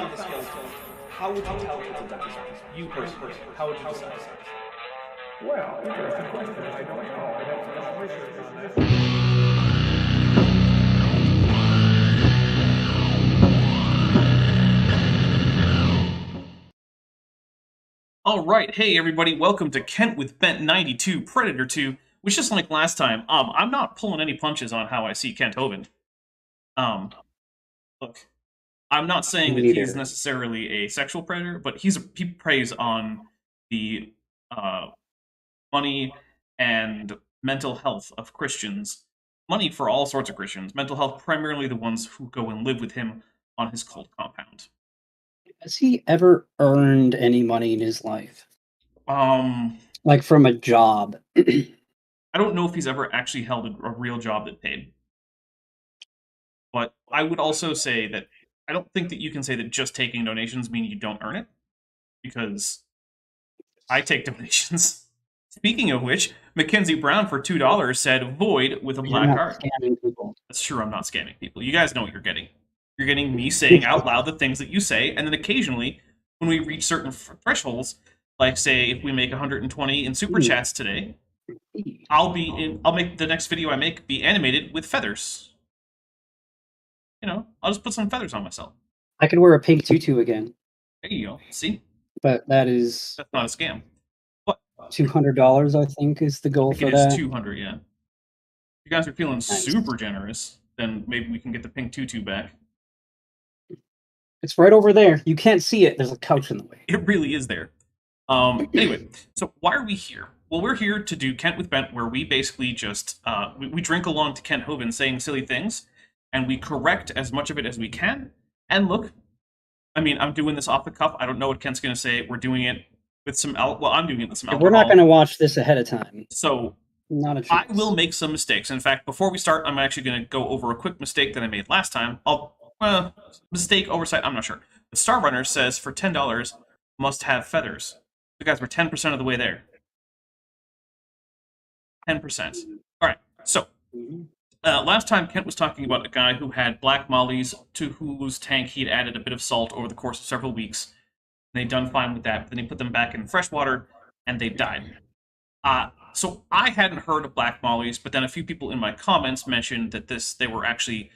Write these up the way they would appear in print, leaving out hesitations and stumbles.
found the skeleton, how would you tell him that was you personally? How would you decide? Well, interesting question. I don't know. I'd have to do some research on that. All right, hey everybody, welcome to Kent with Bent 92 Predator 2. Which, just like last time, I'm not pulling any punches on how I see Kent Hovind. Look, I'm not saying that he's necessarily a sexual predator, but he preys on the money and mental health of Christians. Money for all sorts of Christians. Mental health, primarily the ones who go and live with him on his cult compound. Has he ever earned any money in his life? Like from a job? I don't know if he's ever actually held a real job that paid. But I would also say that I don't think that you can say that just taking donations mean you don't earn it, because I take donations. Speaking of which, Mackenzie Brown for $2 said void with a black heart. Scamming people. That's true, I'm not scamming people. You guys know what you're getting. You're getting me saying out loud the things that you say, and then occasionally, when we reach certain thresholds, like say if we make 120 in super chats today, I'll make the next video I make be animated with feathers. You know, I'll just put some feathers on myself. I could wear a pink tutu again. There you go. See? But that's not a scam. What? $200, I think, is the goal for that. It's $200, yeah. If you guys are feeling super generous, then maybe we can get the pink tutu back. It's right over there. You can't see it. There's a couch in the way. It really is there. Anyway, so why are we here? Well, we're here to do Kent with Bent, where we basically just we drink along to Kent Hovind saying silly things, and we correct as much of it as we can. And look, I mean, I'm doing this off the cuff. I don't know what Kent's going to say. We're doing it with some well, I'm doing it with some alcohol. We're not going to watch this ahead of time. So not a I will make some mistakes. In fact, before we start, I'm actually going to go over a quick mistake that I made last time. Mistake, oversight, I'm not sure. The Star Runner says for $10 must have feathers. You guys were 10% of the way there. 10%. All right, so last time Kent was talking about a guy who had black mollies to whose tank he'd added a bit of salt over the course of several weeks. They'd done fine with that, but then he put them back in fresh water, and they died. So I hadn't heard of black mollies, but then a few people in my comments mentioned that they were actually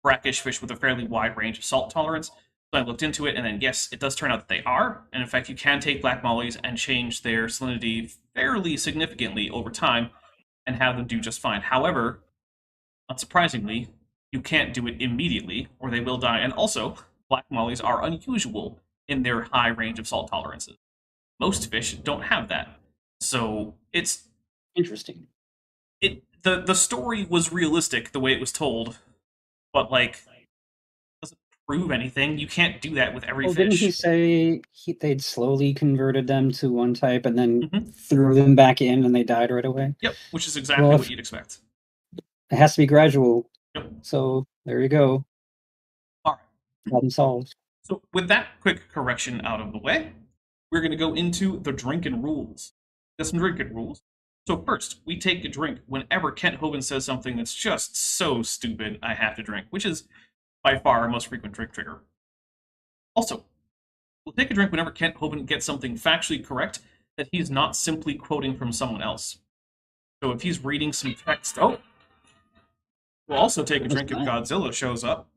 brackish fish with a fairly wide range of salt tolerance. So I looked into it, and then yes, it does turn out that they are. And in fact, you can take black mollies and change their salinity fairly significantly over time and have them do just fine. However, unsurprisingly, you can't do it immediately, or they will die. And also, black mollies are unusual in their high range of salt tolerances. Most fish don't have that. So it's interesting. The story was realistic the way it was told, but like doesn't prove anything. You can't do that with every fish. Didn't he say they'd slowly converted them to one type and then threw them back in and they died right away? Yep, which is exactly what you'd expect. It has to be gradual. Yep. So there you go. All right. Problem solved. So with that quick correction out of the way, we're going to go into the drinking rules. There's some drinking rules. So first, we take a drink whenever Kent Hovind says something that's just so stupid I have to drink, which is by far our most frequent drink trigger. Also, we'll take a drink whenever Kent Hovind gets something factually correct that he's not simply quoting from someone else. So if he's reading some text, we'll also take a drink if Godzilla shows up.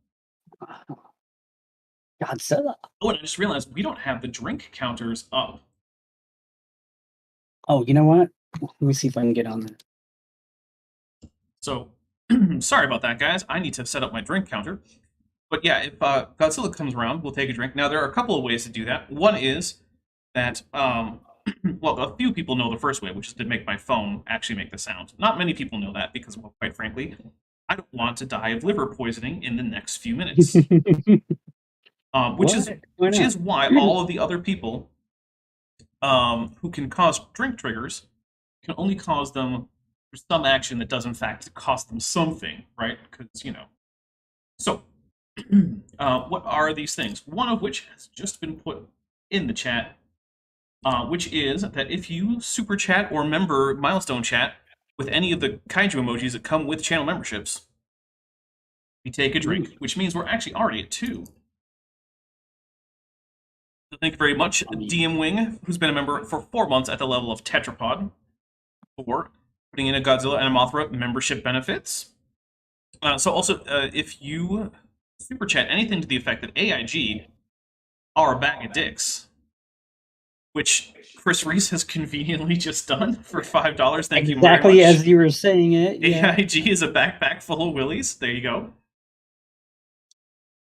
Godzilla? Oh, and I just realized we don't have the drink counters up. Oh, you know what? Let me see if I can get on there. So, sorry about that, guys. I need to set up my drink counter. But yeah, if Godzilla comes around, we'll take a drink. Now, there are a couple of ways to do that. One is that, well, a few people know the first way, which is to make my phone actually make the sound. Not many people know that because, well, quite frankly, I don't want to die of liver poisoning in the next few minutes. Which is why all of the other people who can cause drink triggers can only cause them for some action that does in fact cost them something, right? Because, you know. So, what are these things? One of which has just been put in the chat, which is that if you super chat or member milestone chat with any of the kaiju emojis that come with channel memberships, we take a drink, which means we're actually already at 2. So thank you very much, DM Wing, who's been a member for 4 months at the level of Tetrapod, for putting in a Godzilla and a Mothra membership benefits. So also, if you super chat anything to the effect that AIG are a bag of dicks, which Chris Reese has conveniently just done for $5. Thank you very much. Exactly as you were saying it. Yeah. AIG is a backpack full of willies. There you go.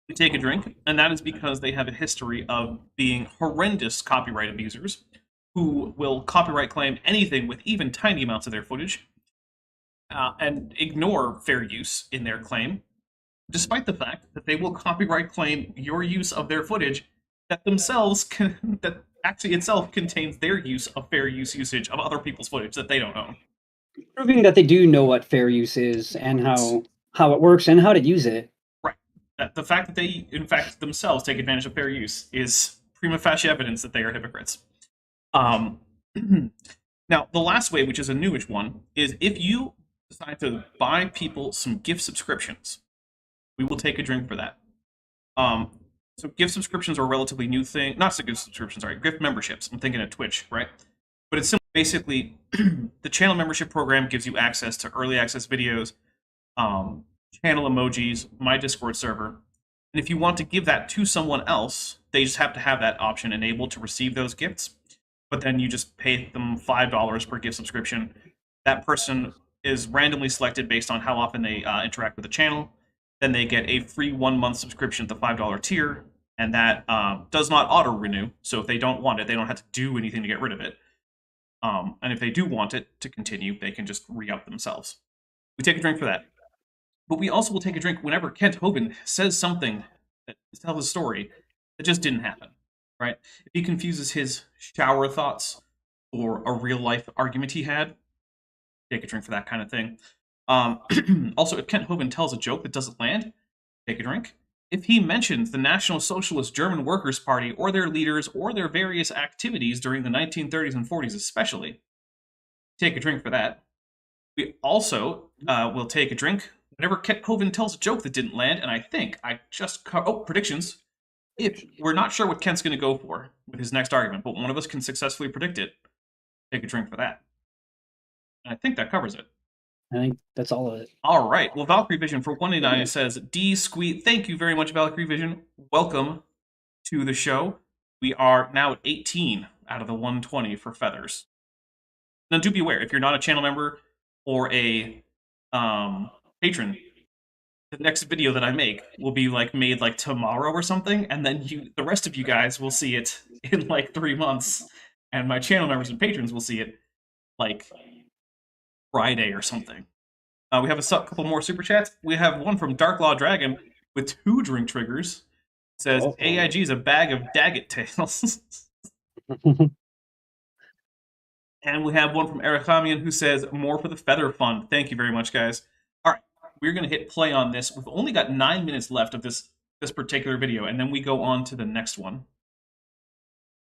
You take a drink, and that is because they have a history of being horrendous copyright abusers who will copyright claim anything with even tiny amounts of their footage and ignore fair use in their claim, despite the fact that they will copyright claim your use of their footage that themselves that actually itself contains their use of fair use usage of other people's footage that they don't own. Proving that they do know what fair use is and how it works and how to use it. Right. The fact that they, in fact, themselves take advantage of fair use is prima facie evidence that they are hypocrites. Now, the last way, which is a newish one, is if you decide to buy people some gift subscriptions, we will take a drink for that. So gift subscriptions are a relatively new thing. Not so gift subscriptions, sorry, gift memberships. I'm thinking of Twitch, right? But it's basically the channel membership program gives you access to early access videos, channel emojis, my Discord server. And if you want to give that to someone else, they just have to have that option enabled to receive those gifts. But then you just pay them $5 per gift subscription. That person is randomly selected based on how often they interact with the channel. Then they get a free 1-month subscription at the $5 tier, and that does not auto-renew. So if they don't want it, they don't have to do anything to get rid of it. And if they do want it to continue, they can just re-up themselves. We take a drink for that. But we also will take a drink whenever Kent Hovind says something that tells a story that just didn't happen, right? If he confuses his shower thoughts or a real-life argument he had, take a drink for that kind of thing. Also, if Kent Hovind tells a joke that doesn't land, take a drink. If he mentions the National Socialist German Workers' Party or their leaders or their various activities during the 1930s and 40s especially, take a drink for that. We also will take a drink whenever Kent Hovind tells a joke that didn't land, and I think I just... predictions. If we're not sure what Kent's going to go for with his next argument, but one of us can successfully predict it, take a drink for that. And I think that covers it. I think that's all of it. All right. Well, Valkyrie Vision for 189 says, D Squeet, thank you very much, Valkyrie Vision. Welcome to the show. We are now at 18 out of the 120 for feathers. Now, do be aware, if you're not a channel member or a patron, the next video that I make will be made tomorrow or something, and then the rest of you guys will see it in 3 months, and my channel members and patrons will see it Friday or something. We have a couple more super chats. We have one from Dark Law Dragon with 2 drink triggers. It says, AIG is a bag of Daggett tails. And we have one from Erichamian who says, more for the Feather Fund. Thank you very much, guys. All right, we're going to hit play on this. We've only got 9 minutes left of this particular video, and then we go on to the next one.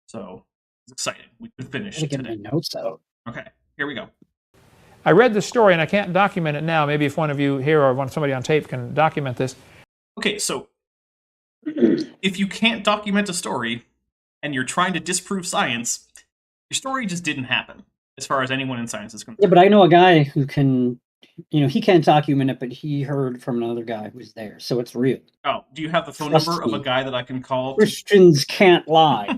So, it's exciting. We could finish today. Get my notes out. Okay, here we go. I read the story, and I can't document it now. Maybe if one of you here or somebody on tape can document this. Okay, so if you can't document a story and you're trying to disprove science, your story just didn't happen, as far as anyone in science is concerned. Yeah, but I know a guy who can, he can't document it, but he heard from another guy who's there, so it's real. Oh, do you have the phone number of a guy that I can call? Christians can't lie.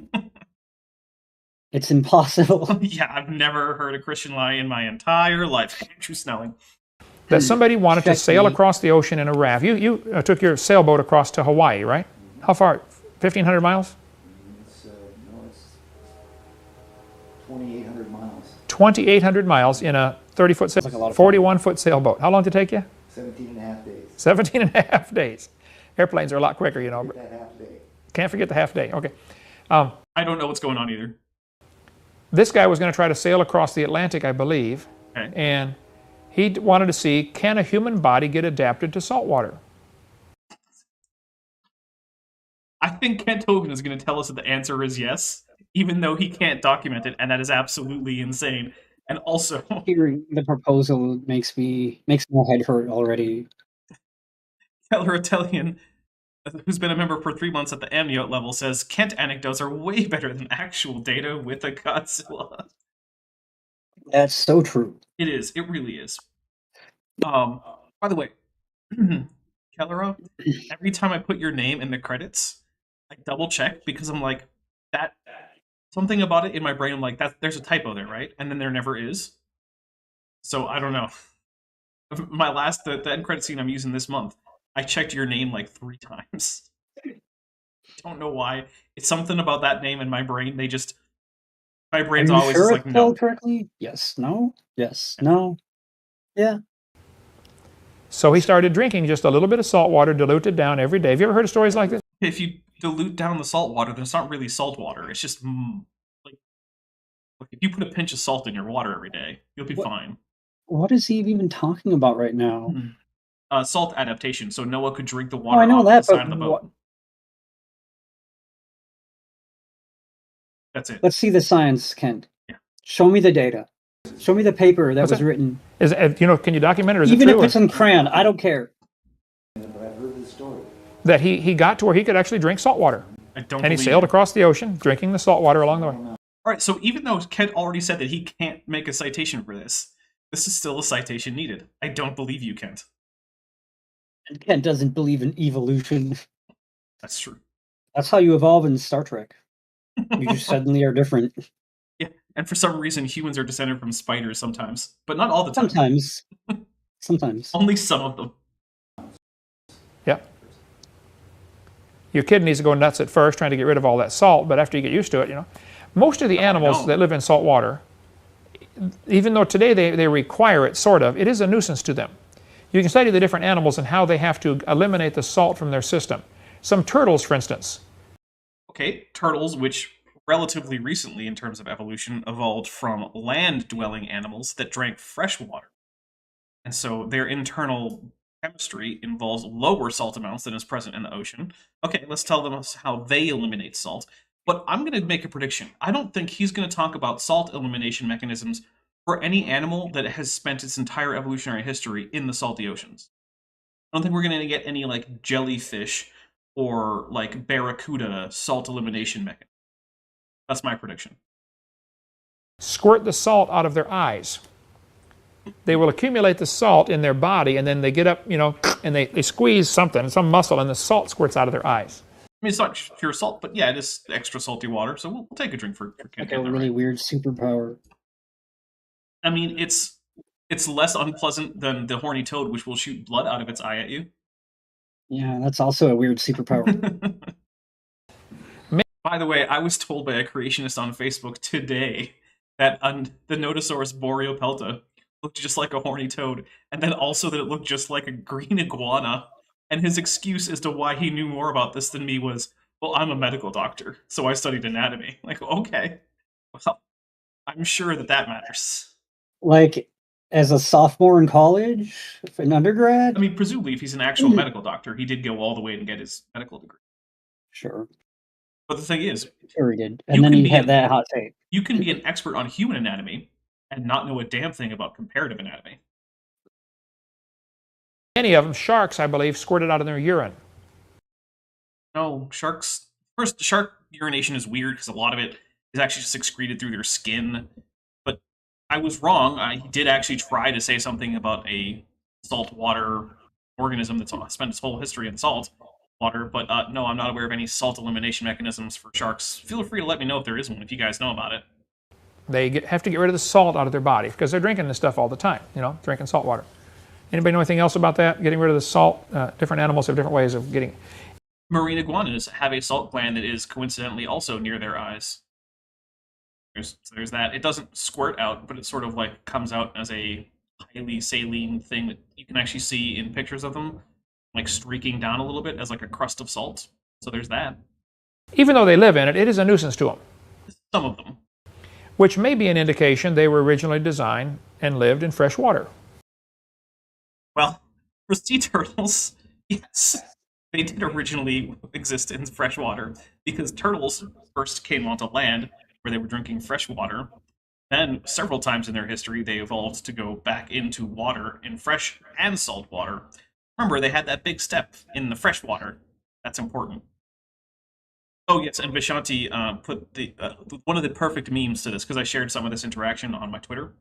It's impossible. Yeah, I've never heard a Christian lie in my entire life. Andrew Snelling. That somebody wanted to sail across the ocean in a raft. You took your sailboat across to Hawaii, right? How far? 1,500 miles? It's 2,800 miles. 2,800 miles in a 30-foot, 41-foot sailboat. How long did it take you? 17 and a half days. 17 and a half days. Airplanes are a lot quicker, That half day. Can't forget the half day. Okay. I don't know what's going on either. This guy was going to try to sail across the Atlantic, I believe, Okay. and he wanted to see, can a human body get adapted to salt water? I think Kent Hogan is going to tell us that the answer is yes, even though he can't document it, and that is absolutely insane. And also, Hearing the proposal makes my head hurt already. Keller Italian who's been a member for 3 months at the amniote level, says Kent anecdotes are way better than actual data with a Godzilla. That's so true. It is. It really is. By the way, Kellera, every time I put your name in the credits, I double check because I'm like, that something about it in my brain. I'm like, that there's a typo there, right? And then there never is. So I don't know. My last the end credit scene I'm using this month, I checked your name like 3 times. Don't know why. It's something about that name in my brain. My brain's Are you always sure like, it's no. spelled correctly? Yes. No. Yes. No. Yeah. So he started drinking just a little bit of salt water, diluted down every day. Have you ever heard of stories like this? If you dilute down the salt water, then it's not really salt water. It's just like if you put a pinch of salt in your water every day, you'll be fine. What is he even talking about right now? Salt adaptation, so Noah could drink the Oh, water I know off that, the side but of the boat. That's it. Let's see the science, Kent. Yeah. Show me the data. Show me the paper that What's was that? written. Is it, can you document it, or is Even it if true? it's in crayon, I don't care. But I've heard the story. That he got to where he could actually drink salt water. I don't And he believe sailed it. across the ocean, drinking the salt water along the way. All right, so even though Kent already said that he can't make a citation for this, this is still a citation needed. I don't believe you, Kent. And Kent doesn't believe in evolution. That's true. That's how you evolve in Star Trek. You just suddenly are different. Yeah, and for some reason, humans are descended from spiders sometimes, but not all the time. Sometimes. Sometimes. Only some of them. Yeah. Your kid needs to go nuts at first, trying to get rid of all that salt, but after you get used to it, Most of the animals that live in salt water, even though today they require it, sort of, it is a nuisance to them. You can study the different animals and how they have to eliminate the salt from their system. Some turtles, for instance. Okay, turtles, which relatively recently in terms of evolution evolved from land-dwelling animals that drank fresh water. And so their internal chemistry involves lower salt amounts than is present in the ocean. Okay, let's tell them how they eliminate salt. But I'm going to make a prediction. I don't think he's going to talk about salt elimination mechanisms for any animal that has spent its entire evolutionary history in the salty oceans. I don't think we're going to get any like jellyfish or like barracuda salt elimination mechanism. That's my prediction. Squirt the salt out of their eyes. They will accumulate the salt in their body, and then they get up, and they squeeze something, some muscle, and the salt squirts out of their eyes. I mean, it's not pure salt, but yeah, it is extra salty water, so we'll take a drink for Like a really weird superpower. I mean, it's less unpleasant than the horny toad, which will shoot blood out of its eye at you. Yeah, that's also a weird superpower. By the way, I was told by a creationist on Facebook today that the Notosaurus boreopelta looked just like a horny toad, and then also that it looked just like a green iguana. And his excuse as to why he knew more about this than me was, well, I'm a medical doctor, so I studied anatomy. Like, okay. Well, I'm sure that matters. Like, as a sophomore in college? In undergrad? I mean, presumably, if he's an actual medical doctor, he did go all the way and get his medical degree. Sure. But the thing is... Sure he did. And then he had that hot take. You can be an expert on human anatomy and not know a damn thing about comparative anatomy. Many of them, sharks, I believe, squirted out of their urine. No, sharks... First, shark urination is weird because a lot of it is actually just excreted through their skin. But I was wrong. I did actually try to say something about a saltwater organism that's spent its whole history in salt water, but no, I'm not aware of any salt elimination mechanisms for sharks. Feel free to let me know if there is one, if you guys know about it. They have to get rid of the salt out of their body because they're drinking this stuff all the time, drinking salt water. Anybody know anything else about that? Getting rid of the salt? Different animals have different ways of getting... Marine iguanas have a salt gland that is coincidentally also near their eyes. There's that. It doesn't squirt out, but it sort of like comes out as a highly saline thing that you can actually see in pictures of them, like streaking down a little bit as like a crust of salt. So there's that. Even though they live in it, it is a nuisance to them. Some of them. Which may be an indication they were originally designed and lived in fresh water. Well, for sea turtles, yes. They did originally exist in fresh water because turtles first came onto land where they were drinking fresh water. Then, several times in their history, they evolved to go back into water in fresh and salt water. Remember, they had that big step in the fresh water That's important. Oh yes, and Vishanti put the one of the perfect memes to this because I shared some of this interaction on my Twitter.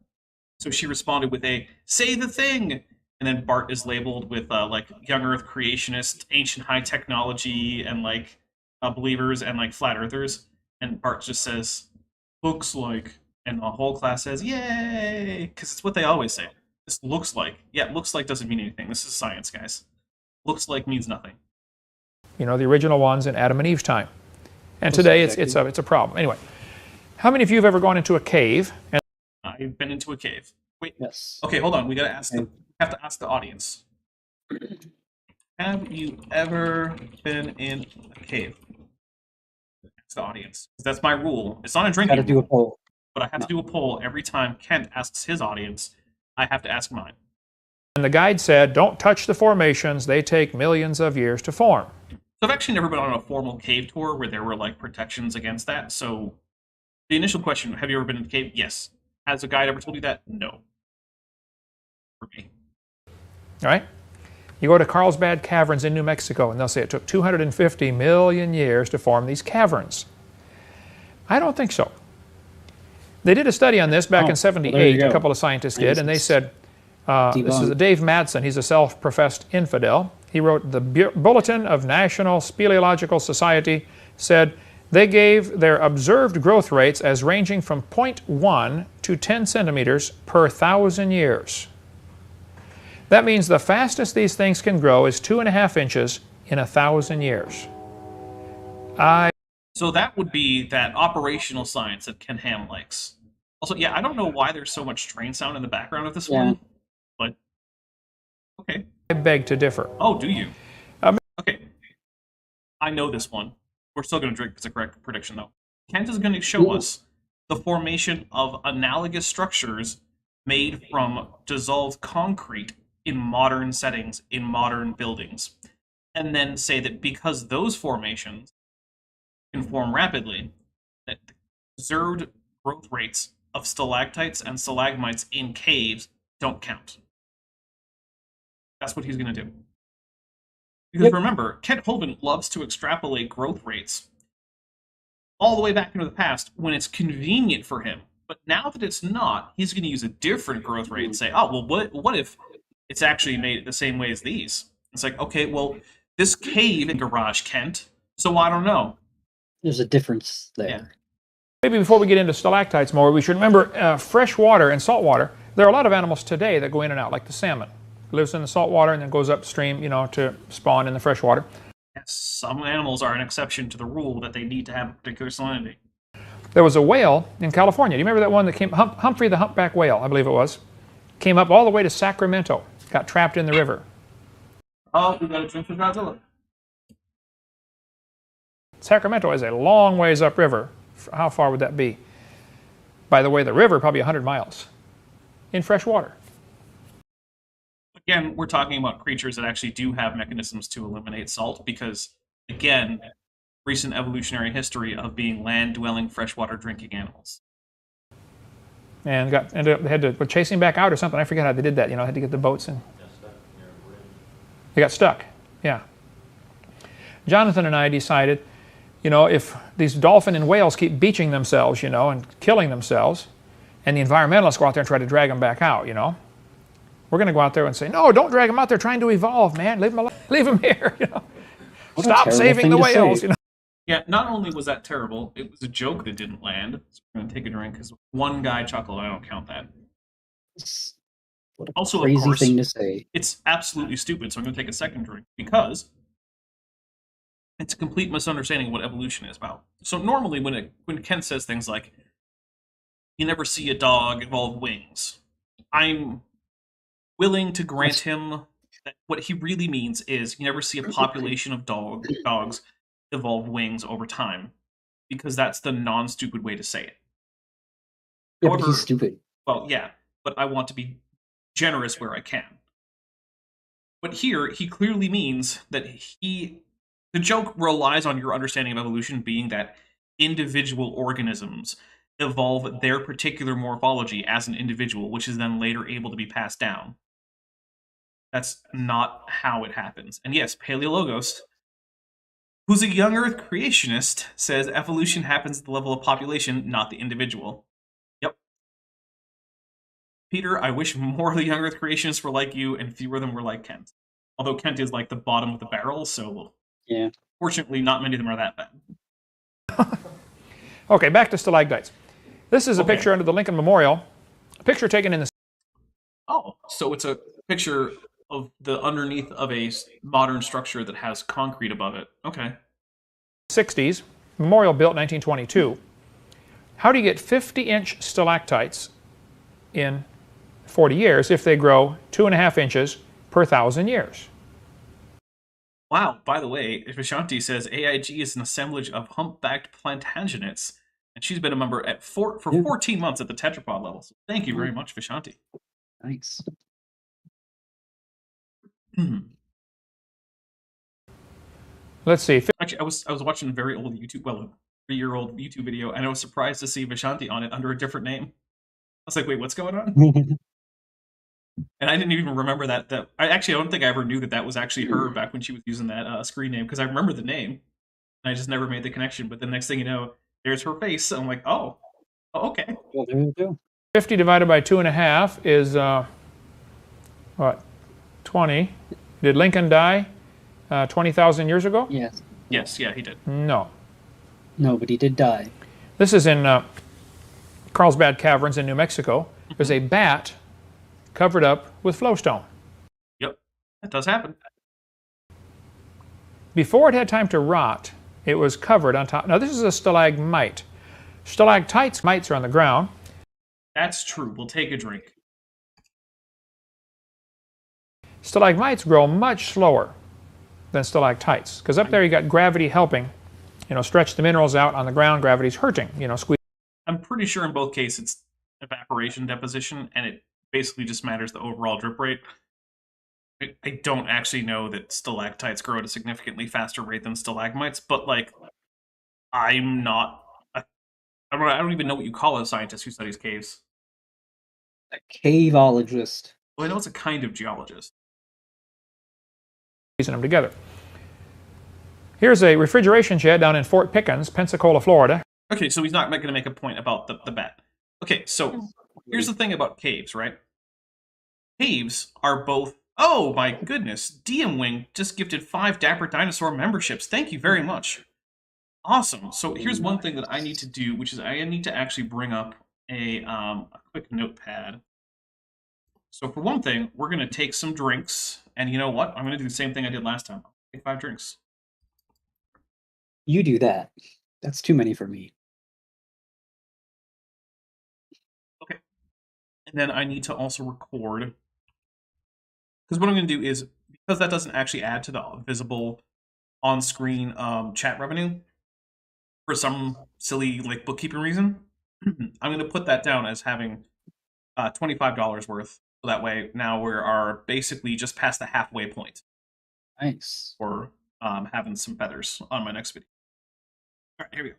So she responded with a "say the thing," and then Bart is labeled with like young Earth creationist, ancient high technology, and like believers and like flat earthers, and Bart just says "looks like," and the whole class says "yay" because it's what they always say. This looks like. Yeah, looks like doesn't mean anything. This is science, guys. Looks like means nothing. You know, the original ones in Adam and Eve's time. And today it's a problem. Anyway, how many of you have ever gone into a cave? And I've been into a cave. Wait. Yes. Okay, hold on. We gotta ask. We have to ask the audience. Have you ever been in a cave? Ask the audience. That's my rule. It's not a drinking Got to do a rule, poll. but I have to do a poll every time Kent asks his audience. I have to ask mine. the guide said, don't touch the formations. They take millions of years to form. So I've actually never been on a formal cave tour where there were like protections against that. So the initial question, have you ever been in a cave? Yes. Has a guide ever told you that? No. For me. All right? You go to Carlsbad Caverns in New Mexico, and they'll say it took 250 million years to form these caverns. I don't think so. They did a study on this back in '78. A couple of scientists did, and they said, this is Dave Madsen. He's a self-professed infidel. He wrote the Bulletin of National Speleological Society, said they gave their observed growth rates as ranging from 0.1 to 10 centimeters per 1,000 years. That means the fastest these things can grow is 2.5 inches in 1,000 years. So that would be that operational science that Ken Ham likes. Also, yeah, I don't know why there's so much train sound in the background of this one, but okay. I beg to differ. Oh, do you? Okay. I know this one. We're still going to drink. It's a correct prediction, though. Kent is going to show us the formation of analogous structures made from dissolved concrete in modern settings, in modern buildings, and then say that because those formations can form rapidly, that observed growth rates of stalactites and stalagmites in caves don't count. That's what he's going to do. Because remember, Kent Holden loves to extrapolate growth rates all the way back into the past when it's convenient for him. But now that it's not, he's going to use a different growth rate and say, oh, well, what if it's actually made the same way as these? It's like, okay, well, this cave in garage, Kent, so I don't know. There's a difference there. Yeah. Maybe before we get into stalactites more, we should remember fresh water and salt water. There are a lot of animals today that go in and out, like the salmon. Lives in the salt water and then goes upstream, you know, to spawn in the fresh water. Yes, some animals are an exception to the rule that they need to have a particular salinity. There was a whale in California. Do you remember that one that came, Humphrey the humpback whale, I believe it was, came up all the way to Sacramento, got trapped in the river. Oh, we got to drink for Godzilla. Sacramento is a long ways upriver. How far would that be? By the way, the river, probably 100 miles in fresh water. Again, we're talking about creatures that actually do have mechanisms to eliminate salt because, again, recent evolutionary history of being land-dwelling freshwater drinking animals. And they had to chase him back out or something. I forget how they did that. You know, had to get the boats in. They got stuck. Yeah. Jonathan and I decided, you know, if these dolphin and whales keep beaching themselves, you know, and killing themselves, and the environmentalists go out there and try to drag them back out, you know, we're going to go out there and say, no, don't drag them out. They're trying to evolve, man. Leave them alone. Leave them here. You know, stop saving the whales. You know. Yeah, not only was that terrible, it was a joke that didn't land. So we're going to take a drink because one guy chuckled. I don't count that. What a Also, crazy of course, thing to say. It's absolutely stupid. So I'm going to take a second drink because it's a complete misunderstanding of what evolution is about. So normally, when Ken says things like, "You never see a dog evolve wings," I'm willing to grant him that what he really means is you never see a population of dogs evolve wings over time, because that's the non-stupid way to say it. Yeah, However, but he's stupid. well, yeah, but I want to be generous where I can. But here, he clearly means that the joke relies on your understanding of evolution being that individual organisms evolve their particular morphology as an individual, which is then later able to be passed down. That's not how it happens. And yes, Paleologos who's a young Earth creationist, says evolution happens at the level of population, not the individual. Yep. Peter, I wish more of the young Earth creationists were like you and fewer of them were like Kent. Although Kent is like the bottom of the barrel, so Yeah. fortunately not many of them are that bad. Okay, back to stalagmites. This is a Okay. picture under the Lincoln Memorial. A picture taken in the Oh, so it's a picture of the underneath of a modern structure that has concrete above it. Okay. 60s. Memorial built 1922. How do you get 50-inch stalactites in 40 years if they grow 2.5 inches per 1,000 years? Wow, by the way, Vishanti says AIG is an assemblage of humpbacked Plantagenets, and she's been a member for 14 months at the tetrapod level. So thank you very much, Vishanti. Nice. Let's see. Actually, I was watching a very old YouTube, well, a 3-year-old YouTube video, and I was surprised to see Vishanti on it under a different name. I was like, wait, what's going on? And I didn't even remember that. I don't think I ever knew that was actually her back when she was using that screen name, because I remember the name, and I just never made the connection. But the next thing you know, there's her face. I'm like, oh okay. Well, there you go. 50 divided by 2.5 is, what, 20. Did Lincoln die 20,000 years ago? Yes. Yes, yeah, he did. No. No, but he did die. This is in Carlsbad Caverns in New Mexico. There's a bat covered up with flowstone. Yep, that does happen. Before it had time to rot, it was covered on top. Now, this is a stalagmite. Stalactites, mites are on the ground. That's true. We'll take a drink. Stalagmites grow much slower than stalactites, because up there you got gravity helping, stretch the minerals out. On the ground, gravity's hurting, squeeze. I'm pretty sure in both cases it's evaporation deposition, and it basically just matters the overall drip rate. I don't actually know that stalactites grow at a significantly faster rate than stalagmites, but like, I don't even know what you call a scientist who studies caves. A caveologist. Well, I know it's a kind of geologist. Them together. Here's a refrigeration shed down in Fort Pickens, Pensacola, Florida. Okay, so he's not going to make a point about the bat. Okay, so here's the thing about caves, right? Caves are both... Oh, my goodness. DM Wing just gifted 5 Dapper Dinosaur memberships. Thank you very much. Awesome. So here's one thing that I need to do, which is I need to actually bring up a quick notepad. So for one thing, we're going to take some drinks. And you know what? I'm going to do the same thing I did last time. I'll take 5 drinks. You do that. That's too many for me. Okay. And then I need to also record. Because what I'm going to do is, because that doesn't actually add to the visible on-screen chat revenue, for some silly like bookkeeping reason, I'm going to put that down as having $25 worth. So that way, now we are basically just past the halfway point. Nice. For having some feathers on my next video. All right, here we go.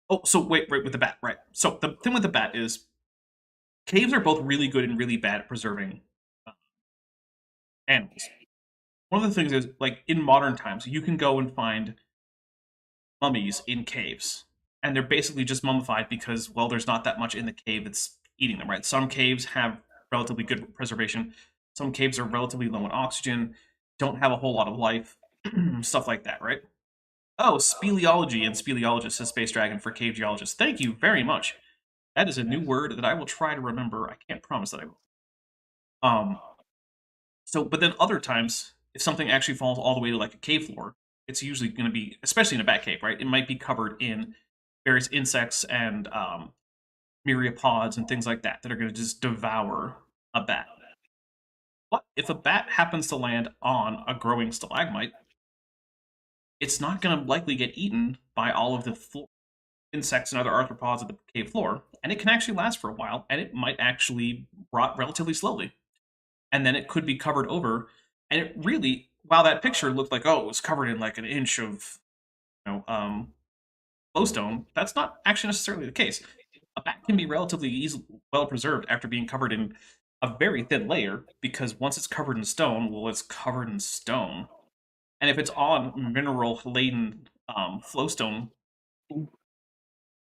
Oh, so wait, right with the bat, right? So the thing with the bat is, caves are both really good and really bad at preserving animals. One of the things is, like, in modern times, you can go and find mummies in caves, and they're basically just mummified because, well, there's not that much in the cave that's eating them, right? Some caves have relatively good preservation. Some caves are relatively low in oxygen, don't have a whole lot of life, stuff like that, right? Oh, speleology and speleologist, says Space Dragon for cave geologist. Thank you very much. That is a new word that I will try to remember. I can't promise that I will. So, but then other times, if something actually falls all the way to like a cave floor, it's usually going to be, especially in a bat cave, right? It might be covered in various insects and myriapods and things like that that are going to just devour a bat. But if a bat happens to land on a growing stalagmite, it's not going to likely get eaten by all of the insects and other arthropods of the cave floor, and it can actually last for a while, and it might actually rot relatively slowly. And then it could be covered over, and it really, while that picture looked like, oh, it was covered in like an inch of, flowstone, that's not actually necessarily the case. A bat can be relatively well preserved after being covered in a very thin layer, because once it's covered in stone, well, it's covered in stone. And if it's on mineral-laden flowstone,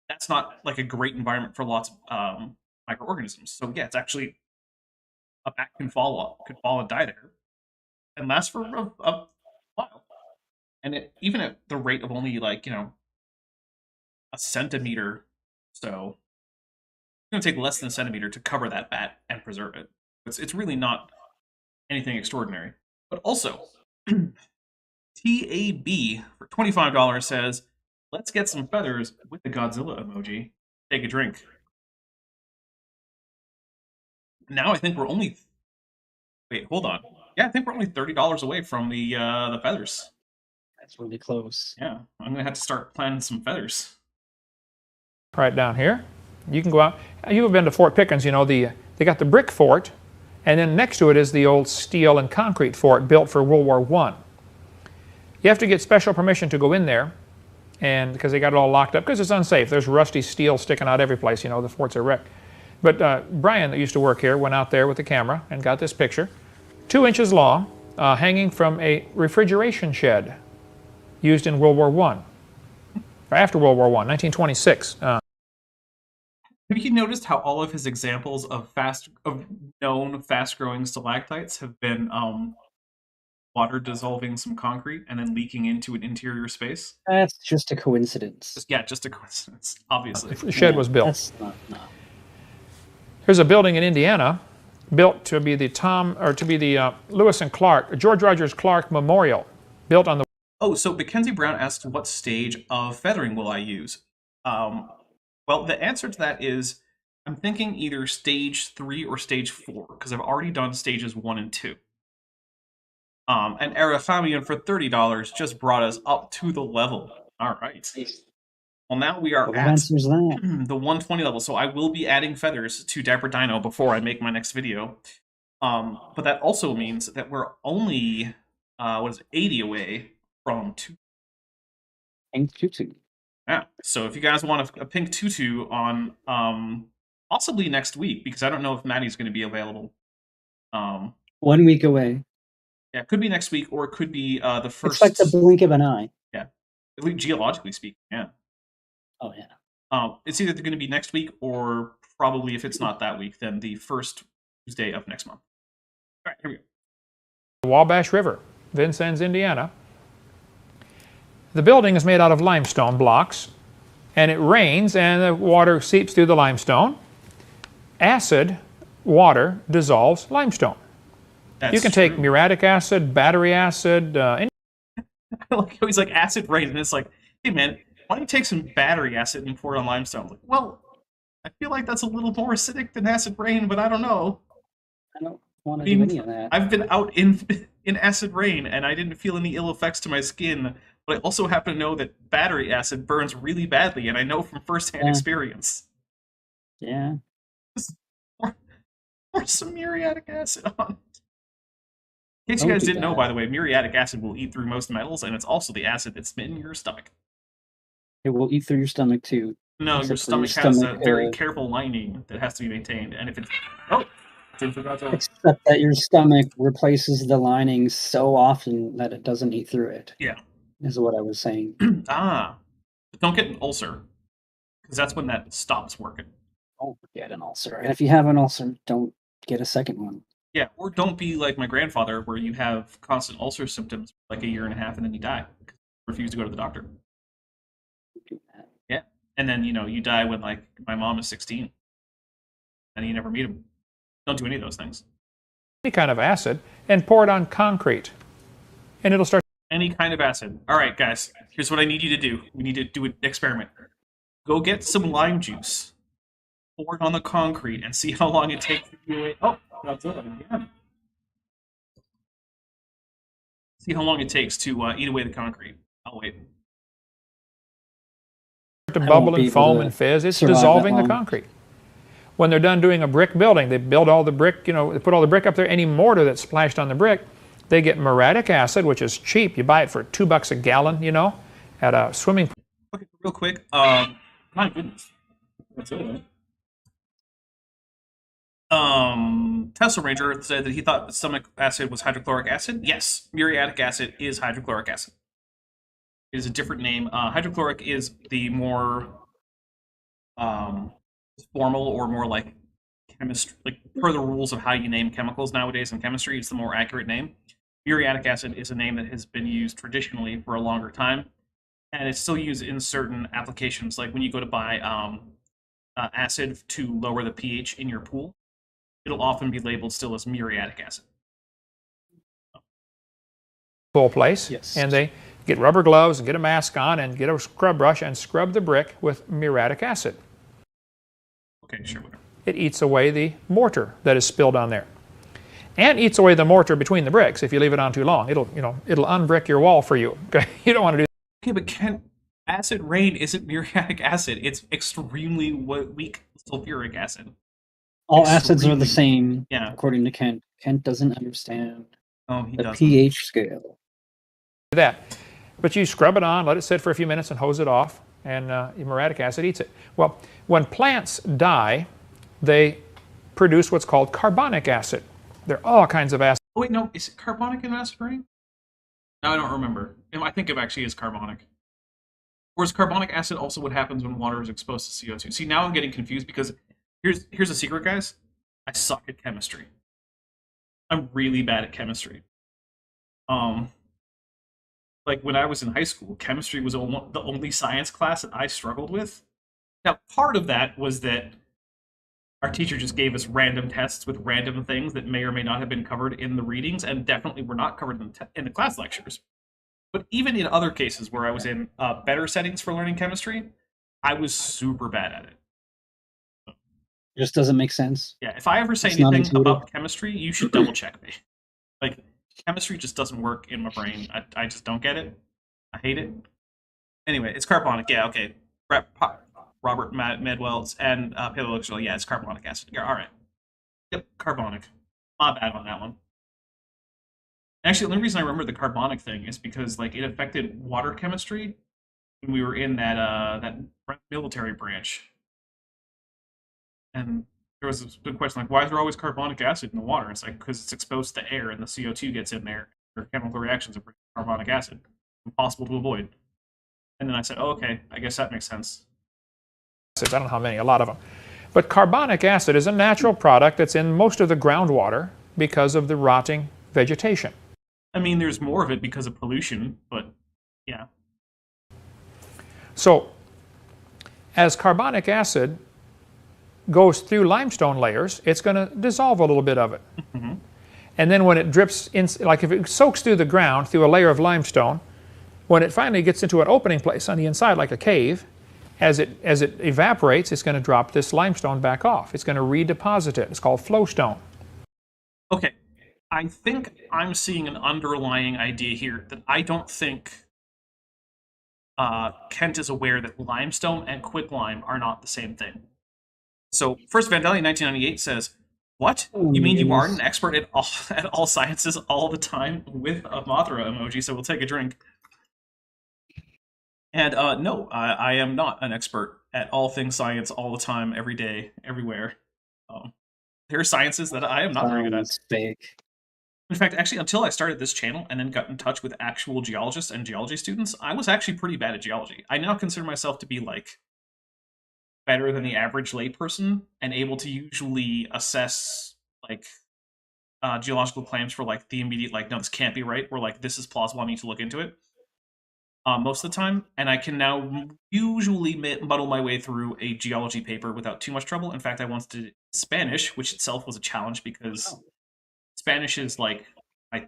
that's not like a great environment for lots of microorganisms. So yeah, it's actually a bat could fall and die there, and last for a while. And even at the rate of only like a centimeter, so it's going to take less than a centimeter to cover that bat and preserve it. It's really not anything extraordinary. But also, TAB for $25 says, "Let's get some feathers with the Godzilla emoji. Take a drink." Now I think we're only... Wait, hold on. Yeah, I think we're only $30 away from the feathers. That's really close. Yeah, I'm gonna have to start planning some feathers. Right down here. You can go out. You've been to Fort Pickens, you know, they got the brick fort, and then next to it is the old steel and concrete fort built for World War I. You have to get special permission to go in there, and because they got it all locked up, because it's unsafe. There's rusty steel sticking out every place, you know, the forts are wrecked. But Brian, that used to work here, went out there with the camera and got this picture. 2 inches long, hanging from a refrigeration shed used in World War I. Or after World War I, 1926. Have you noticed how all of his examples of known fast-growing stalactites have been water dissolving some concrete and then leaking into an interior space? That's just a coincidence. Just a coincidence, obviously. The shed was built. That's not, no. There's a building in Indiana built to be the Lewis and Clark, George Rogers Clark Memorial, built on the... Oh, so Mackenzie Brown asked, what stage of feathering will I use? Well, the answer to that is, I'm thinking either stage 3 or stage 4, because I've already done stages 1 and 2. And Arafamian for $30 just brought us up to the level. All right. Well, now we are at the 120 level, so I will be adding feathers to Dapper Dino before I make my next video. But that also means that we're only, 80 away from 2. Pink tutu. Yeah, so if you guys want a pink tutu on possibly next week, because I don't know if Maddie's going to be available. 1 week away. Yeah, it could be next week, or it could be the first... It's like the blink of an eye. Yeah, at least geologically speaking, yeah. Oh, yeah. It's either going to be next week, or probably, if it's not that week, then the first Tuesday of next month. All right, here we go. The Wabash River, Vincennes, Indiana. The building is made out of limestone blocks, and it rains, and the water seeps through the limestone. Acid water dissolves limestone. You can take muriatic acid, battery acid, I like how he's like, acid rain, and it's like, hey man, why don't you take some battery acid and pour it on limestone? Like, well, I feel like that's a little more acidic than acid rain, but I don't know. I don't want to do any of that. I've been out in acid rain, and I didn't feel any ill effects to my skin, but I also happen to know that battery acid burns really badly, and I know from first-hand experience. Yeah. Pour some muriatic acid on it. In case you guys didn't know, by the way, muriatic acid will eat through most metals, and it's also the acid that's in your stomach. It will eat through your stomach, too. No, your stomach has a very careful lining that has to be maintained, and if it's... Oh! Except that your stomach replaces the lining so often that it doesn't eat through it. Yeah. Is what I was saying. But don't get an ulcer, because that's when that stops working. Don't get an ulcer. And if you have an ulcer, don't get a second one. Yeah, or don't be like my grandfather, where you have constant ulcer symptoms for like a year and a half, and then you die. Refuse to go to the doctor. Yeah, and then, you die when, like, my mom is 16. And you never meet him. Don't do any of those things. Any kind of acid, and pour it on concrete. And it'll start... Any kind of acid. All right, guys, here's what I need you to do. We need to do an experiment. Go get some lime juice, pour it on the concrete, and see how long it takes to do it. Oh, that's it again. See how long it takes to eat away the concrete. I'll wait. To bubble and foam and fizz, it's dissolving the concrete. When they're done doing a brick building, they build all the brick, they put all the brick up there. Any mortar that's splashed on the brick, they get muriatic acid, which is cheap. You buy it for $2 a gallon, at a swimming pool. Okay, real quick. My goodness. That's it, right? Tesla Ranger said that he thought stomach acid was hydrochloric acid. Yes, muriatic acid is hydrochloric acid. It is a different name. Hydrochloric is the more formal or more like chemistry, like per the rules of how you name chemicals nowadays in chemistry. It's the more accurate name. Muriatic acid is a name that has been used traditionally for a longer time, and it's still used in certain applications, like when you go to buy acid to lower the pH in your pool. It'll often be labeled still as muriatic acid. Full place. Yes. And they get rubber gloves and get a mask on and get a scrub brush and scrub the brick with muriatic acid. Okay, sure. It eats away the mortar that is spilled on there, and eats away the mortar between the bricks. If you leave it on too long, it'll unbrick your wall for you. Okay, you don't want to do that. Okay, but Kent, acid rain isn't muriatic acid. It's extremely weak sulfuric acid. All acids are the same, Yeah. according to Kent. Kent doesn't understand He the doesn't. pH scale. that. But you scrub it on, let it sit for a few minutes, and hose it off, and muriatic acid eats it. Well, when plants die, they produce what's called carbonic acid. There are all kinds of acids. Oh wait, no, is it carbonic in acid rain? No, I don't remember. I think it actually is carbonic. Or is carbonic acid also what happens when water is exposed to CO2? See, now I'm getting confused because here's a secret, guys. I suck at chemistry. I'm really bad at chemistry. Like when I was in high school, chemistry was the only science class that I struggled with. Now, part of that was that our teacher just gave us random tests with random things that may or may not have been covered in the readings, and definitely were not covered in the class lectures. But even in other cases where I was in better settings for learning chemistry, I was super bad at it. Just doesn't make sense. Yeah, if I ever say It's not anything intuitive. about chemistry, you should double check me. Like, chemistry just doesn't work in my brain. I just don't get it. I hate it. Anyway, it's carbonic. Yeah, okay. Robert Medwell and paleoelectrical. Yeah, it's carbonic acid. Yeah, all right. Yep, carbonic. My bad on that one. Actually, the only reason I remember the carbonic thing is because like it affected water chemistry when we were in that military branch, and there was this big question like, why is there always carbonic acid in the water? It's like because it's exposed to air and the CO2 gets in there. Their chemical reactions are carbonic acid, impossible to avoid. And then I said, oh, okay, I guess that makes sense. I don't know how many, a lot of them. But carbonic acid is a natural product that's in most of the groundwater because of the rotting vegetation. I mean, there's more of it because of pollution, but yeah. So, as carbonic acid goes through limestone layers, it's going to dissolve a little bit of it. Mm-hmm. And then when it drips in, like if it soaks through the ground through a layer of limestone, when it finally gets into an opening place on the inside like a cave, as it evaporates, it's going to drop this limestone back off. It's going to redeposit it. It's called flowstone. Okay, I think I'm seeing an underlying idea here that I don't think Kent is aware that limestone and quicklime are not the same thing. So, First Vandalia 1998 says, what? You mean you aren't an expert at all sciences all the time? With a Mothra emoji, so we'll take a drink. And no, I am not an expert at all things science all the time, every day, everywhere. There are sciences that I am not very good at. Fake. In fact, actually, until I started this channel and then got in touch with actual geologists and geology students, I was actually pretty bad at geology. I now consider myself to be, like, better than the average layperson and able to usually assess, like, geological claims for, like, the immediate, like, no, this can't be right, or, like, this is plausible, I need to look into it. Most of the time, and I can now usually muddle my way through a geology paper without too much trouble. In fact, I once did Spanish, which itself was a challenge because Spanish is like my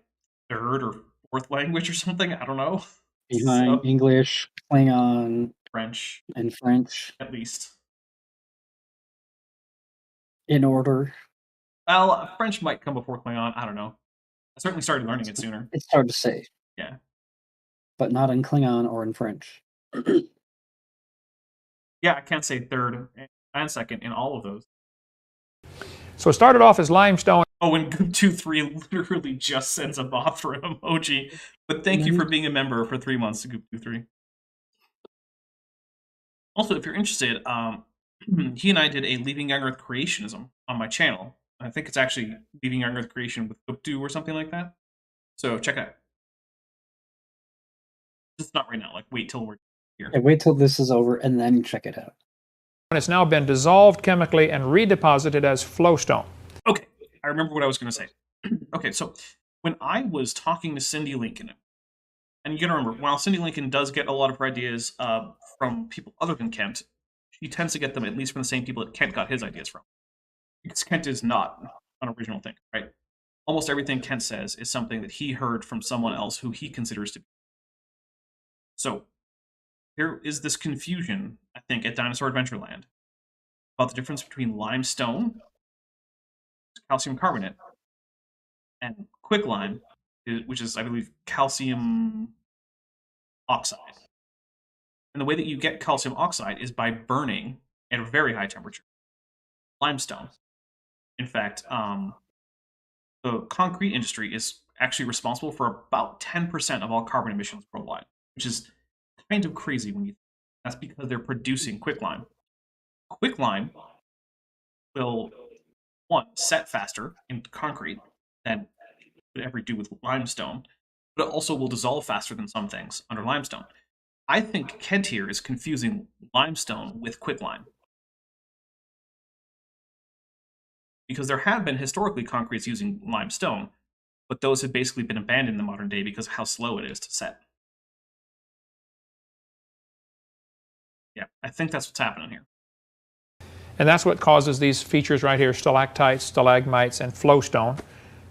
third or fourth language or something. I don't know. Behind English, Klingon, French, and French. at least. In order. Well, French might come before Klingon. I don't know. I certainly started learning it sooner. It's hard to say. Yeah. But not in Klingon or in French. Yeah, I can't say third and second in all of those. So it started off as limestone. Oh, and Goop23 literally just sends a Mothra emoji. But thank you for being a member for 3 months to Goop23. Also, if you're interested, he and I did a Leaving Young Earth creationism on my channel. I think it's actually leaving Young Earth creation with Updu or something like that. So check it out. Just not right now. Like wait till we're here. Yeah, wait till this is over and then check it out. It's now been dissolved chemically and redeposited as flowstone. Okay, I remember what I was going to say. Okay, so when I was talking to Cindy Lincoln, and you got to remember, while Cindy Lincoln does get a lot of her ideas from people other than Kent, she tends to get them at least from the same people that Kent got his ideas from. Because Kent is not an original thing, right? Almost everything Kent says is something that he heard from someone else who he considers to be. So there is this confusion, I think, at Dinosaur Adventureland about the difference between limestone, calcium carbonate, and quicklime, which is, I believe, calcium oxide. And the way that you get calcium oxide is by burning at a very high temperature limestone. In fact, the concrete industry is actually responsible for about 10% of all carbon emissions worldwide, which is kind of crazy when you. That's because they're producing quicklime. Quicklime will, one, set faster in concrete than it would ever do with limestone, but it also will dissolve faster than some things under limestone. I think Kent here is confusing limestone with quicklime. Because there have been historically concretes using limestone, but those have basically been abandoned in the modern day because of how slow it is to set. Yeah, I think that's what's happening here. And that's what causes these features right here, stalactites, stalagmites, and flowstone.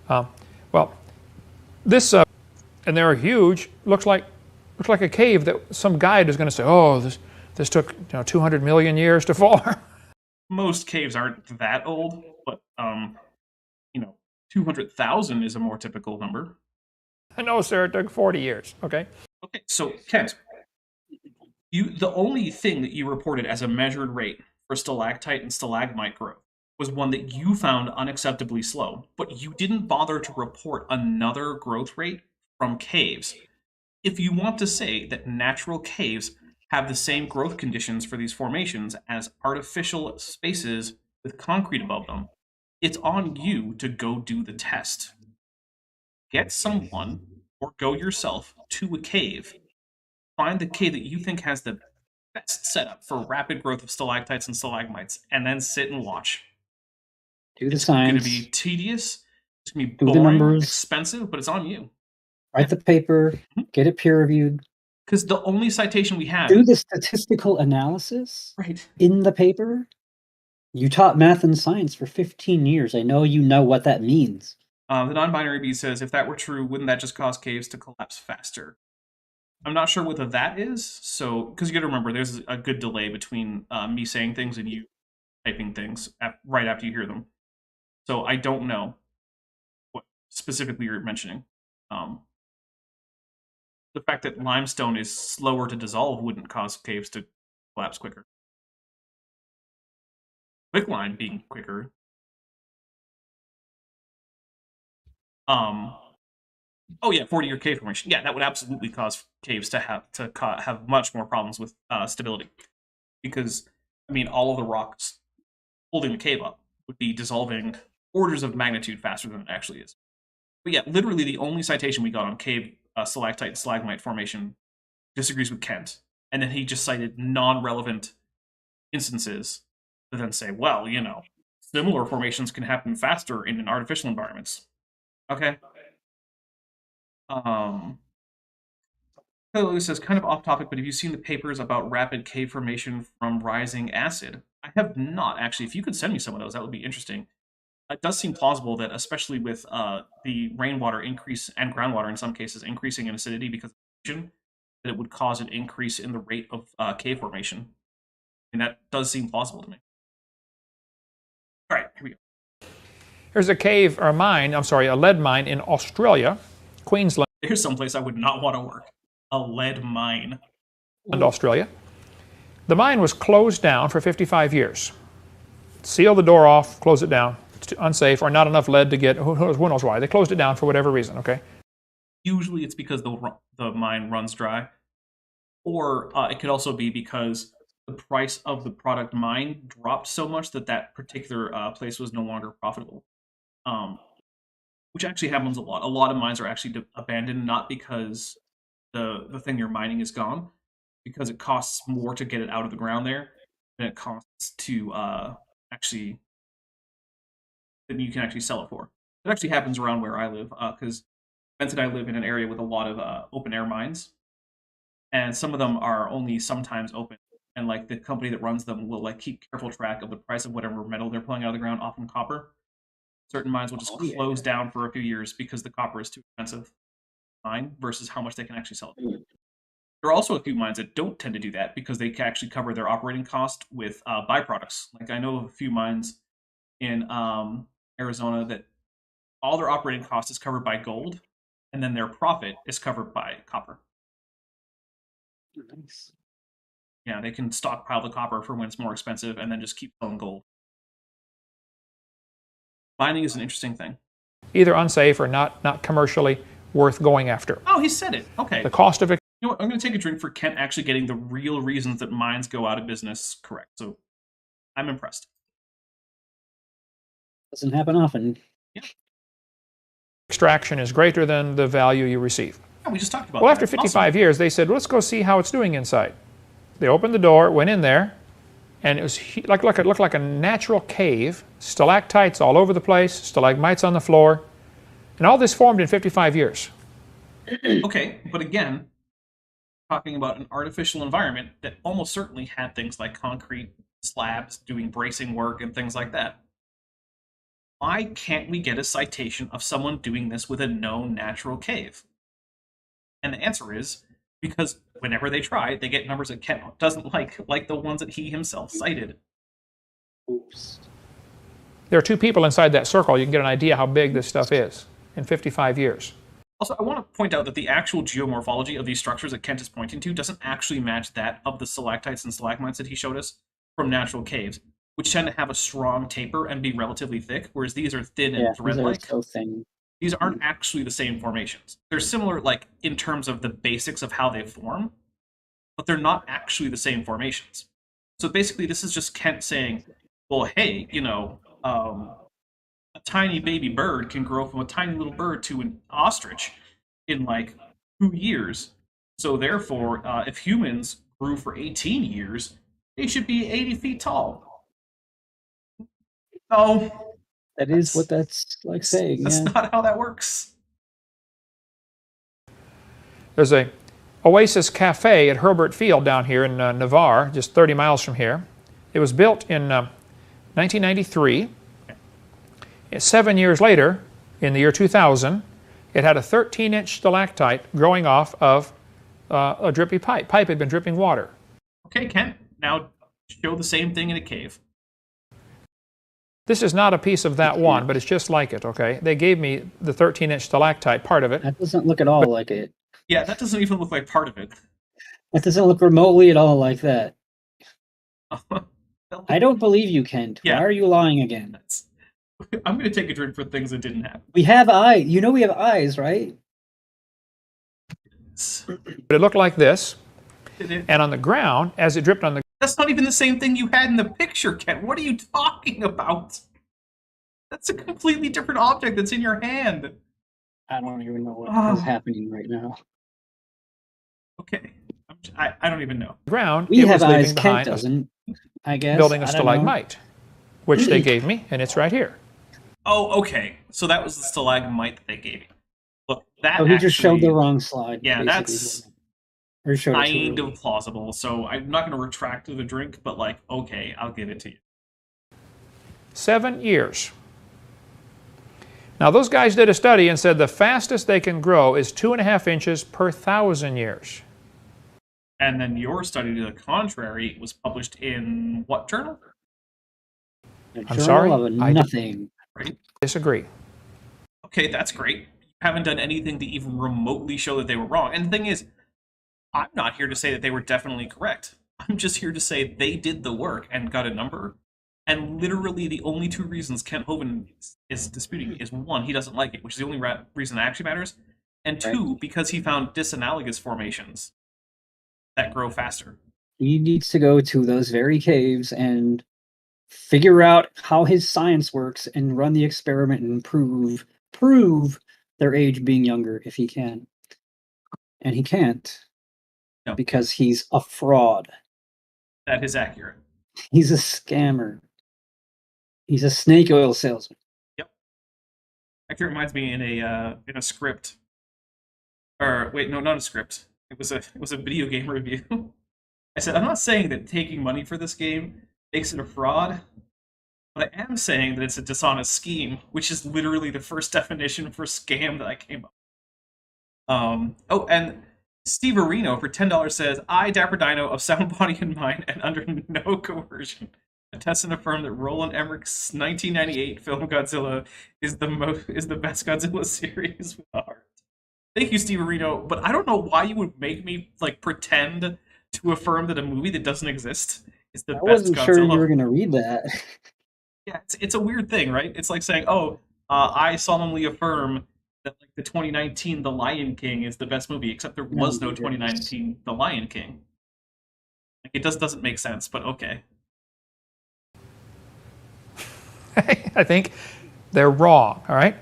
Well, this, and they're huge, looks like a cave that some guide is going to say, oh, this took 200 million years to form. Most caves aren't that old, but 200,000 is a more typical number. I know, sir, it took 40 years, okay? Okay, so Kent, the only thing that you reported as a measured rate for stalactite and stalagmite growth was one that you found unacceptably slow, but you didn't bother to report another growth rate from caves. If you want to say that natural caves have the same growth conditions for these formations as artificial spaces with concrete above them, it's on you to go do the test. Get someone, or go yourself, to a cave. Find the cave that you think has the best setup for rapid growth of stalactites and stalagmites, and then sit and watch. Do the It's science. going to be tedious, it's going to be Do the boring, numbers. expensive, but it's on you. Write the paper, get it peer reviewed. Because the only citation we have... Do the statistical analysis Right. in the paper. You taught math and science for 15 years. I know you know what that means. The non-binary bee says, if that were true, wouldn't that just cause caves to collapse faster? I'm not sure whether that is, so, because you got to remember, there's a good delay between me saying things and you typing things right after you hear them. So I don't know what specifically you're mentioning. The fact that limestone is slower to dissolve wouldn't cause caves to collapse quicker. Quicklime being quicker. Oh yeah, 40-year cave formation. Yeah, that would absolutely cause caves to have much more problems with stability, because I mean, all of the rocks holding the cave up would be dissolving orders of magnitude faster than it actually is. But yeah, literally the only citation we got on cave stalactite and stalagmite formation disagrees with Kent, and then he just cited non-relevant instances to then say, well, similar formations can happen faster in artificial environments. Okay. Hello, this is kind of off topic, but have you seen the papers about rapid cave formation from rising acid? I have not, actually. If you could send me some of those, that would be interesting. It does seem plausible that, especially with the rainwater increase and groundwater in some cases increasing in acidity because of pollution, that it would cause an increase in the rate of cave formation. I mean, that does seem plausible to me. All right, here we go. Here's a cave, or a lead mine in Australia, Queensland. Here's someplace I would not want to work. A lead mine. In Australia. The mine was closed down for 55 years. Seal the door off, close it down. It's unsafe, or not enough lead to get, who knows why. They closed it down for whatever reason, okay? Usually it's because the mine runs dry. Or it could also be because the price of the product mined dropped so much that particular place was no longer profitable. which actually happens a lot. A lot of mines are actually abandoned, not because the thing you're mining is gone, because it costs more to get it out of the ground there than it costs to actually than you can actually sell it for. It actually happens around where I live, because Benson and I live in an area with a lot of open air mines, and some of them are only sometimes open. And like the company that runs them will like keep careful track of the price of whatever metal they're pulling out of the ground, often copper. Certain mines will just close down for a few years because the copper is too expensive to mine versus how much they can actually sell it. There are also a few mines that don't tend to do that because they can actually cover their operating cost with byproducts. Like I know of a few mines in Arizona that all their operating cost is covered by gold, and then their profit is covered by copper. Nice. Yeah, they can stockpile the copper for when it's more expensive and then just keep selling gold. Mining is an interesting thing. Either unsafe or not commercially worth going after. Oh, he said it. Okay. The cost of it. You know what? I'm going to take a drink for Kent actually getting the real reasons that mines go out of business correct. So I'm impressed. Doesn't happen often. Yeah. Extraction is greater than the value you receive. Yeah, we just talked about Well, that. after 55 years, they said, well, let's go see how it's doing inside. They opened the door, went in there, and it was it looked like a natural cave, stalactites all over the place, stalagmites on the floor, and all this formed in 55 years. Okay, but again, talking about an artificial environment that almost certainly had things like concrete slabs doing bracing work and things like that. Why can't we get a citation of someone doing this with a known natural cave? And the answer is because whenever they try, they get numbers that Kent doesn't like the ones that he himself cited. Oops. There are two people inside that circle. You can get an idea how big this stuff is in 55 years. Also, I want to point out that the actual geomorphology of these structures that Kent is pointing to doesn't actually match that of the stalactites and stalagmites that he showed us from natural caves, which tend to have a strong taper and be relatively thick, whereas these are thin and thread-like. So thin. These aren't actually the same formations. They're similar, like, in terms of the basics of how they form, but they're not actually the same formations. So basically, this is just Kent saying, well, hey, you know, a tiny baby bird can grow from a tiny little bird to an ostrich in, like, 2 years. So therefore, if humans grew for 18 years, they should be 80 feet tall. No. That is what that's like saying. That's not how that works. There's a Oasis Cafe at Herbert Field down here in Navarre, just 30 miles from here. It was built in 1993. 7 years later, in the year 2000, it had a 13-inch stalactite growing off of a drippy pipe. Pipe had been dripping water. Okay, Kent, now show the same thing in a cave. This is not a piece of that one, but it's just like it, okay? They gave me the 13-inch stalactite, part of it. That doesn't look at all like it. Yeah, that doesn't even look like part of it. That doesn't look remotely at all like that. I don't believe you, Kent. Yeah. Why are you lying again? I'm going to take a drink for things that didn't happen. We have eyes. You know we have eyes, right? But it looked like this. And on the ground, as it dripped on the... That's not even the same thing you had in the picture, Kent. What are you talking about? That's a completely different object that's in your hand. I don't even know what is happening right now. Okay. I don't even know. ground, We it have was leaving eyes. Kent behind doesn't. I guess. building a I don't know. stalagmite, which they gave me, and it's right here. Oh, okay. So that was the stalagmite that they gave you. Look, that Oh, he just showed actually- the wrong slide. Yeah, basically. that's Or showed it too kind early. of plausible. So I'm not going to retract the drink, but like, okay, I'll give it to you. 7 years. Now, those guys did a study and said the fastest they can grow is 2.5 inches per 1,000 years. And then your study to the contrary was published in what journal? A I'm journal sorry? of I- nothing. Right. Disagree. Okay, that's great. You haven't done anything to even remotely show that they were wrong. And the thing is, I'm not here to say that they were definitely correct. I'm just here to say they did the work and got a number. And literally the only two reasons Kent Hovind is disputing is one, he doesn't like it, which is the only reason that actually matters. And two, because he found disanalogous formations that grow faster. He needs to go to those very caves and figure out how his science works and run the experiment and prove their age being younger if he can. And he can't. No. Because he's a fraud. That is accurate. He's a scammer. He's a snake oil salesman. Yep. Actually reminds me in a script. Or wait, no, not a script. It was a video game review. I said, I'm not saying that taking money for this game makes it a fraud, but I am saying that it's a dishonest scheme, which is literally the first definition for scam that I came up with. Oh, and Steve Areno for $10 says, I, Dapper Dino, of sound body and mind, and under no coercion, attest and affirm that Roland Emmerich's 1998 film Godzilla is the best Godzilla series with a heart. Thank you, Steve Areno, but I don't know why you would make me like pretend to affirm that a movie that doesn't exist is the best Godzilla. I wasn't sure you were going to read that. Yeah, it's a weird thing, right? It's like saying, I solemnly affirm that like the 2019 The Lion King is the best movie, except there was no 2019 The Lion King. Like, it doesn't make sense, but okay. I think they're wrong, all right?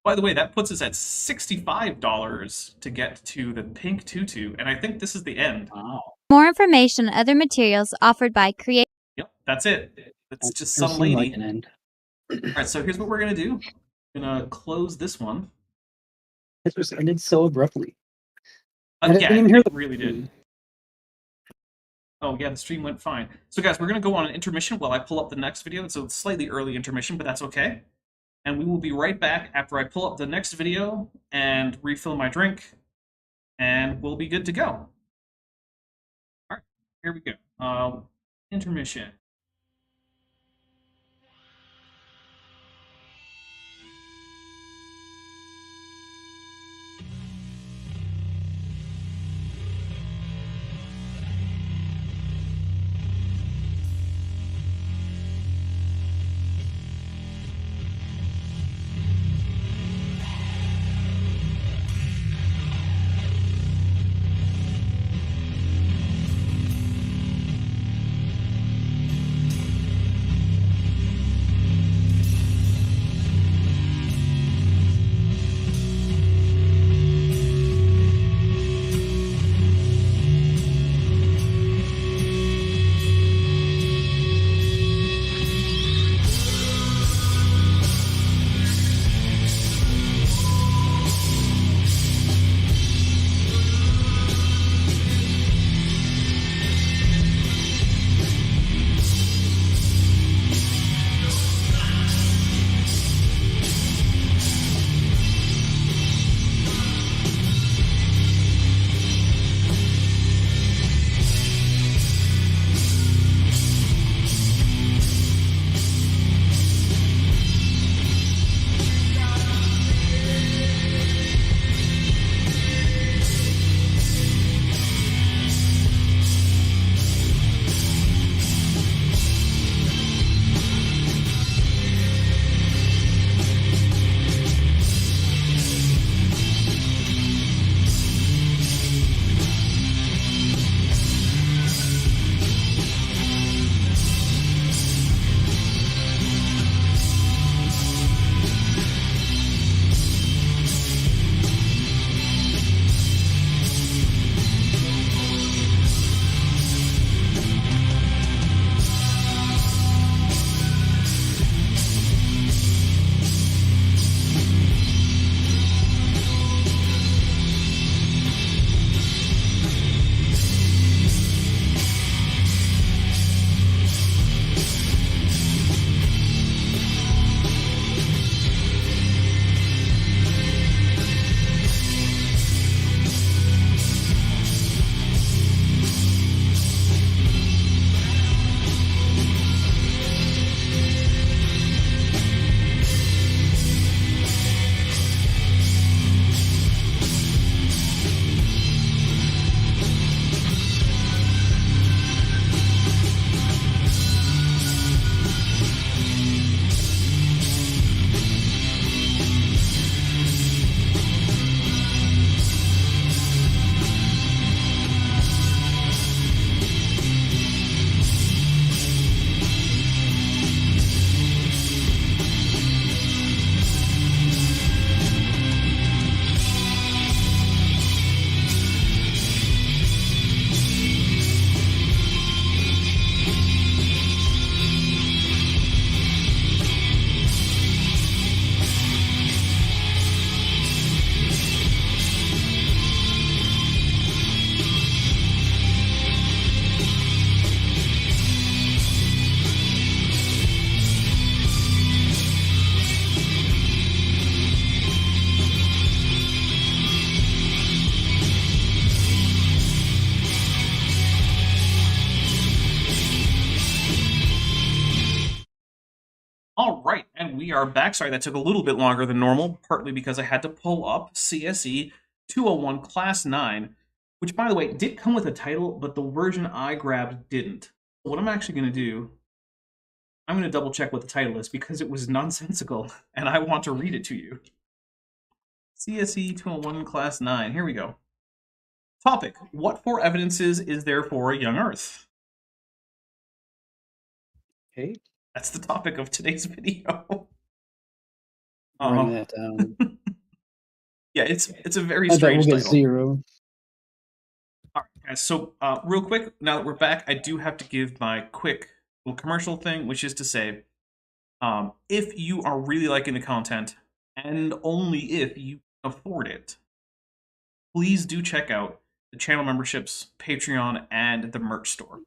By the way, that puts us at $65 to get to the pink tutu, and I think this is the end. Wow. More information and other materials offered by Create. Yep, that's it. It's just Doesn't some seem lady. like an end. Alright, so here's what we're going to do. I'm going to close this one. It just ended so abruptly. I Yeah, didn't even hear it the really did. Oh, yeah, the stream went fine. So, guys, we're going to go on an intermission while I pull up the next video. It's a slightly early intermission, but that's okay. And we will be right back after I pull up the next video and refill my drink, and we'll be good to go. All right, here we go. Intermission. we are back. Sorry, that took a little bit longer than normal, partly because I had to pull up CSE 201 Class 9, which, by the way, did come with a title, but the version I grabbed didn't. What I'm actually going to do, I'm going to double check what the title is, because it was nonsensical, and I want to read it to you. CSE 201 Class 9, here we go. Topic, what 4 evidences is there for a young Earth? Okay. That's the topic of today's video. Writing that down. Yeah, it's a very I bet strange we'll get title. 0. All right, guys. So, real quick, now that we're back, I do have to give my quick little commercial thing, which is to say, if you are really liking the content, and only if you can afford it, please do check out the channel memberships, Patreon, and the merch store.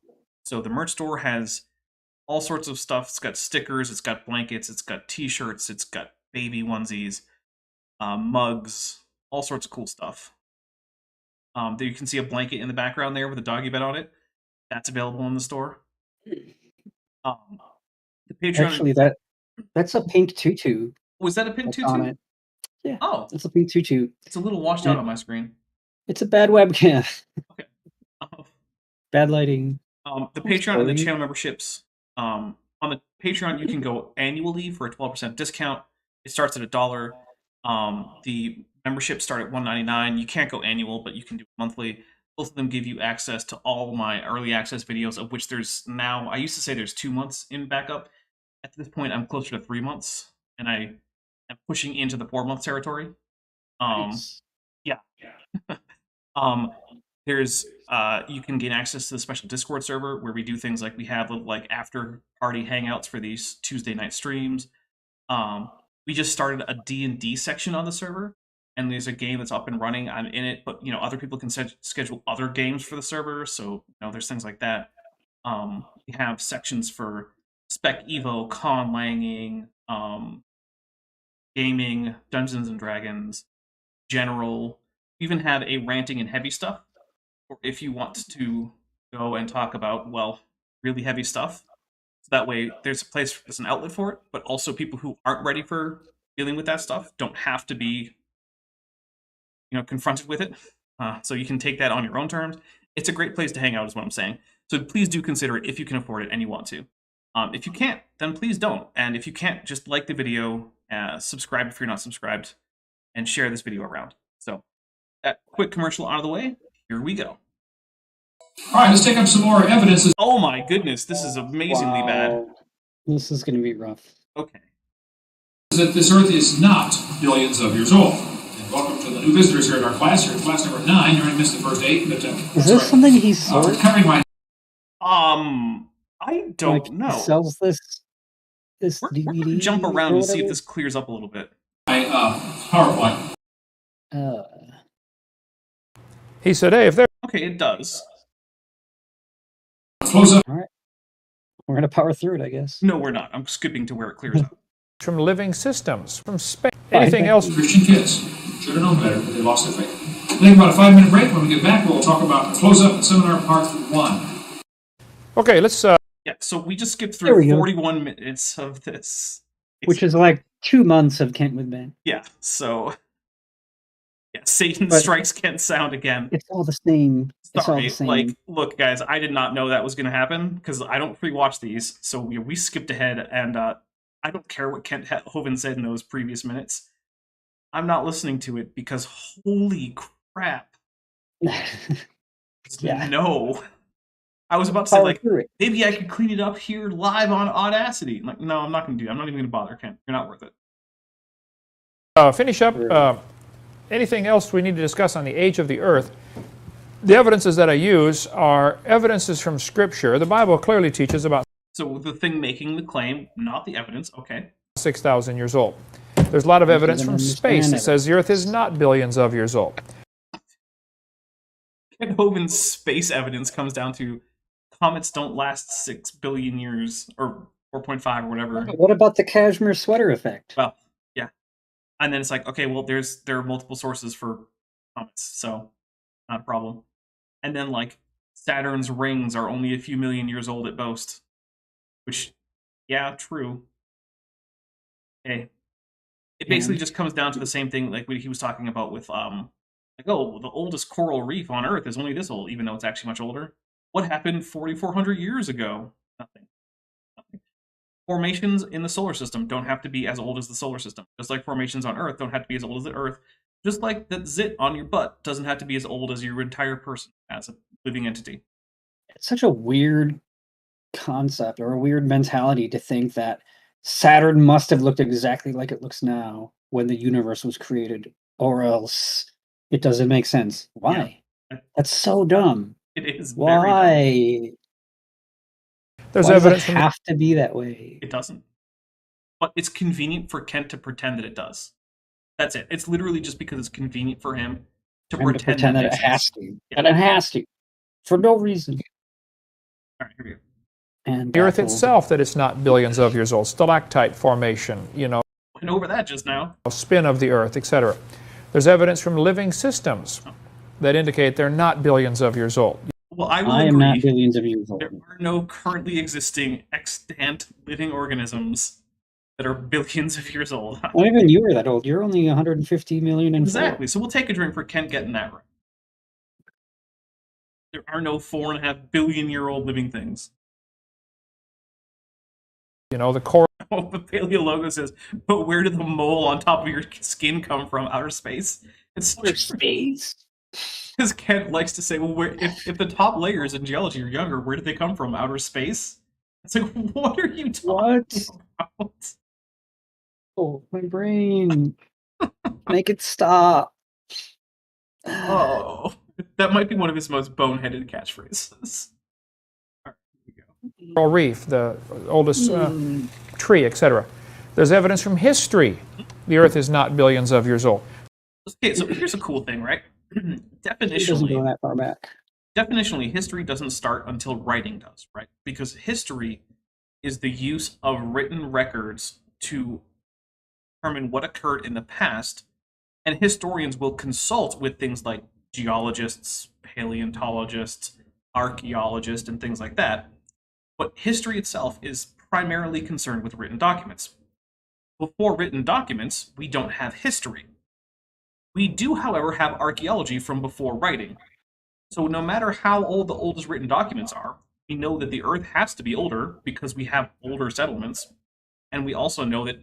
So the merch store has all sorts of stuff. It's got stickers, it's got blankets, it's got t-shirts, it's got baby onesies, mugs, all sorts of cool stuff. There you can see a blanket in the background there with a doggy bed on it. That's available in the store. The Patreon. Actually, that's a pink tutu. Was that a pink that's on tutu? it. Yeah. Oh, It's a pink tutu. it's a little washed out on my screen. It's a bad webcam. Okay. Bad lighting. The Patreon and the sorry. channel memberships. On the Patreon, you can go annually for a 12% discount. It starts at $1. The memberships start at $1.99. You can't go annual, but you can do monthly. Both of them give you access to all my early access videos, of which there's now, I used to say there's 2 months in backup. At this point, I'm closer to 3 months, and I am pushing into the 4-month territory. Nice. Yeah. There's you can gain access to the special Discord server where we do things like we have little like after party hangouts for these Tuesday night streams. We just started a D&D section on the server, and there's a game that's up and running. I'm in it, but other people can schedule other games for the server, so there's things like that. We have sections for Spec Evo, Con Langing, gaming, Dungeons and Dragons, general. We even have a ranting and heavy stuff, or if you want to go and talk about, well, really heavy stuff. So that way there's a place, there's an outlet for it, but also people who aren't ready for dealing with that stuff don't have to be, confronted with it. So you can take that on your own terms. It's a great place to hang out is what I'm saying. So please do consider it if you can afford it and you want to. If you can't, then please don't. And if you can't, just like the video, subscribe if you're not subscribed, and share this video around. So that quick commercial out of the way, here we go. All right, let's take up some more evidence. Oh my goodness, this is amazingly bad. Wow. This is going to be rough. Okay. That this Earth is not billions of years old. And welcome to the new visitors here at our class. You're in class number 9. You're going to miss the first 8. But, Is this something he sold? Covering my I don't know. He sells this We're DVD. gonna jump around or and see if whatever? this clears up a little bit. PowerPoint. He said, hey, if they're Okay, it does. Close up. All right. We're going to power through it, I guess. No, we're not. I'm skipping to where it clears up. from living systems, from space, anything else. Christian kids should have known better, but they lost their faith. We'll take about a 5-minute break. When we get back, we'll talk about close up and seminar part 1. Okay, let's Yeah, so we just skipped There we through go. 41 minutes of this. Which is like 2 months of Kent with Ben. Yeah, so... Yeah, Satan But- strikes Kent sound again. It's all the same. It's all Sorry, the same. like, look, guys, I did not know that was going to happen, because I don't pre-watch these, so we skipped ahead, and I don't care what Kent Hovind said in those previous minutes. I'm not listening to it, because holy crap. Yeah. No. I was about to say, Power like, through it. maybe I could clean it up here live on Audacity. I'm like, no, I'm not going to do that. I'm not even going to bother, Kent. You're not worth it. finish up. Anything else we need to discuss on the age of the earth? The evidences that I use are evidences from Scripture. The Bible clearly teaches about So the thing making the claim, not the evidence, okay. 6,000 years old. There's a lot of evidence from space that understand says the earth is not billions of years old. Kent Hovind's space evidence comes down to comets don't last 6 billion years, or 4.5 or whatever. What about the cashmere sweater effect? Well, yeah. And then it's like, okay, well, there are multiple sources for comets, so not a problem. And then, like, Saturn's rings are only a few million years old at most. Which, yeah, true. Hey, it basically just comes down to the same thing like what he was talking about with like, oh, the oldest coral reef on Earth is only this old, even though it's actually much older. What happened 4,400 years ago? Nothing. Formations in the solar system don't have to be as old as the solar system. Just like formations on Earth don't have to be as old as the Earth. Just like that zit on your butt doesn't have to be as old as your entire person as a living entity. It's such a weird concept or a weird mentality to think that Saturn must have looked exactly like it looks now when the universe was created, or else it doesn't make sense. Why? Yeah. That's so dumb. It is Why? very dumb. There's Why does evidence it from have to be that way? It doesn't. But it's convenient for Kent to pretend that it does. That's it. It's literally just because it's convenient for him to pretend that it has to. That it has to. For no reason. All right, here we go. And the Earth itself that it's not billions of years old. Stalactite formation, Went over that just now. spin of the Earth, etc. There's evidence from living systems that indicate they're not billions of years old. Well, I I am not billions of years old. There are no currently existing extant living organisms that are billions of years old. Not even you are that old. You're only 150 million and Exactly. So we'll take a drink for Kent getting that right. There are no 4.5 billion-year-old living things. The core. Oh, the paleo logo says, but where did the mole on top of your skin come from? Outer space? It's outer space. Because Kent likes to say, well, if the top layers in geology are younger, where did they come from? Outer space? It's like, what are you talking about? Oh, my brain. Make it stop. Oh, that might be one of his most boneheaded catchphrases. All right, here we go. Coral reef, the oldest tree, etc. There's evidence from history. The Earth is not billions of years old. Okay, so here's a cool thing, right? It doesn't go that far back. Definitionally, history doesn't start until writing does, right? Because history is the use of written records to determine what occurred in the past, and historians will consult with things like geologists, paleontologists, archaeologists, and things like that. But history itself is primarily concerned with written documents. Before written documents, we don't have history. We do, however, have archaeology from before writing. So no matter how old the oldest written documents are, we know that the Earth has to be older because we have older settlements, and we also know that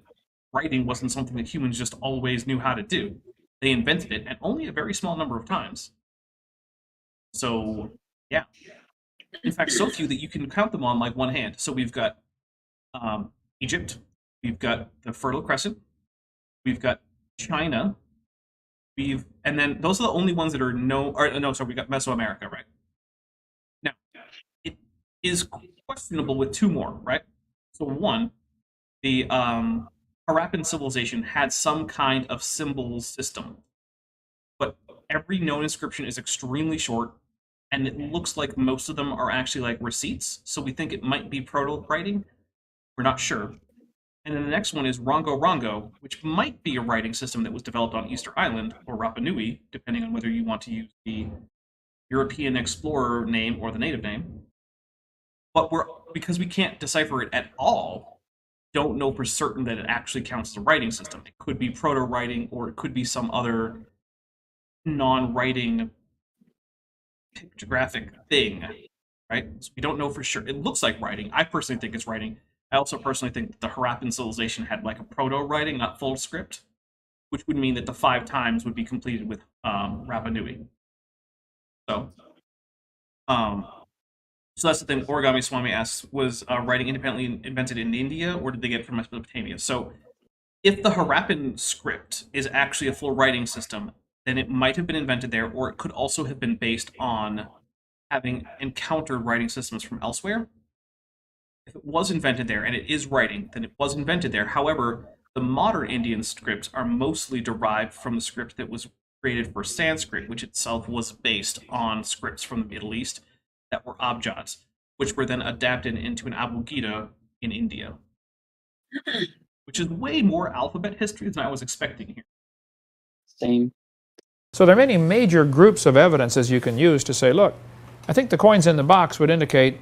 writing wasn't something that humans just always knew how to do. They invented it, and only a very small number of times. So, yeah. In fact, so few that you can count them on like one hand. So we've got Egypt, we've got the Fertile Crescent, we've got China, and then those are the only ones that are we got Mesoamerica, right? Now, it is questionable with two more, right? So one, the Harappan civilization had some kind of symbol system, but every known inscription is extremely short, and it looks like most of them are actually like receipts, so we think it might be proto-writing. We're not sure. And then the next one is Rongo Rongo, which might be a writing system that was developed on Easter Island or Rapa Nui, depending on whether you want to use the European explorer name or the native name. But because we can't decipher it at all, don't know for certain that it actually counts as a writing system. It could be proto-writing, or it could be some other non-writing pictographic thing, right? So we don't know for sure. It looks like writing. I personally think it's writing. I also personally think that the Harappan civilization had like a proto-writing, not full script, which would mean that the 5 times would be completed with Rapa Nui. So that's the thing. Origami Swami asks, was writing independently invented in India, or did they get it from Mesopotamia? So if the Harappan script is actually a full writing system, then it might have been invented there, or it could also have been based on having encountered writing systems from elsewhere. If it was invented there, and it is writing, then it was invented there. However, the modern Indian scripts are mostly derived from the script that was created for Sanskrit, which itself was based on scripts from the Middle East that were abjads, which were then adapted into an abugida in India, which is way more alphabet history than I was expecting here. Same. So there are many major groups of evidences you can use to say, look, I think the coins in the box would indicate.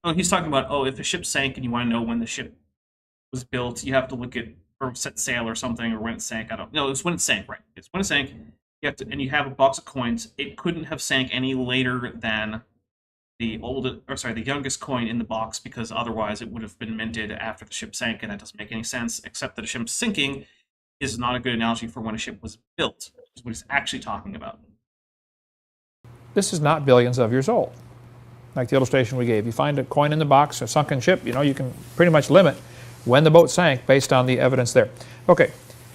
Oh, he's talking about, if a ship sank and you want to know when the ship was built, you have to look at or set sail or something, or when it sank. I don't know. It's when it sank, right? It's when it sank. You have to, and you have a box of coins. It couldn't have sank any later than the youngest coin in the box, because otherwise it would have been minted after the ship sank, and that doesn't make any sense. Except that a ship sinking is not a good analogy for when a ship was built, which is what he's actually talking about. This is not billions of years old. Like the illustration we gave, you find a coin in the box, a sunken ship. You can pretty much limit when the boat sank based on the evidence there. Okay.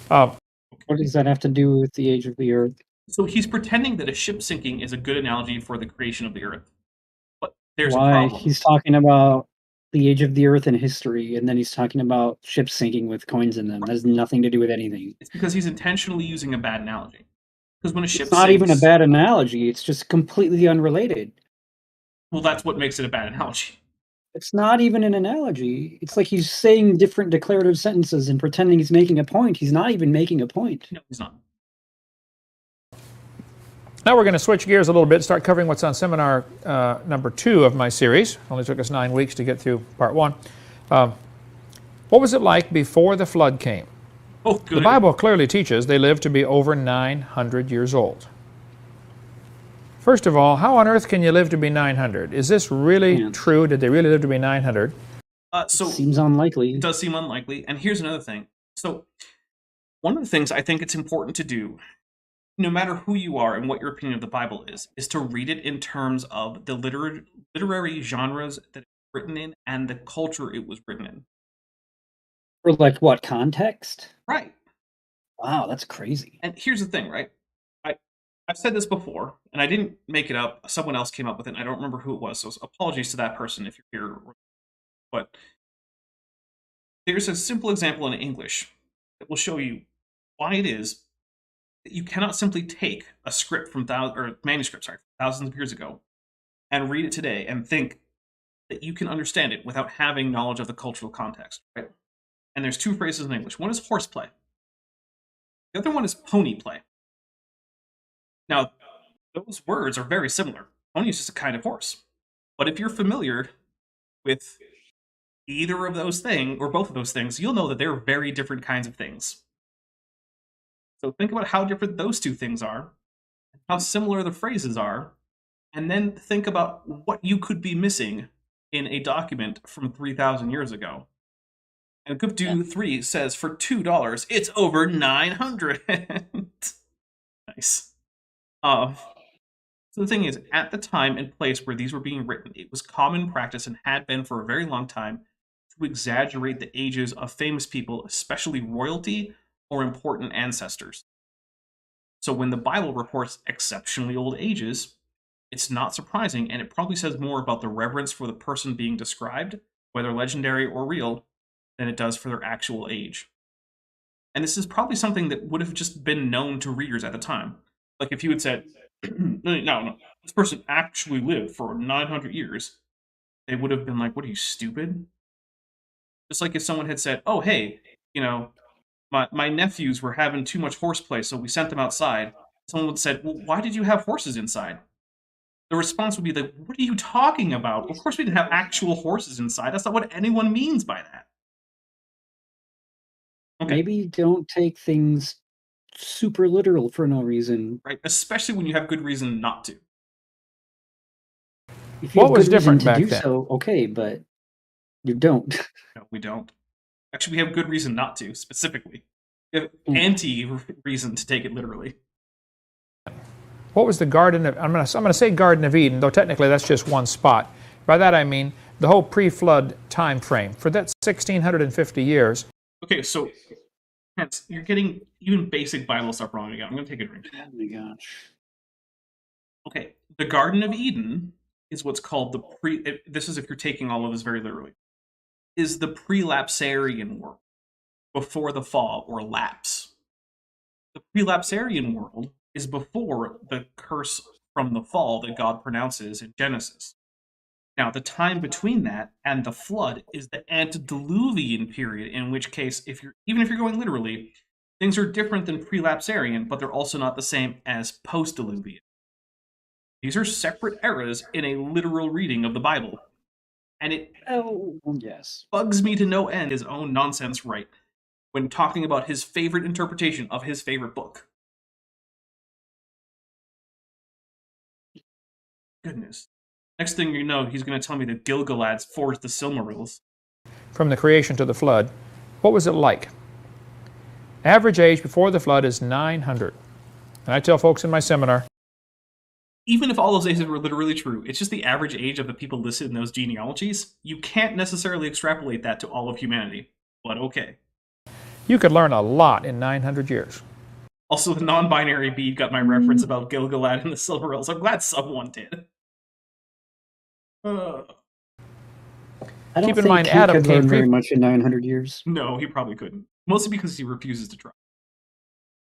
What does that have to do with the age of the Earth? So he's pretending that a ship sinking is a good analogy for the creation of the Earth. But there's Why? a problem. He's talking about the age of the Earth and history, and then he's talking about ships sinking with coins in them. That has nothing to do with anything. It's because he's intentionally using a bad analogy. Because when a ship It's not sinks, even a bad analogy. It's just completely unrelated. well, that's what makes it a bad analogy. It's not even an analogy. It's like he's saying different declarative sentences and pretending he's making a point. He's not even making a point. No, he's not. Now we're going to switch gears a little bit, start covering what's on seminar number 2 of my series. Only took us 9 weeks to get through part 1. What was it like before the flood came? Oh, good. The Bible clearly teaches they lived to be over 900 years old. First of all, how on earth can you live to be 900? Is this really true? Did they really live to be 900? So Seems unlikely. it does seem unlikely. And here's another thing. So one of the things I think it's important to do, no matter who you are and what your opinion of the Bible is to read it in terms of the literary genres that it's written in and the culture it was written in. For like what context? Right. Wow, that's crazy. And here's the thing, right? I've said this before, and I didn't make it up. Someone else came up with it, and I don't remember who it was, so apologies to that person if you're here. But there's a simple example in English that will show you why it is that you cannot simply take a script from manuscript, thousands of years ago, and read it today and think that you can understand it without having knowledge of the cultural context, right? And there's 2 phrases in English. One is horseplay. The other one is pony play. Now, those words are very similar. Pony is just a kind of horse. But if you're familiar with either of those things, or both of those things, you'll know that they're very different kinds of things. So think about how different those 2 things are, how similar the phrases are, and then think about what you could be missing in a document from 3,000 years ago. And Gupdu 3 says for $2, it's over 900. Nice. So the thing is, at the time and place where these were being written, it was common practice and had been for a very long time to exaggerate the ages of famous people, especially royalty or important ancestors. So when the Bible reports exceptionally old ages, it's not surprising, and it probably says more about the reverence for the person being described, whether legendary or real, than it does for their actual age. And this is probably something that would have just been known to readers at the time. Like if you had said, no, this person actually lived for 900 years, they would have been like, what are you, stupid? Just like if someone had said, oh, hey, my nephews were having too much horseplay, so we sent them outside. Someone would have said, well, why did you have horses inside? The response would be like, what are you talking about? Of course we didn't have actual horses inside. That's not what anyone means by that. Okay. Maybe don't take things super literal for no reason. Right, especially when you have good reason not to. If you What have was good reason different to back do then? so, okay, but you don't. No, we don't. Actually, we have good reason not to, specifically. We have anti-reason to take it literally. What was the Garden of... I'm going to say Garden of Eden, though technically that's just one spot. By that I mean the whole pre-flood time frame. For that 1,650 years... Okay, so Hence, you're getting even basic Bible stuff wrong again. I'm going to take a drink. Oh my gosh. Okay, the Garden of Eden is what's called the this is if you're taking all of this very literally, is the prelapsarian world, before the fall, or lapse. The prelapsarian world is before the curse from the fall that God pronounces in Genesis. Now, the time between that and the flood is the antediluvian period, in which case, even if you're going literally, things are different than prelapsarian, but they're also not the same as postdiluvian. These are separate eras in a literal reading of the Bible. And it Yes. bugs me to no end his own nonsense right. when talking about his favorite interpretation of his favorite book. Goodness. Next thing you know, he's going to tell me that Gil-galad's forged the Silmarils. From the creation to the flood, what was it like? Average age before the flood is 900. And I tell folks in my seminar, even if all those ages were literally true, it's just the average age of the people listed in those genealogies. You can't necessarily extrapolate that to all of humanity, but okay. you could learn a lot in 900 years. Also, the non-binary bead got my reference about Gil-galad and the Silmarils. I'm glad someone did. I don't Keep in think mind, he Adam could came learn very pre- much in 900 years. No, he probably couldn't. Mostly because he refuses to try.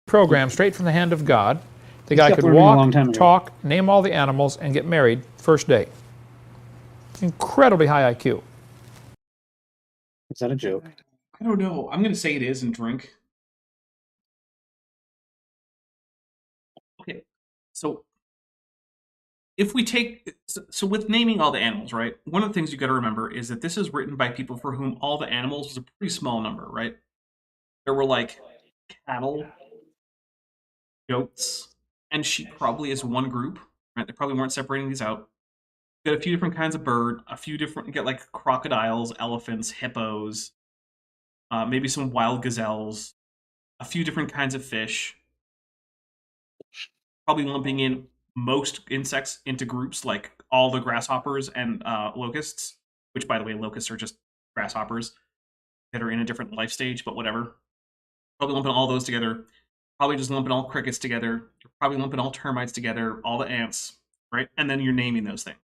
Programmed straight from the hand of God. The guy Except could learning a long walk, time ago. talk, name all the animals, and get married first day. Incredibly high IQ. Is that a joke? I don't know. I'm going to say it is and drink. Okay, so if we take... So with naming all the animals, right? One of the things you got to remember is that this is written by people for whom all the animals was a pretty small number, right? There were like cattle, goats, and sheep probably as one group, right? They probably weren't separating these out. You got a few different kinds of bird, you get like crocodiles, elephants, hippos, maybe some wild gazelles, a few different kinds of fish. Probably lumping in most insects into groups, like all the grasshoppers and locusts, which, by the way, locusts are just grasshoppers that are in a different life stage, but whatever. Probably lumping all those together. Probably just lumping all crickets together. You're probably lumping all termites together, all the ants, right? And then you're naming those things.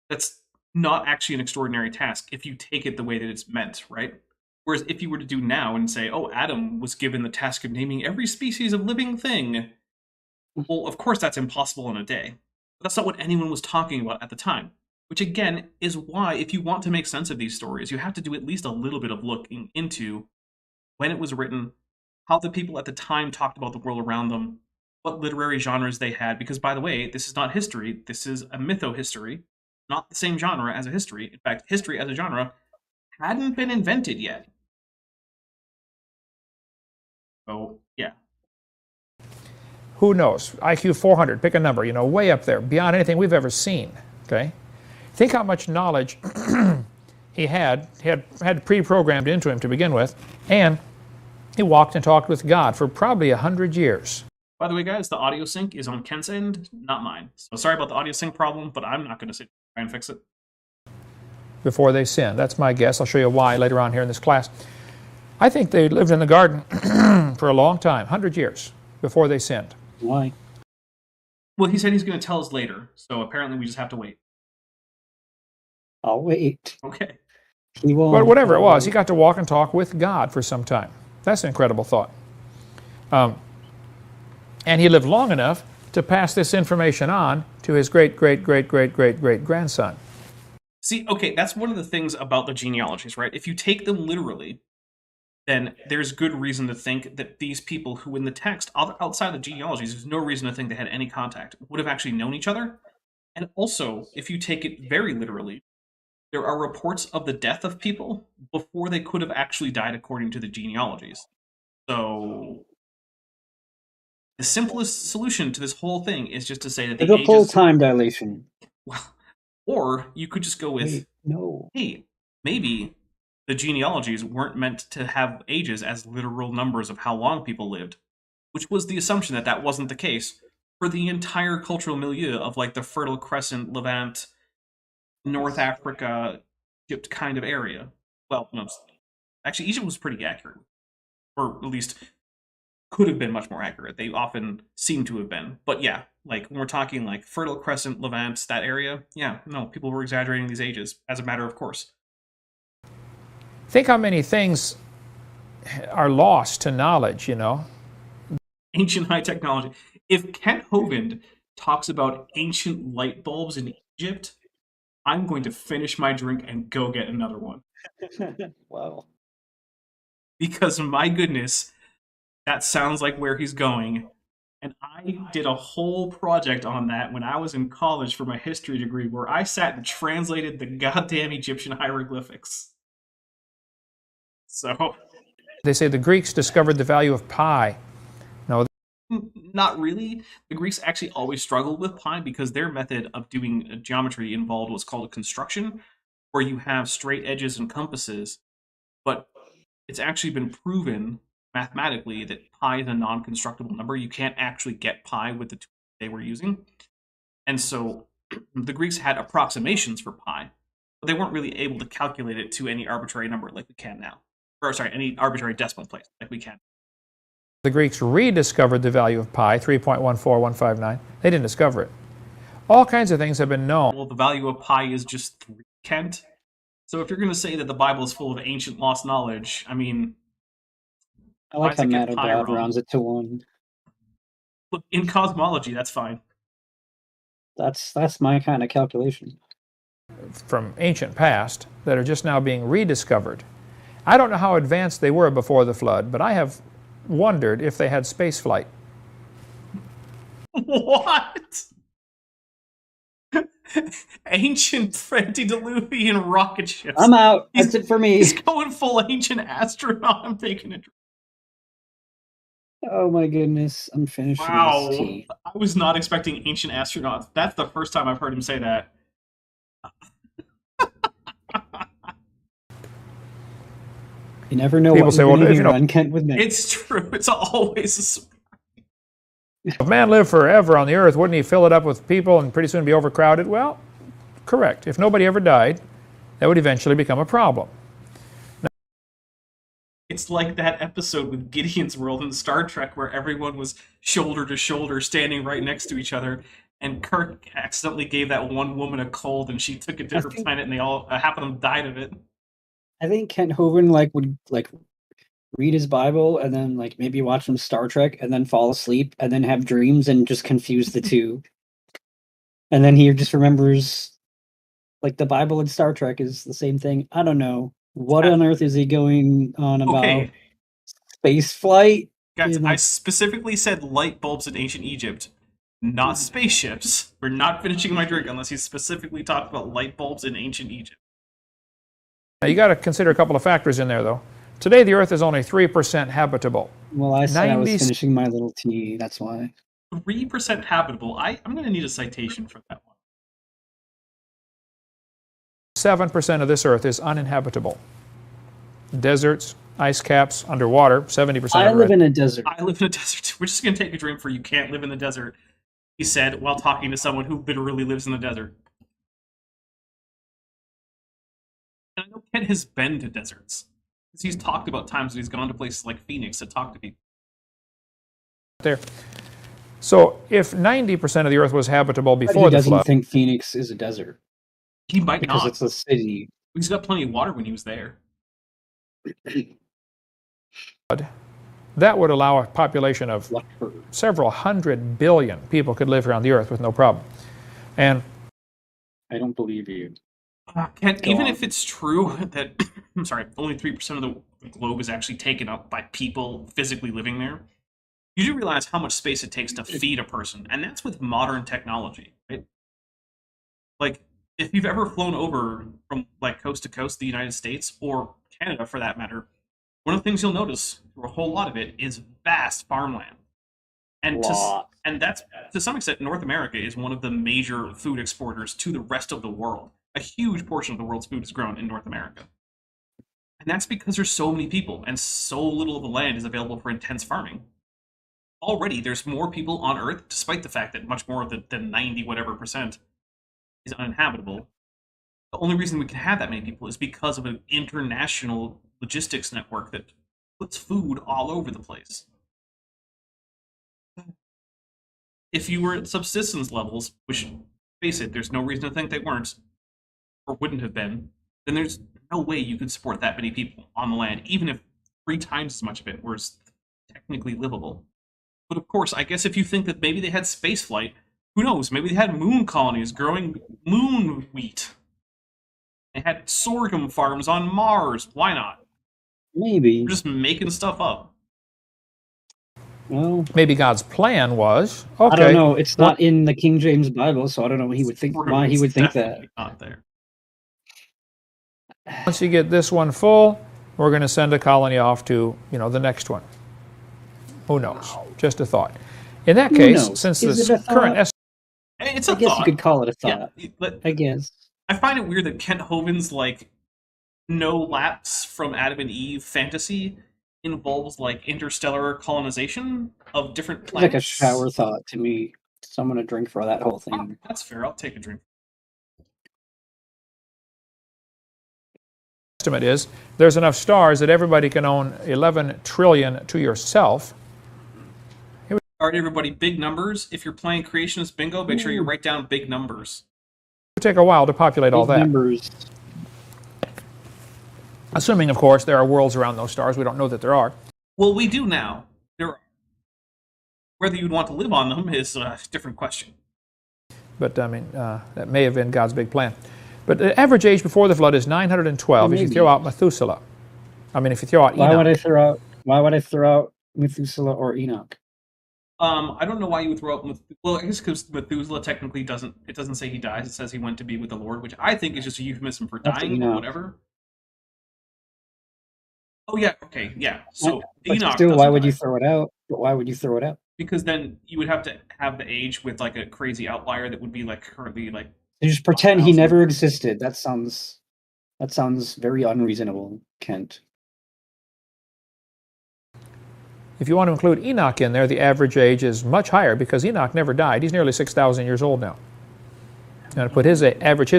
That's not actually an extraordinary task if you take it the way that it's meant, right? Whereas if you were to do now and say, oh, Adam was given the task of naming every species of living thing, well, of course that's impossible in a day. But that's not what anyone was talking about at the time. Which, again, is why, if you want to make sense of these stories, you have to do at least a little bit of looking into when it was written, how the people at the time talked about the world around them, what literary genres they had, because, by the way, this is not history, this is a mytho-history, not the same genre as a history. In fact, history as a genre hadn't been invented yet. So, yeah. Who knows? IQ 400, pick a number, way up there, beyond anything we've ever seen, okay? Think how much knowledge he had pre-programmed into him to begin with, and he walked and talked with God for probably 100 years. By the way, guys, the audio sync is on Kent's end, not mine. So sorry about the audio sync problem, but I'm not going to sit try and fix it. Before they sinned. That's my guess. I'll show you why later on here in this class. I think they lived in the garden for a long time, 100 years, before they sinned. Why? Well, he said he's going to tell us later, so apparently we just have to wait. I'll wait. Okay. He will. But whatever it was, he got to walk and talk with God for some time. That's an incredible thought. And he lived long enough to pass this information on to his great-great-great-great-great-great-grandson. See, okay, that's one of the things about the genealogies, right? If you take them literally, then there's good reason to think that these people who in the text, outside the genealogies, there's no reason to think they had any contact, would have actually known each other. And also, if you take it very literally, there are reports of the death of people before they could have actually died according to the genealogies. So the simplest solution to this whole thing is just to say that the There's a full ages... time dilation. Well, or you could just go with, Wait, no. hey, maybe the genealogies weren't meant to have ages as literal numbers of how long people lived, which was the assumption that that wasn't the case for the entire cultural milieu of like the Fertile Crescent, Levant, North Africa, Egypt kind of area. Well, no, actually Egypt was pretty accurate, or at least could have been much more accurate. They often seem to have been. But yeah, like when we're talking like Fertile Crescent, Levant, that area, yeah, no, people were exaggerating these ages as a matter of course. Think how many things are lost to knowledge, Ancient high technology. If Kent Hovind talks about ancient light bulbs in Egypt, I'm going to finish my drink and go get another one. Wow. Because my goodness, that sounds like where he's going. And I did a whole project on that when I was in college for my history degree, where I sat and translated the goddamn Egyptian hieroglyphics. So, They say the Greeks discovered the value of pi. No, Not really. The Greeks actually always struggled with pi because their method of doing geometry involved what's called a construction, where you have straight edges and compasses, but it's actually been proven mathematically that pi is a non-constructible number. You can't actually get pi with the tools they were using. And so the Greeks had approximations for pi, but they weren't really able to calculate it to any arbitrary number like we can now. Or sorry, any arbitrary decimal place like we can. the Greeks rediscovered the value of pi, 3.14159. They didn't discover it. All kinds of things have been known. Well, the value of pi is just 3, Kent. So if you're going to say that the Bible is full of ancient lost knowledge, I mean... I like why how does it get Matt pi O'Dowd wrong? rounds it to 1. Look, in cosmology, that's fine. That's my kind of calculation. From ancient past that are just now being rediscovered. I don't know how advanced they were before the flood, but I have wondered if they had space flight. What? Ancient antediluvian rocket ships. I'm out. That's it for me. He's going full ancient astronaut. I'm taking it. Oh my goodness. I'm finished with Wow. this tea. I was not expecting ancient astronauts. That's the first time I've heard him say that. You never know People what say, you're well, going to if you hear know- on Kent with Nick. It's true. It's always a surprise. If man lived forever on the earth, wouldn't he fill it up with people and pretty soon be overcrowded? Well, correct. If nobody ever died, that would eventually become a problem. It's like that episode with Gideon's World in Star Trek where everyone was shoulder to shoulder standing right next to each other, and Kirk accidentally gave that one woman a cold and she took it to her planet and they all, half of them died of it. I think Kent Hovind would read his Bible and then maybe watch some Star Trek and then fall asleep and then have dreams and just confuse the two. And then he just remembers the Bible and Star Trek is the same thing. I don't know. What on earth is he going on about? Okay. Space flight? Guys, You know- I specifically said light bulbs in ancient Egypt, not spaceships. We're not finishing my drink unless he specifically talked about light bulbs in ancient Egypt. Now, you got to consider a couple of factors in there, though. Today, the earth is only 3% habitable. Well, I said I was 90 finishing my little tea. That's why. 3% habitable. I'm going to need a citation for that one. 7% of this earth is uninhabitable. Deserts, ice caps, underwater, 70% I of live it. in a desert. I live in a desert. We're just going to take a drink for you can't live in the desert, he said while talking to someone who literally lives in the desert. And I know Kent has been to deserts. Because he's talked about times that he's gone to places like Phoenix to talk to people. There. So if 90% of the earth was habitable But before he the doesn't flood, think Phoenix is a desert He might because not. it's a city. He's got plenty of water when he was there. that would allow a population of Luxford. several 100 billion people could live here on the earth with no problem. And I don't believe you. Kent, Go even on. if it's true that, I'm sorry, only 3% of the globe is actually taken up by people physically living there, you do realize how much space it takes to feed a person, and that's with modern technology, right? Like, if you've ever flown over from coast to coast the United States, or Canada for that matter, one of the things you'll notice through a whole lot of it is vast farmland. And Lot. that's, to some extent, North America is one of the major food exporters to the rest of the world. A huge portion of the world's food is grown in North America. And that's because there's so many people, and so little of the land is available for intense farming. Already, there's more people on Earth, despite the fact that much more of the 90 whatever percent is uninhabitable. The only reason we can have that many people is because of an international logistics network that puts food all over the place. If you were at subsistence levels, which, face it, there's no reason to think they weren't, or wouldn't have been, then there's no way you could support that many people on the land, even if 3 times as much of it was technically livable. But of course, I guess if you think that maybe they had spaceflight, who knows? Maybe they had moon colonies growing moon wheat. They had sorghum farms on Mars. Why not? Maybe. We're just making stuff up. Well, maybe God's plan was, okay, I don't know. It's not in the King James Bible, so I don't know what he would think. Why he It's would think that. definitely not there. once you get this one full, we're going to send a colony off to, the next one. Who knows? Just a thought. In that case, since the current estimate... It's a I guess thought. you could call it a thought. Yeah, but I guess. I find it weird that Kent Hovind's, like, no lapse from Adam and Eve fantasy involves, like, interstellar colonization of different It's planets. like a shower thought to me. So I'm going to drink for that whole Oh, thing. that's fair. I'll take a drink. Estimate is there's enough stars that everybody can own 11 trillion to yourself. All right, everybody, big numbers. If you're playing Creationist Bingo, make sure you write down big numbers. It would take a while to populate all that. Numbers. Assuming, of course, there are worlds around those stars. We don't know that there are. Well, we do now. There are. Whether you'd want to live on them is a different question. But, I mean, that may have been God's big plan. But the average age before the flood is 912 if you throw out Methuselah. I mean, if you throw out Enoch. Why would I throw out Methuselah or Enoch? I don't know why you would throw out... Well, I guess because Methuselah technically doesn't... It doesn't say he dies. It says he went to be with the Lord, which I think is just a euphemism for dying or whatever. Oh, yeah. Okay, yeah. So, Enoch still, why would you throw it out? But why would you throw it out? Because then you would have to have the age with, like, a crazy outlier that would be, like, currently, like... You just pretend he never existed. That sounds very unreasonable, Kent. If you want to include Enoch in there, the average age is much higher because Enoch never died. He's nearly 6,000 years old now. And to put his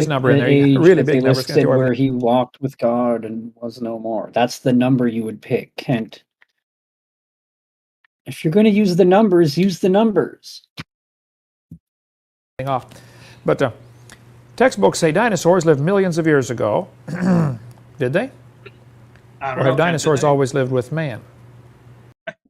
number in there, really big number. Where he walked with God and was no more. That's the number you would pick, Kent. If you're going to use the numbers, use the numbers. Off. But textbooks say dinosaurs lived millions of years ago. Did they? Or have dinosaurs always lived with man?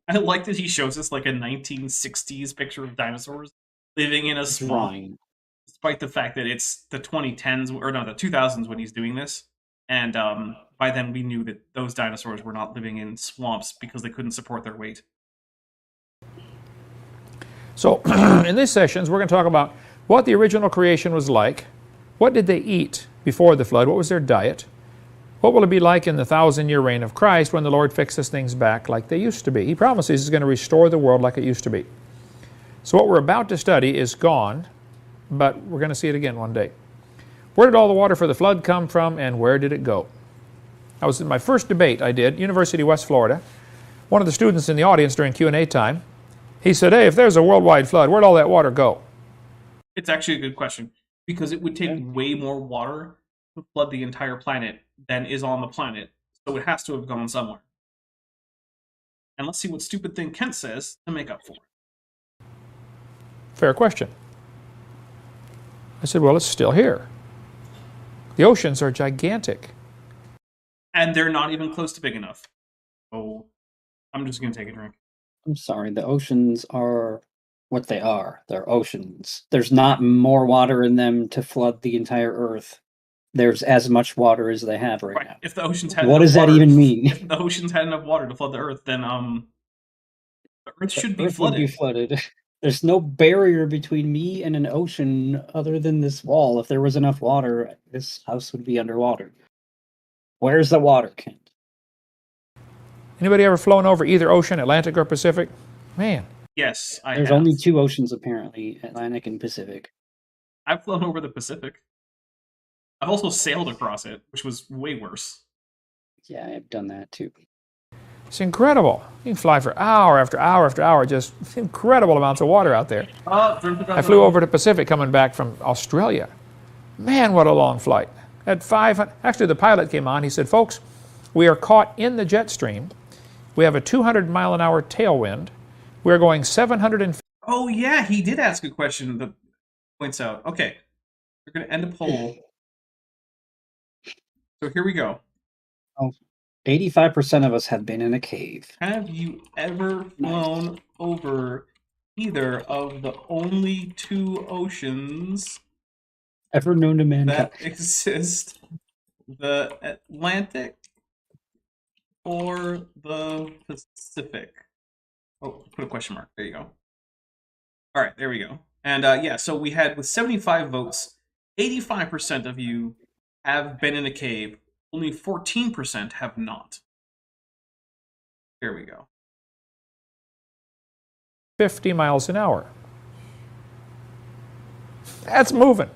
I like that he shows us like a 1960s picture of dinosaurs living in a swamp, despite the fact that it's the 2010s, or no, the 2000s when he's doing this. And by then we knew that those dinosaurs were not living in swamps because they couldn't support their weight. So in these sessions, we're going to talk about what the original creation was like. What did they eat before the flood? What was their diet? What will it be like in the 1,000-year reign of Christ when the Lord fixes things back like they used to be? He promises He's going to restore the world like it used to be. So what we're about to study is gone, but we're going to see it again one day. Where did all the water for the flood come from, and where did it go? I was in my first debate I did, University of West Florida. One of the students in the audience during Q&A time, he said, hey, if there's a worldwide flood, where'd all that water go? It's actually a good question, because it would take way more water to flood the entire planet than is on the planet, so it has to have gone somewhere. And let's see what stupid thing Kent says to make up for it. Fair question. I said, well, it's still here. The oceans are gigantic. And they're not even close to big enough. Oh, I'm just going to take a drink. I'm sorry, the oceans are what they are. They're oceans. There's not more water in them to flood the entire Earth. There's as much water as they have right now. If the oceans had what does that even mean? If the oceans had enough water to flood the Earth, then the Earth should be flooded. Would be flooded. There's no barrier between me and an ocean other than this wall. If there was enough water, this house would be underwater. Where's the water, Kent? Anybody ever flown over either ocean, Atlantic or Pacific? Man. Yes, There's only two oceans, apparently, Atlantic and Pacific. I've flown over the Pacific. I've also sailed across it, which was way worse. Yeah, I've done that too. It's incredible. You can fly for hour after hour after hour, just incredible amounts of water out there. I flew over to Pacific coming back from Australia. Man, what a long flight. At 500, actually the pilot came on, he said, folks, we are caught in the jet stream. We have a 200-mile-an-hour tailwind. We're going 750. Oh yeah, he did ask a question that points out. Okay, we're going to end a poll. So here we go. 85% of us have been in a cave. Have you ever flown over either of the only two oceans ever known to mankind that exist? The Atlantic or the Pacific? Oh, put a question mark. There you go. All right, there we go. And yeah, so we had, with 75 votes, 85% of you have been in a cave. Only 14% have not. Here we go. 50 miles an hour. That's moving.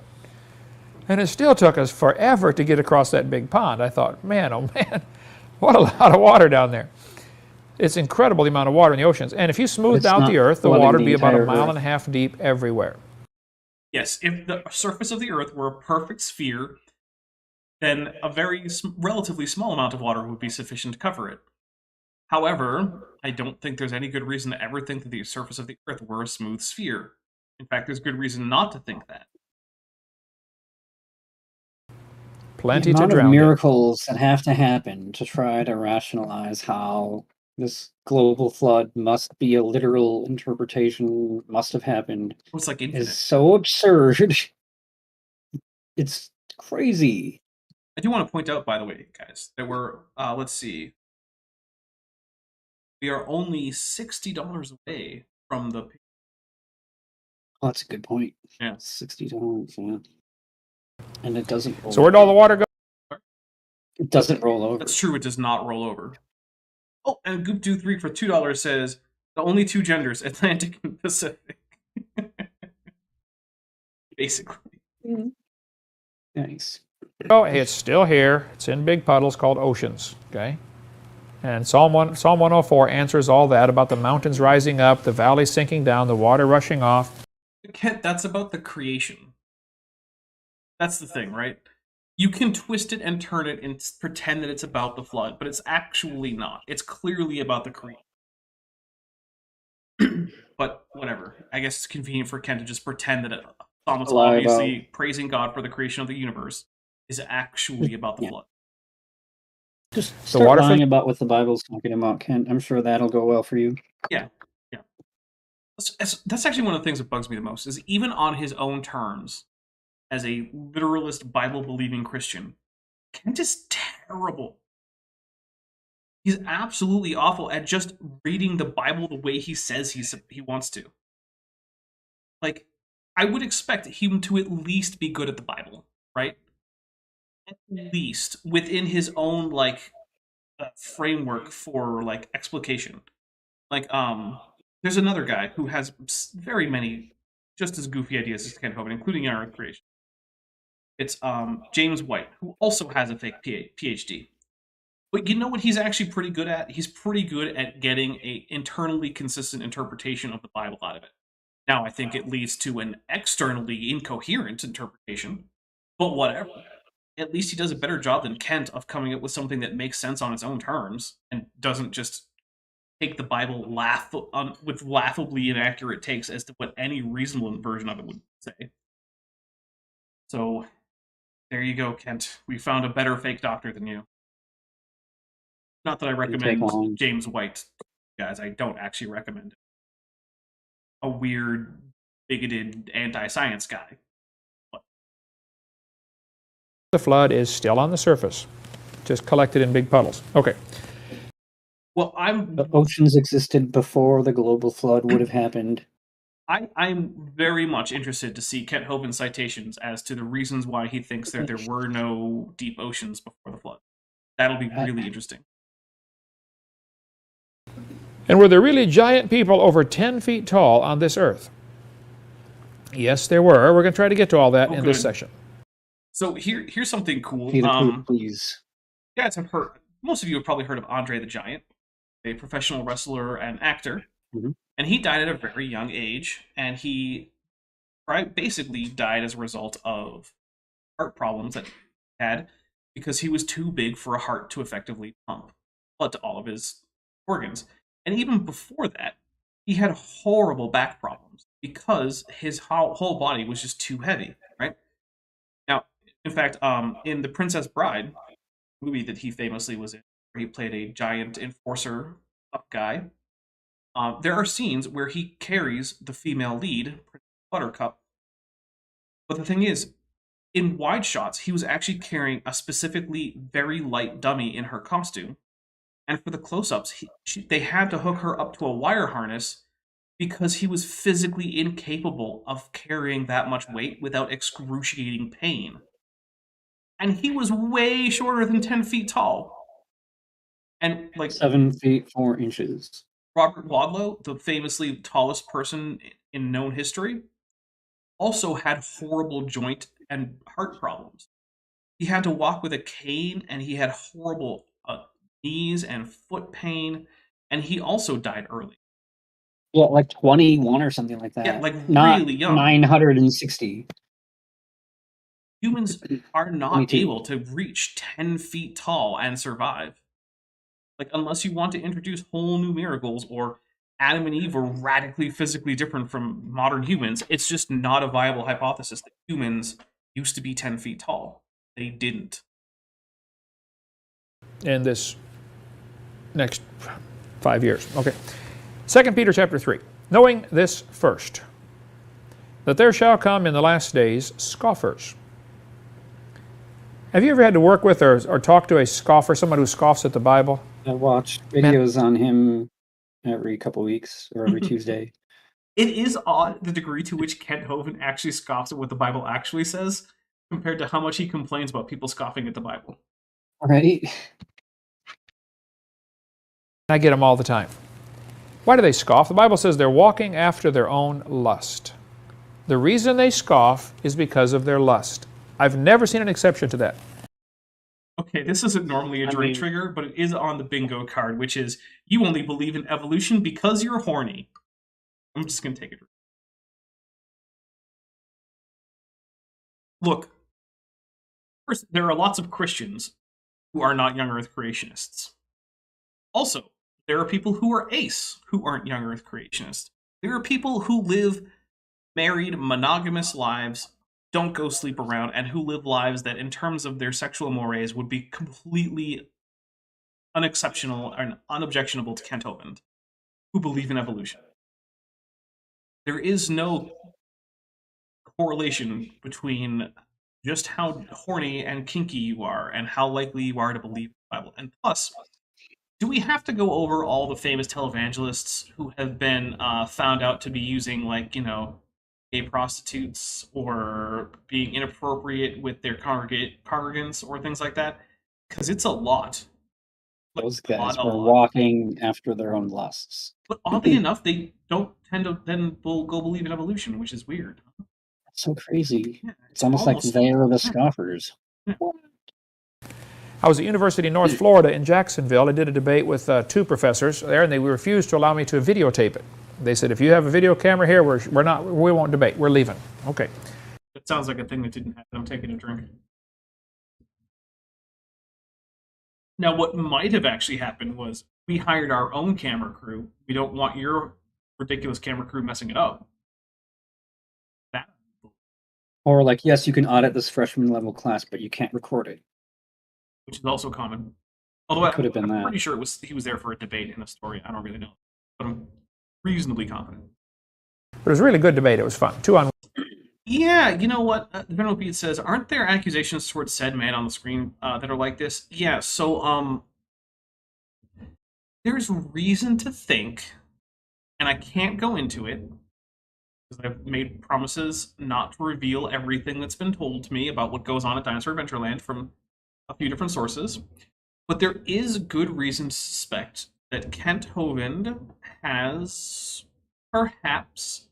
And it still took us forever to get across that big pond. I thought, man, oh man, what a lot of water down there. It's incredible the amount of water in the oceans. And if you smoothed out the earth, the water would be about a mile and a half deep everywhere. Yes, if the surface of the earth were a perfect sphere, then a very relatively small amount of water would be sufficient to cover it. However, I don't think there's any good reason to ever think that the surface of the earth were a smooth sphere. In fact, there's good reason not to think that. Plenty the to amount drown of in. miracles that have to happen to try to rationalize how this global flood must be a literal interpretation, must have happened, It's like infinite. is so absurd. It's crazy. I do want to point out, by the way, guys, that we're, let's see, we are only $60 away from the... Oh, that's a good point. Yeah. $60, yeah. And it doesn't roll So where'd all the water go? It doesn't roll over. That's true, it does not roll over. Oh, and Goop23 for $2 says, the only two genders, Atlantic and Pacific. Basically. Nice. Oh, it's still here. It's in big puddles called oceans, okay? And Psalm 104 answers all that about the mountains rising up, the valleys sinking down, the water rushing off. Kent, that's about the creation. That's the thing, right? You can twist it and turn it and pretend that it's about the flood, but it's actually not. It's clearly about the creation. But whatever. I guess it's convenient for Kent to just pretend that Psalmist obviously praising God for the creation of the universe is actually about the flood. Just start lying about what the Bible's talking about, Kent. I'm sure that'll go well for you. Yeah. That's actually one of the things that bugs me the most, is even on his own terms, as a literalist, Bible-believing Christian, Kent is terrible. He's absolutely awful at just reading the Bible the way he says he wants to. Like, I would expect him to at least be good at the Bible, right? At least within his own, like, framework for, like, explication. Like, there's another guy who has very many just as goofy ideas as Kent Hovind, including our creation. It's James White, who also has a fake PhD. But you know what he's actually pretty good at? He's pretty good at getting an internally consistent interpretation of the Bible out of it. Now, I think it leads to an externally incoherent interpretation, but whatever. At least he does a better job than Kent of coming up with something that makes sense on its own terms and doesn't just take the Bible with laughably inaccurate takes as to what any reasonable version of it would say. So, there you go, Kent. We found a better fake doctor than you. Not that I recommend James White, guys. I don't actually recommend it. A weird, bigoted, anti-science guy. But the flood is still on the surface, just collected in big puddles. Okay. Well, the oceans existed before the global flood would have happened. I'm very much interested to see Kent Hovind's citations as to the reasons why he thinks that there were no deep oceans before the flood. That'll be really interesting. And were there really giant people over 10 feet tall on this earth? Yes, there were. We're going to try to get to all that in this session. So here's something cool. Please. You guys have heard, most of you have probably heard of Andre the Giant, a professional wrestler and actor. Mm-hmm. And he died at a very young age, and he basically died as a result of heart problems that he had, because he was too big for a heart to effectively pump blood to all of his organs. And even before that, he had horrible back problems because his whole body was just too heavy, right? Now, in fact, in The Princess Bride, movie that he famously was in, where he played a giant enforcer up guy, there are scenes where he carries the female lead, Buttercup. But the thing is, in wide shots, he was actually carrying a specifically very light dummy in her costume. And for the close-ups, they had to hook her up to a wire harness because he was physically incapable of carrying that much weight without excruciating pain. And he was way shorter than 10 feet tall. And like 7 feet 4 inches. Robert Wadlow, the famously tallest person in known history, also had horrible joint and heart problems. He had to walk with a cane, and he had horrible knees and foot pain, and he also died early. Yeah, like 21 or something like that. Yeah, like Not really young. 960. Humans are not 22. able to reach 10 feet tall and survive. Like, unless you want to introduce whole new miracles, or Adam and Eve were radically physically different from modern humans, it's just not a viable hypothesis that humans used to be 10 feet tall. They didn't. In this next 5 years. Okay. 2 Peter chapter 3. Knowing this first, that there shall come in the last days scoffers. Have you ever had to work with or talk to a scoffer, someone who scoffs at the Bible? I watched videos on him every couple weeks or every Tuesday. It is odd the degree to which Kent Hovind actually scoffs at what the Bible actually says, compared to how much he complains about people scoffing at the Bible. Right? I get them all the time. Why do they scoff? The Bible says they're walking after their own lust. The reason they scoff is because of their lust. I've never seen an exception to that. Okay, this isn't normally a drink trigger, but it is on the bingo card, which is, you only believe in evolution because you're horny. I'm just going to take it. Look, first, there are lots of Christians who are not young Earth creationists. Also, there are people who are ace who aren't young Earth creationists. There are people who live married, monogamous lives, don't go sleep around, and who live lives that, in terms of their sexual mores, would be completely unexceptional and unobjectionable to Kent Hovind, who believe in evolution. There is no correlation between just how horny and kinky you are and how likely you are to believe the Bible. And plus, do we have to go over all the famous televangelists who have been found out to be using, like, you know, gay prostitutes or being inappropriate with their congregants or things like that? Because it's a lot. Those guys were walking after their own lusts. But oddly enough, they don't tend to then go believe in evolution, which is weird. That's so crazy. Yeah, It's almost like they are the scoffers. Yeah. I was at University of North Florida in Jacksonville. I did a debate with 2 professors there, and they refused to allow me to videotape it. They said, if you have a video camera here, we won't debate. We're leaving. Okay. That sounds like a thing that didn't happen. I'm taking a drink. Now, what might have actually happened was we hired our own camera crew. We don't want your ridiculous camera crew messing it up. That. Or like, yes, you can audit this freshman level class, but you can't record it. Which is also common. Although Could have been I'm that. pretty sure he was there for a debate in a story. I don't really know. But I'm reasonably confident. But it was a really good debate. It was fun. 2 on 1. Yeah, you know what? The Venerable Pete says, aren't there accusations towards said man on the screen that are like this? Yeah, so, there's reason to think, and I can't go into it, because I've made promises not to reveal everything that's been told to me about what goes on at Dinosaur Adventureland from a few different sources, but there is good reason to suspect that Kent Hovind has perhaps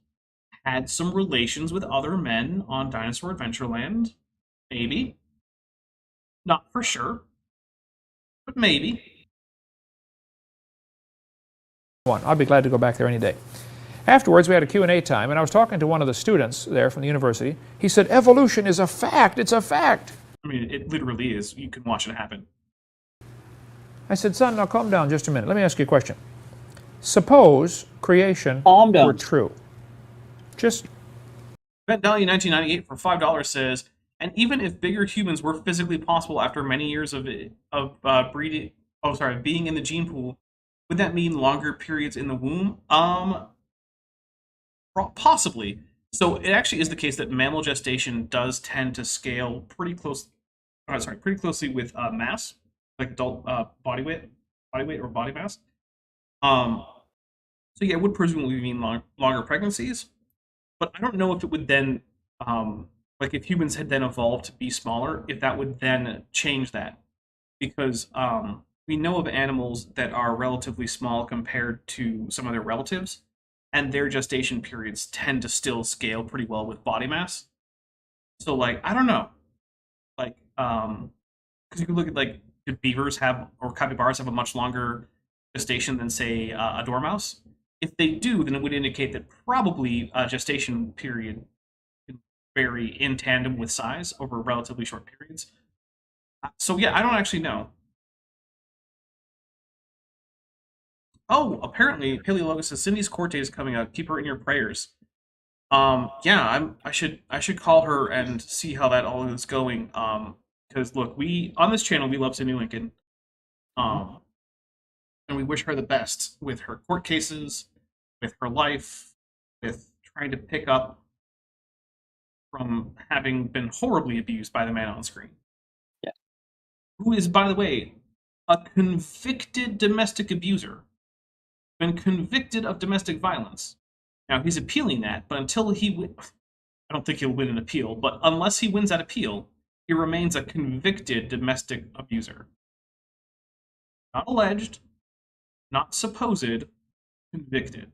had some relations with other men on Dinosaur Adventureland. Maybe. Not for sure, but maybe. I'd be glad to go back there any day. Afterwards, we had a Q&A time, and I was talking to one of the students there from the university. He said, evolution is a fact. It's a fact. I mean, it literally is. You can watch it happen. I said, son, now calm down just a minute. Let me ask you a question. Suppose creation Calm down. were true. Just Bet Value 1998 for $5 says, and even if bigger humans were physically possible after many years of being in the gene pool, would that mean longer periods in the womb? Possibly. So it actually is the case that mammal gestation does tend to scale pretty closely with mass, like adult body weight or body mass. So yeah, it would presumably mean longer pregnancies, but I don't know if it would then, like if humans had then evolved to be smaller, if that would then change that, because we know of animals that are relatively small compared to some of their relatives, and their gestation periods tend to still scale pretty well with body mass. So, like, I don't know. Like, because you can look at, like, do beavers have, or capybaras have a much longer gestation than, say, a dormouse? If they do, then it would indicate that probably a gestation period can vary in tandem with size over relatively short periods. So, yeah, I don't actually know. Oh, apparently Paleologus says Cindy's Corte is coming out. Keep her in your prayers. Yeah, I should call her and see how that all is going. Because look, we on this channel we love Cindy Lincoln. Um, and we wish her the best with her court cases, with her life, with trying to pick up from having been horribly abused by the man on screen. Yeah. Who is, by the way, a convicted domestic abuser. Been convicted of domestic violence. Now, he's appealing that, but until I don't think he'll win an appeal, but unless he wins that appeal, he remains a convicted domestic abuser. Not alleged, not supposed, convicted.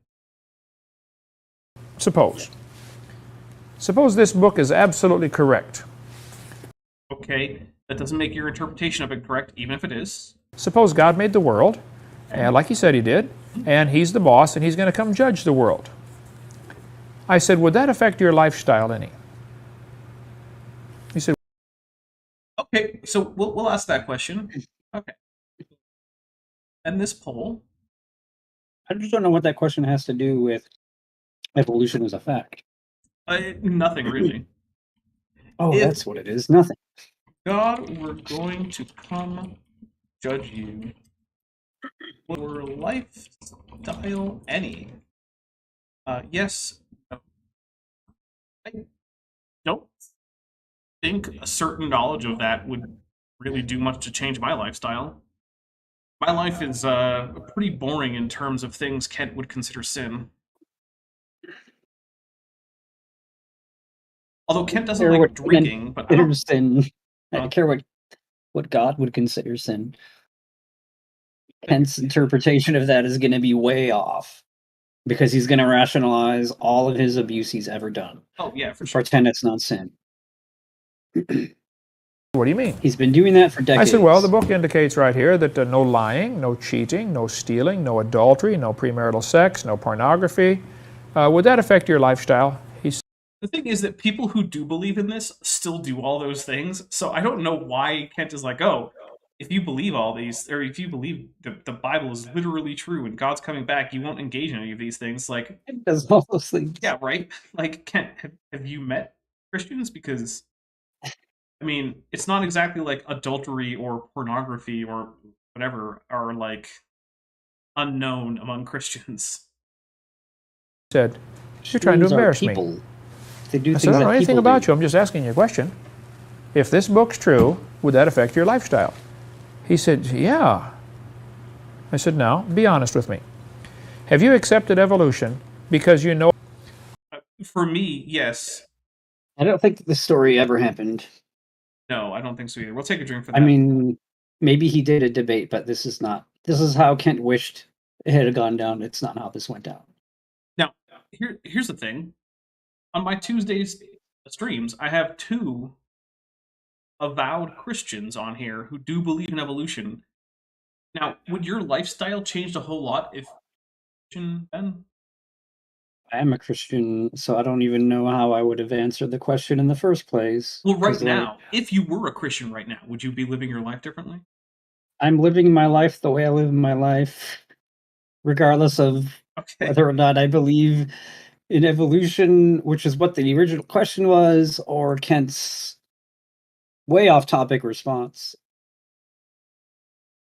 Suppose this book is absolutely correct. Okay, that doesn't make your interpretation of it correct, even if it is. Suppose God made the world, and like he said he did, and he's the boss, and he's going to come judge the world. I said, would that affect your lifestyle any? He said, Okay, so we'll ask that question. Okay. And this poll, I just don't know what that question has to do with evolution as a fact. nothing really. Oh, If- that's what it is. Nothing. God, we're going to come judge you. Your lifestyle any? Yes. No. I don't think a certain knowledge of that would really do much to change my lifestyle. My life is pretty boring in terms of things Kent would consider sin. Although Kent doesn't Care like what drinking, but I don't, considers sin. I Huh? don't care what God would consider sin. Kent's interpretation of that is going to be way off because he's going to rationalize all of his abuse he's ever done. oh yeah, for sure. Pretend it's not sin. what do you mean? He's been doing that for I decades. said, well, the book indicates right here that no lying, no cheating, no stealing, no adultery, no premarital sex, no pornography. Would that affect your lifestyle? He said, The thing is that people who do believe in this still do all those things. So I don't know why Kent is like, oh, if you believe all these, or if you believe the Bible is literally true and God's coming back, you won't engage in any of these things. Like, Kent does all those things. yeah, right? Like, Kent, have you met Christians? Because, I mean, it's not exactly like adultery or pornography or whatever are like unknown among Christians. you're trying to Humans are embarrass me. people. They do I things said, I don't know that anything people about do. you. I'm just asking you a question. If this book's true, would that affect your lifestyle? He said, yeah. I said, now, be honest with me. Have you accepted evolution because you know... For me, yes. I don't think this story ever happened. No, I don't think so either. We'll take a drink for that. I mean, maybe he did a debate, but this is not. This is how Kent wished it had gone down. It's not how this went down. Now, here's the thing. On my Tuesdays streams, I have two avowed Christians on here who do believe in evolution. Now, would your lifestyle change a whole lot if Ben? I am a Christian, so I don't even know how I would have answered the question in the first place. Well, right 'Cause, now, if you were a Christian right now, would you be living your life differently? I'm living my life the way I live my life, regardless of Okay. whether or not I believe in evolution, which is what the original question was, or Kent's way off topic response.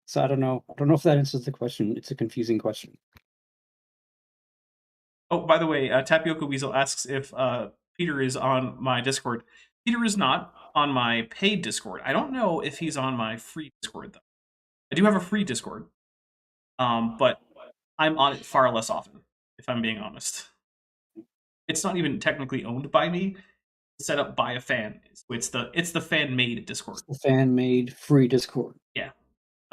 So I don't know. I don't know if that answers the question. It's a confusing question. Oh, by the way, Tapioca Weasel asks if Peter is on my Discord. Peter is not on my paid Discord. I don't know if he's on my free Discord, though. I do have a free Discord, but I'm on it far less often, if I'm being honest. It's not even technically owned by me. It's set up by a fan. It's the fan-made Discord. The fan-made free Discord. Yeah.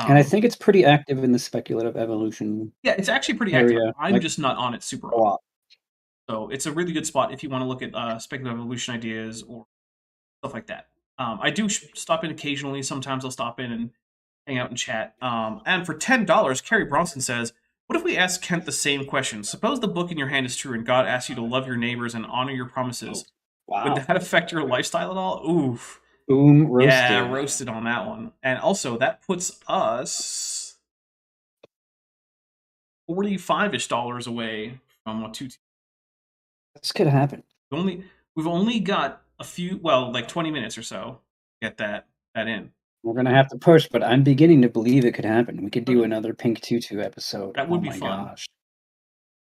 And I think it's pretty active in the speculative evolution Yeah, it's actually pretty active. area. I'm like, just not on it super a often. lot. So it's a really good spot if you want to look at speculative evolution ideas or stuff like that. I do stop in occasionally. Sometimes I'll stop in and hang out and chat. And for $10, Carrie Bronson says, what if we ask Kent the same question? Suppose the book in your hand is true and God asks you to love your neighbors and honor your promises. Wow. Would that affect your lifestyle at all? Oof. Boom, roasted. Yeah, roasted on that one. And also, that puts us $45-ish away from what 2. This could happen. We've only got a few, well, like 20 minutes or so to get that in. We're gonna have to push, but I'm beginning to believe it could happen. We could do another Pink Tutu episode. That would be my fun. Gosh.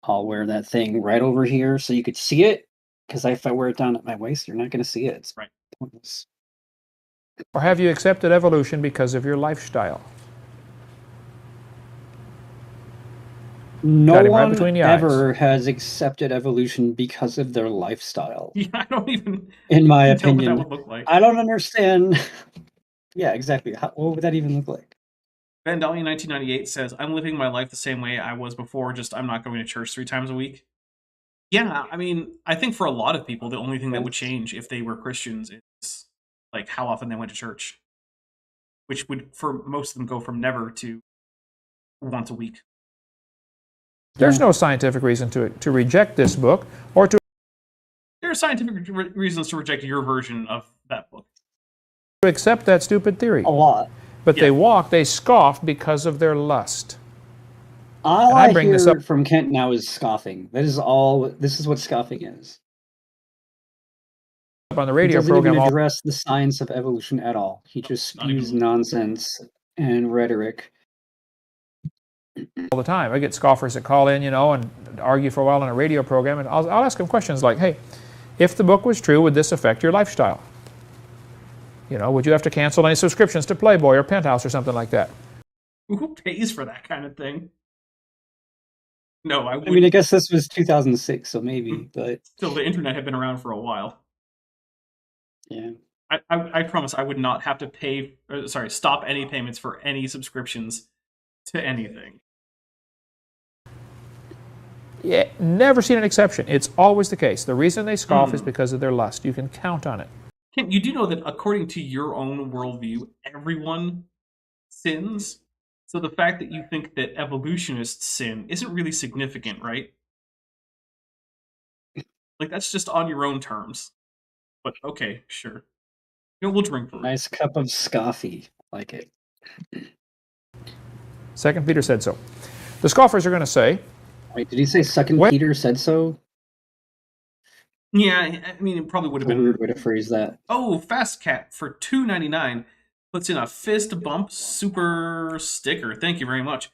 I'll wear that thing right over here so you could see it. Because if I wear it down at my waist, you're not gonna see it. It's Right. pointless. Or have you accepted evolution because of your lifestyle? No Got him right one between the eyes. ever has accepted evolution because of their lifestyle. Yeah, I don't even In my tell what opinion, that would look like. I don't understand. Yeah, exactly. What would that even look like? Van Dahlia 1998 says, I'm living my life the same way I was before, just I'm not going to church 3 times a week. Yeah, I mean, I think for a lot of people, the only thing that would change if they were Christians is like how often they went to church, which would, for most of them, go from never to once a week. There's no scientific reason to reject this book or to There are scientific reasons to reject your version of that book. accept that stupid theory. A lot. But Yeah. they scoff because of their lust. All I I bring hear this up- from Kent now is scoffing. That is all. This is what scoffing is. On the He radio doesn't program even all address the science of evolution at all. He just not even spews a little. nonsense and rhetoric. the time. I get scoffers that call in, and argue for a while on a radio program, and I'll ask them questions like, hey, if the book was true, would this affect your lifestyle? Would you have to cancel any subscriptions to Playboy or Penthouse or something like that? Who pays for that kind of thing? No, I I wouldn't. mean, I guess this was 2006, so maybe, but Still, the internet had been around for a while. yeah. I promise I would not have to stop any payments for any subscriptions to anything. Yeah, never seen an exception. It's always the case. The reason they scoff is because of their lust. You can count on it. Ken, you do know that according to your own worldview, everyone sins? So the fact that you think that evolutionists sin isn't really significant, right? Like, that's just on your own terms. But okay, sure. We'll drink for it. Nice cup of scoffy. Like it. 2 Peter said so. The scoffers are going to say, Wait, did he say Second What? Peter said so? Yeah, I mean, it probably would have A been... weird way to phrase that. Oh, Fast Cat for $2.99 puts in a fist bump super sticker. Thank you very much.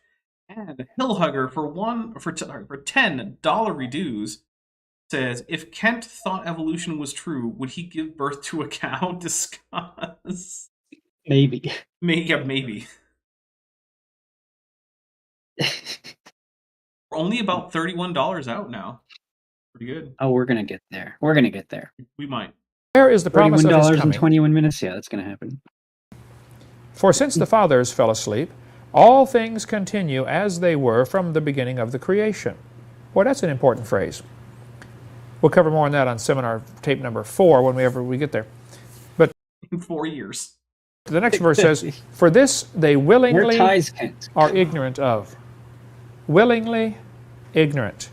And Hill Hugger for $10 reduce says, if Kent thought evolution was true, would he give birth to a cow? Discuss. Maybe. Maybe. We're only about $31 out now. Pretty good. Oh, we're gonna get there. We're gonna get there. We might. where is the promise of his $31 in coming? 21 minutes. Yeah, that's gonna happen. For since the fathers fell asleep, all things continue as they were from the beginning of the creation. Well, that's an important phrase. We'll cover more on that on seminar tape number 4 whenever we get there. In 4 years. The next verse says, for this they Where willingly ties Kent? are ignorant of. Willingly ignorant.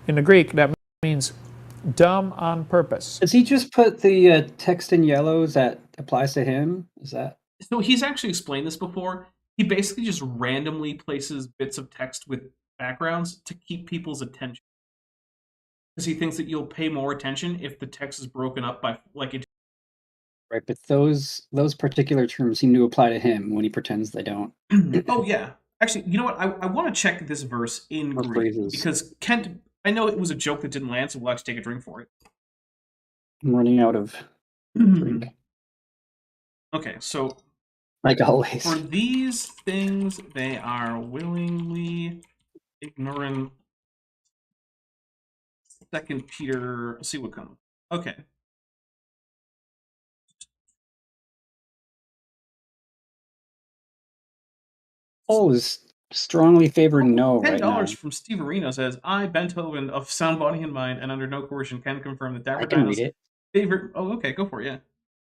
In the Greek, that means dumb on purpose. Does he just put the text in yellows that applies to him? Is that? So he's actually explained this before. He basically just randomly places bits of text with backgrounds to keep people's attention. Because he thinks that you'll pay more attention if the text is broken up by into Right, but those particular terms seem to apply to him when he pretends they don't. Oh, yeah. Actually, you know what? I want to check this verse in Or Greek. phrases. Because Kent, I know it was a joke that didn't land, so we'll have to take a drink for it. I'm running out of drink, Okay, so like always. for these things, they are willingly ignorant. 2 Peter, let's see what comes. Okay. poll is strongly favoring no $10 right now. from Steve Areno says, I, Beethoven, of sound body and mind, and under no coercion, can confirm that Dapper I can read Dino's it. favorite... Oh, okay, go for it, yeah.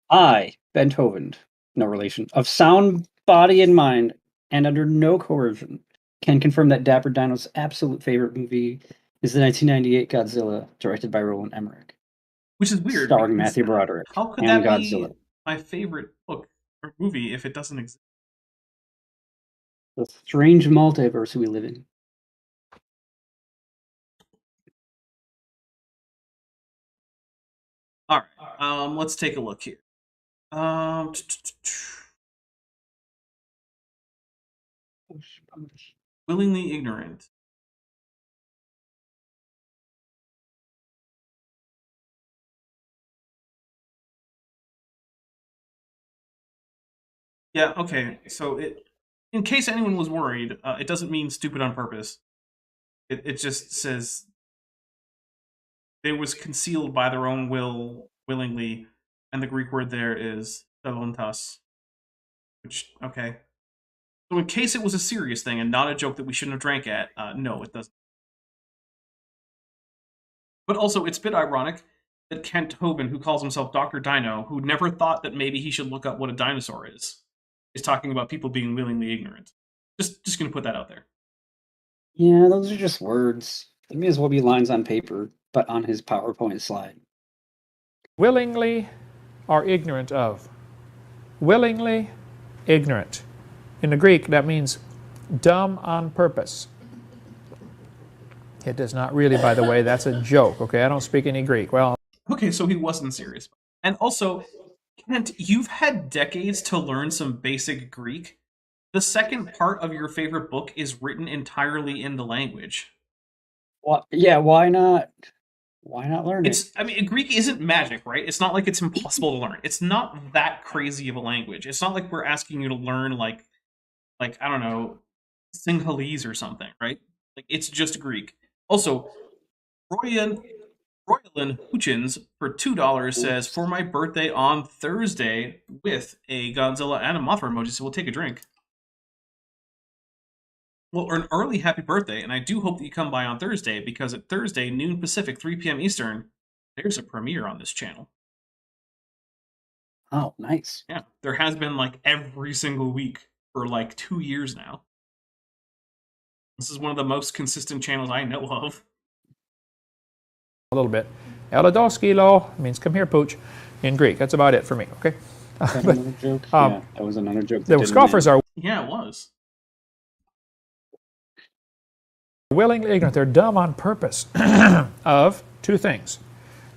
I, Beethoven, no relation, of sound body and mind, and under no coercion, can confirm that Dapper Dino's absolute favorite movie is the 1998 Godzilla, directed by Roland Emmerich, Which is weird. starring because Matthew Broderick How could and that Godzilla. be my favorite book or movie if it doesn't exist? The strange multiverse we live in. All right, let's take a look here. Willingly ignorant. Yeah, okay. So in case anyone was worried, it doesn't mean stupid on purpose. It just says it was concealed by their own will, willingly, and the Greek word there is voluntas. Which, okay. So in case it was a serious thing and not a joke that we shouldn't have drank at, no, it doesn't. But also, it's a bit ironic that Kent Hovind, who calls himself Dr. Dino, who never thought that maybe he should look up what a dinosaur is talking about people being willingly ignorant. Just gonna put that out there. Yeah, those are just words. They may as well be lines on paper, but on his PowerPoint slide. Willingly are ignorant of. Willingly ignorant. In the Greek, that means dumb on purpose. It does not really, by the way, that's a joke, okay? I don't speak any Greek. Well, okay, so he wasn't serious. And also, Kent, you've had decades to learn some basic Greek. The second part of your favorite book is written entirely in the language. Well, yeah, why not? Why not learn it? I mean, Greek isn't magic, right? It's not like it's impossible to learn. It's not that crazy of a language. It's not like we're asking you to learn like I don't know, Sinhalese or something, right? Like it's just Greek. Also, Royan Hutchins for $2 says, for my birthday on Thursday with a Godzilla and a Mothra emoji, so we'll take a drink. Well, or an early happy birthday, and I do hope that you come by on Thursday, because at Thursday, noon Pacific, 3 p.m. Eastern, there's a premiere on this channel. Oh, nice. Yeah, there has been like every single week for like 2 years now. This is one of the most consistent channels I know of. a little bit. Eladoskilo means come here, pooch, in Greek. That's about it for me, okay? Is that another joke? Yeah, that was another joke. The scoffers are Yeah, it was. willingly ignorant. They're dumb on purpose of two things.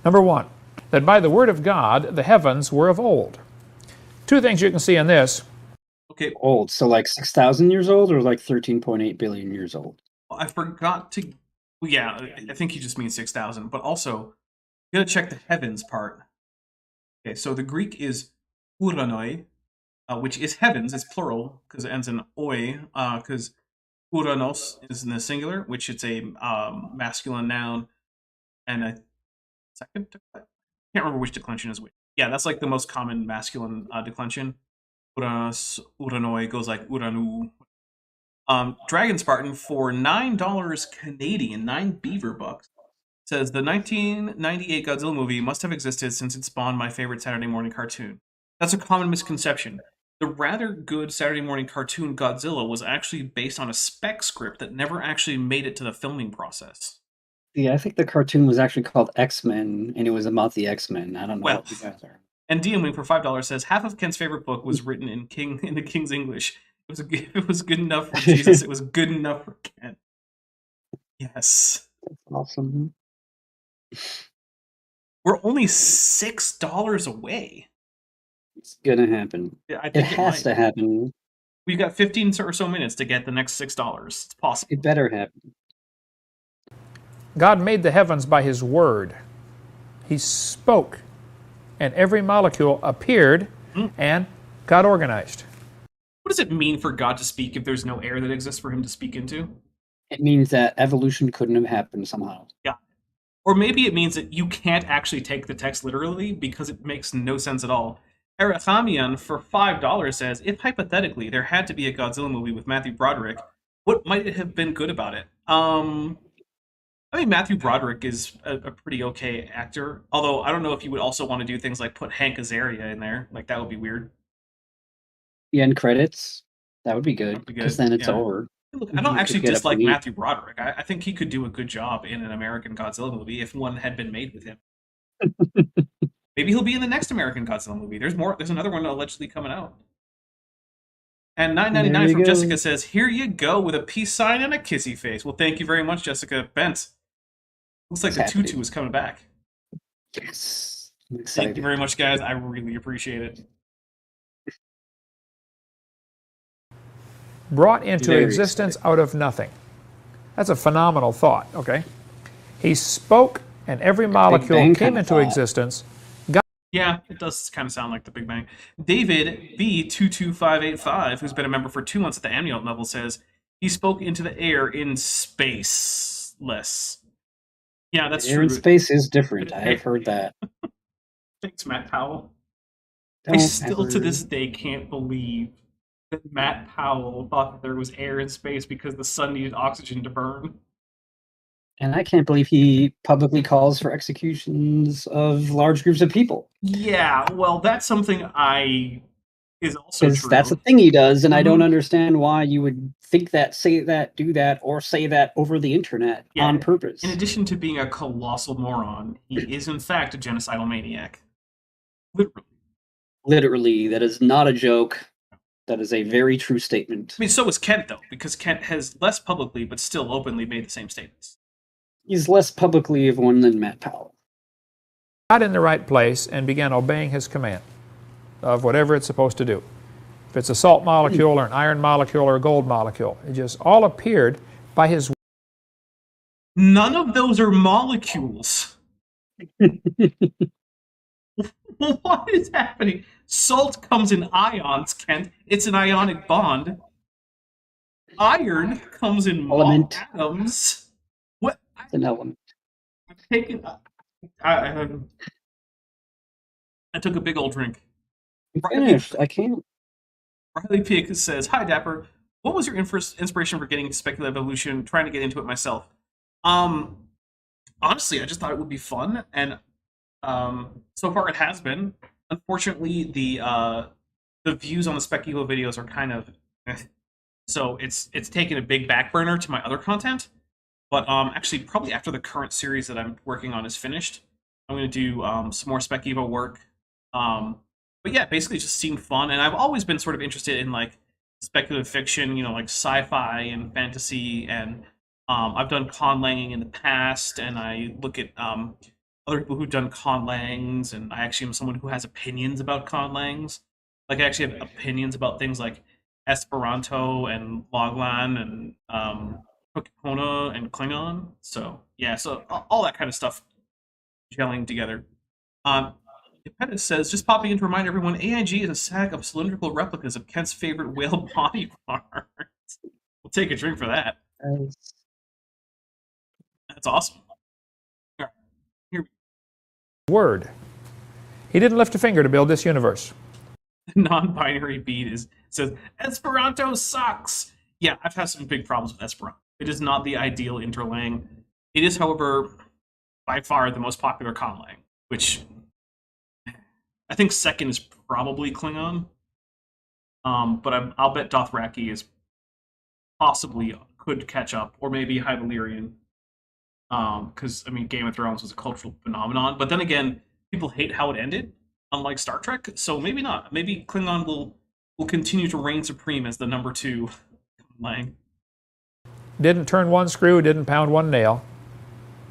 Number one, that by the word of God, the heavens were of old. Two things you can see in this. Okay. Old, so like 6,000 years old or like 13.8 billion years old? I forgot to... Well, yeah, I think he just means 6,000. But also, you gotta check the heavens part. Okay, so the Greek is uranoi, which is heavens. It's plural, because it ends in oi, because uranos is in the singular, which it's a masculine noun. And a second... I can't remember which declension is which. Yeah, that's like the most common masculine declension. Uranos, uranoi goes like uranu. Dragon Spartan for $9 Canadian, 9 beaver bucks, says the 1998 Godzilla movie must have existed since it spawned my favorite Saturday morning cartoon. That's a common misconception. The rather good Saturday morning cartoon Godzilla was actually based on a spec script that never actually made it to the filming process. Yeah, I think the cartoon was actually called X-Men, and it was about the X-Men. I don't know what you guys are. And DM Wing for $5 says half of Kent's favorite book was written in the King's English. It was good enough for Jesus. It was good enough for Kent. Yes. That's awesome. We're only $6 away. It's gonna happen. Yeah, I It think has to happen. We've got 15 or so minutes to get the next $6. It's possible. It better happen. God made the heavens by his word. He spoke, and every molecule appeared and got organized. What does it mean for God to speak if there's no air that exists for him to speak into? It means that evolution couldn't have happened somehow. Yeah. Or maybe it means that you can't actually take the text literally because it makes no sense at all. Erachamian for $5 says, if hypothetically there had to be a Godzilla movie with Matthew Broderick, what might it have been good about it? I mean, Matthew Broderick is a pretty okay actor. Although, I don't know if you would also want to do things like put Hank Azaria in there. Like, that would be weird. The end credits. That would be good, That'd be because good, then it's yeah. over. Look, I don't You actually could get a dislike free- Matthew Broderick. I think he could do a good job in an American Godzilla movie if one had been made with him. Maybe he'll be in the next American Godzilla movie. There's more. There's another one allegedly coming out. And There $9.99 you from go. Jessica says, "Here you go with a peace sign and a kissy face." Well, thank you very much, Jessica. Bent. Looks like It's the happening. tutu is coming back. Yes. I'm Thank excited. you very much, guys. I really appreciate it. Brought into Very existence out of nothing. That's a phenomenal thought, okay? He spoke, and every molecule Bang came kinda into thought. existence. Yeah, it does kind of sound like the Big Bang. David B22585, who's been a member for 2 months at the Amniot level, says he spoke into the air in spaceless. Yeah, that's Air true. in space is different. I have heard that. Thanks, Matt Powell. I Don't still to ever- this day can't believe that Matt Powell thought that there was air in space because the sun needed oxygen to burn. And I can't believe he publicly calls for executions of large groups of people. Yeah, well, that's something is also Because true. that's a thing he does, and I don't Mhm. understand why you would think that, say that, do that, or say that over the internet Yeah, on purpose. In addition to being a colossal moron, he is in fact a genocidal maniac. Literally. Literally, that is not a joke. That is a very true statement. I mean, so is Kent, though, because Kent has less publicly but still openly made the same statements. He's less publicly of one than Matt Powell. Got in the right place and began obeying his command of whatever it's supposed to do. If it's a salt molecule or an iron molecule or a gold molecule, it just all appeared by his. None of those are molecules. What is happening? Salt comes in ions, Kent. It's an ionic bond. Iron comes in Element. atoms. What? It's an element. I've taken. I took a big old drink. I'm finished. I can't. Riley Pig says, "Hi Dapper. What was your inspiration for getting into speculative evolution? Trying to get into it myself. Honestly, I just thought it would be fun, and so far it has been. Unfortunately, the views on the Spec Evo videos are kind of, so it's taken a big back burner to my other content. But actually, probably after the current series that I'm working on is finished, I'm going to do some more Spec Evo work. But yeah, basically just seemed fun, and I've always been sort of interested in like speculative fiction, you know, like sci-fi and fantasy, and I've done conlanging in the past, and I look at other people who've done conlangs, and I actually am someone who has opinions about conlangs. Like I actually have opinions about things like Esperanto and Loglan and Pokepona and Klingon. So yeah, so all that kind of stuff gelling together. Epeta says, just popping in to remind everyone, AIG is a sack of cylindrical replicas of Kent's favorite whale body parts. We'll take a drink for that. That's awesome. All right, here Word. He didn't lift a finger to build this universe. the non-binary beat says, Esperanto sucks. Yeah, I've had some big problems with Esperanto. It is not the ideal interlang. It is, however, by far the most popular conlang, which I think second is probably Klingon. But I'll bet Dothraki is possibly could catch up, or maybe High Valyrian. Because, I mean, Game of Thrones was a cultural phenomenon. But then again, people hate how it ended, unlike Star Trek. So maybe not. Maybe Klingon will continue to reign supreme as the number 2 conlang. Didn't turn one screw, didn't pound one nail,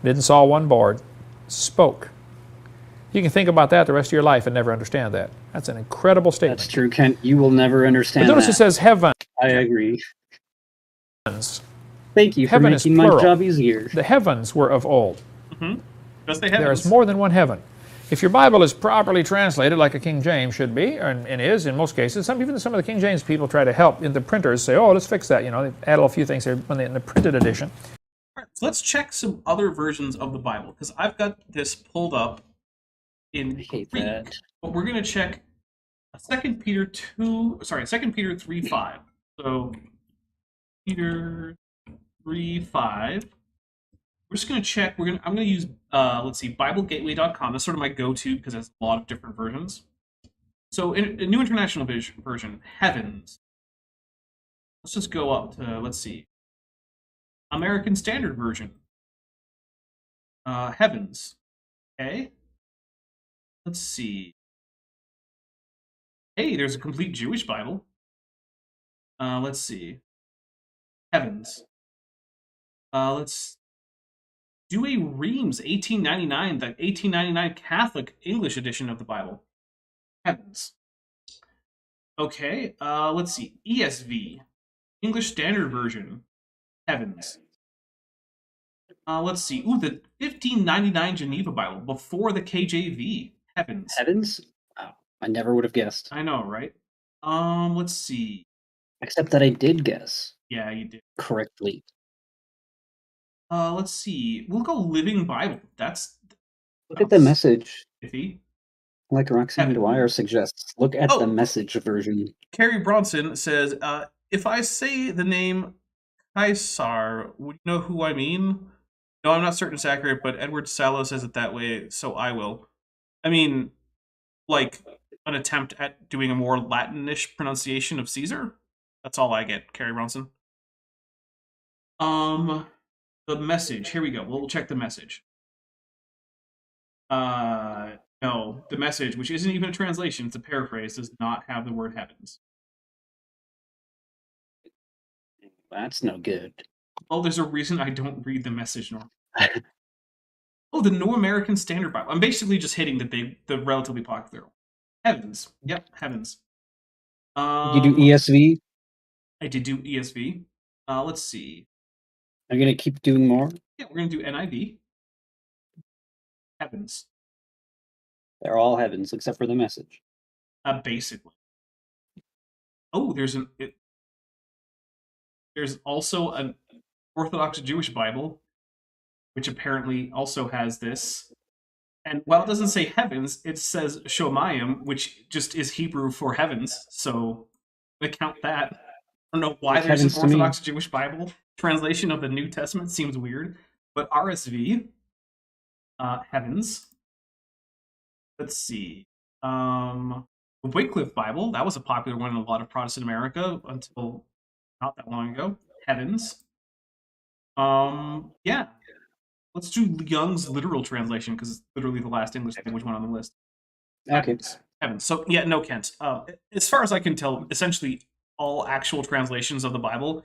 didn't saw one board, spoke. You can think about that the rest of your life and never understand that. That's an incredible statement. That's true, Kent. You will never understand But notice that. it says heavens. I agree. Thank you for Heaven is making my plural. job easier. The heavens were of old. Because they have There is more than one heaven. If your Bible is properly translated, like a King James should be, and is in most cases, even some of the King James people try to help in the printers say, "Oh, let's fix that." You know, they add a few things here in the printed edition. All right, so let's check some other versions of the Bible, because I've got this pulled up in I hate Greek. that. But we're going to check Second Peter 3:5. So Peter 3:5. We're just gonna check. I'm gonna use let's see, BibleGateway.com. That's sort of my go-to because there's a lot of different versions. So in a New International Version, heavens. Let's just go up to, let's see, American Standard Version. Heavens. Okay. Let's see. Hey, there's a complete Jewish Bible. Let's see. Heavens. Let's do a Reams 1899, the 1899 Catholic English edition of the Bible. Heavens. Okay, let's see. ESV. English Standard Version. Heavens. Let's see. Ooh, the 1599 Geneva Bible before the KJV. Heavens. Heavens? Wow. I never would have guessed. I know, right? Let's see. Except that I did guess Yeah, you did. correctly. Let's see. We'll go Living Bible. That's Look at the message. iffy. Like Roxanne Heaven. Dwyer suggests. Look at the message version. Carrie Bronson says, if I say the name Caesar, would you know who I mean? No, I'm not certain it's accurate, but Edward Sallow says it that way, so I will. I mean, like an attempt at doing a more Latinish pronunciation of Caesar? That's all I get, Carrie Bronson. The message. Here we go. We'll check the message. No, the message, which isn't even a translation, it's a paraphrase, does not have the word heavens. That's no good. Well, there's a reason I don't read the message normally. Oh, the New American Standard Bible. I'm basically just hitting the relatively popular one. Heavens. Yep, heavens. You do ESV? I did do ESV. Let's see. Are you going to keep doing more? Yeah, we're going to do NIV. Heavens. They're all heavens, except for the message. Basically. Oh, there's also an Orthodox Jewish Bible, which apparently also has this. And while it doesn't say heavens, it says Shomayim, which just is Hebrew for heavens. So we count that. I don't know why there's an Orthodox Jewish Bible translation of the New Testament. Seems weird. But RSV, heavens. Let's see. The Wycliffe Bible, that was a popular one in a lot of Protestant America until not that long ago. Heavens. Yeah. Let's do Young's literal translation because it's literally the last English language one on the list. Okay. Heavens. So yeah, no, Kent. As far as I can tell, essentially all actual translations of the Bible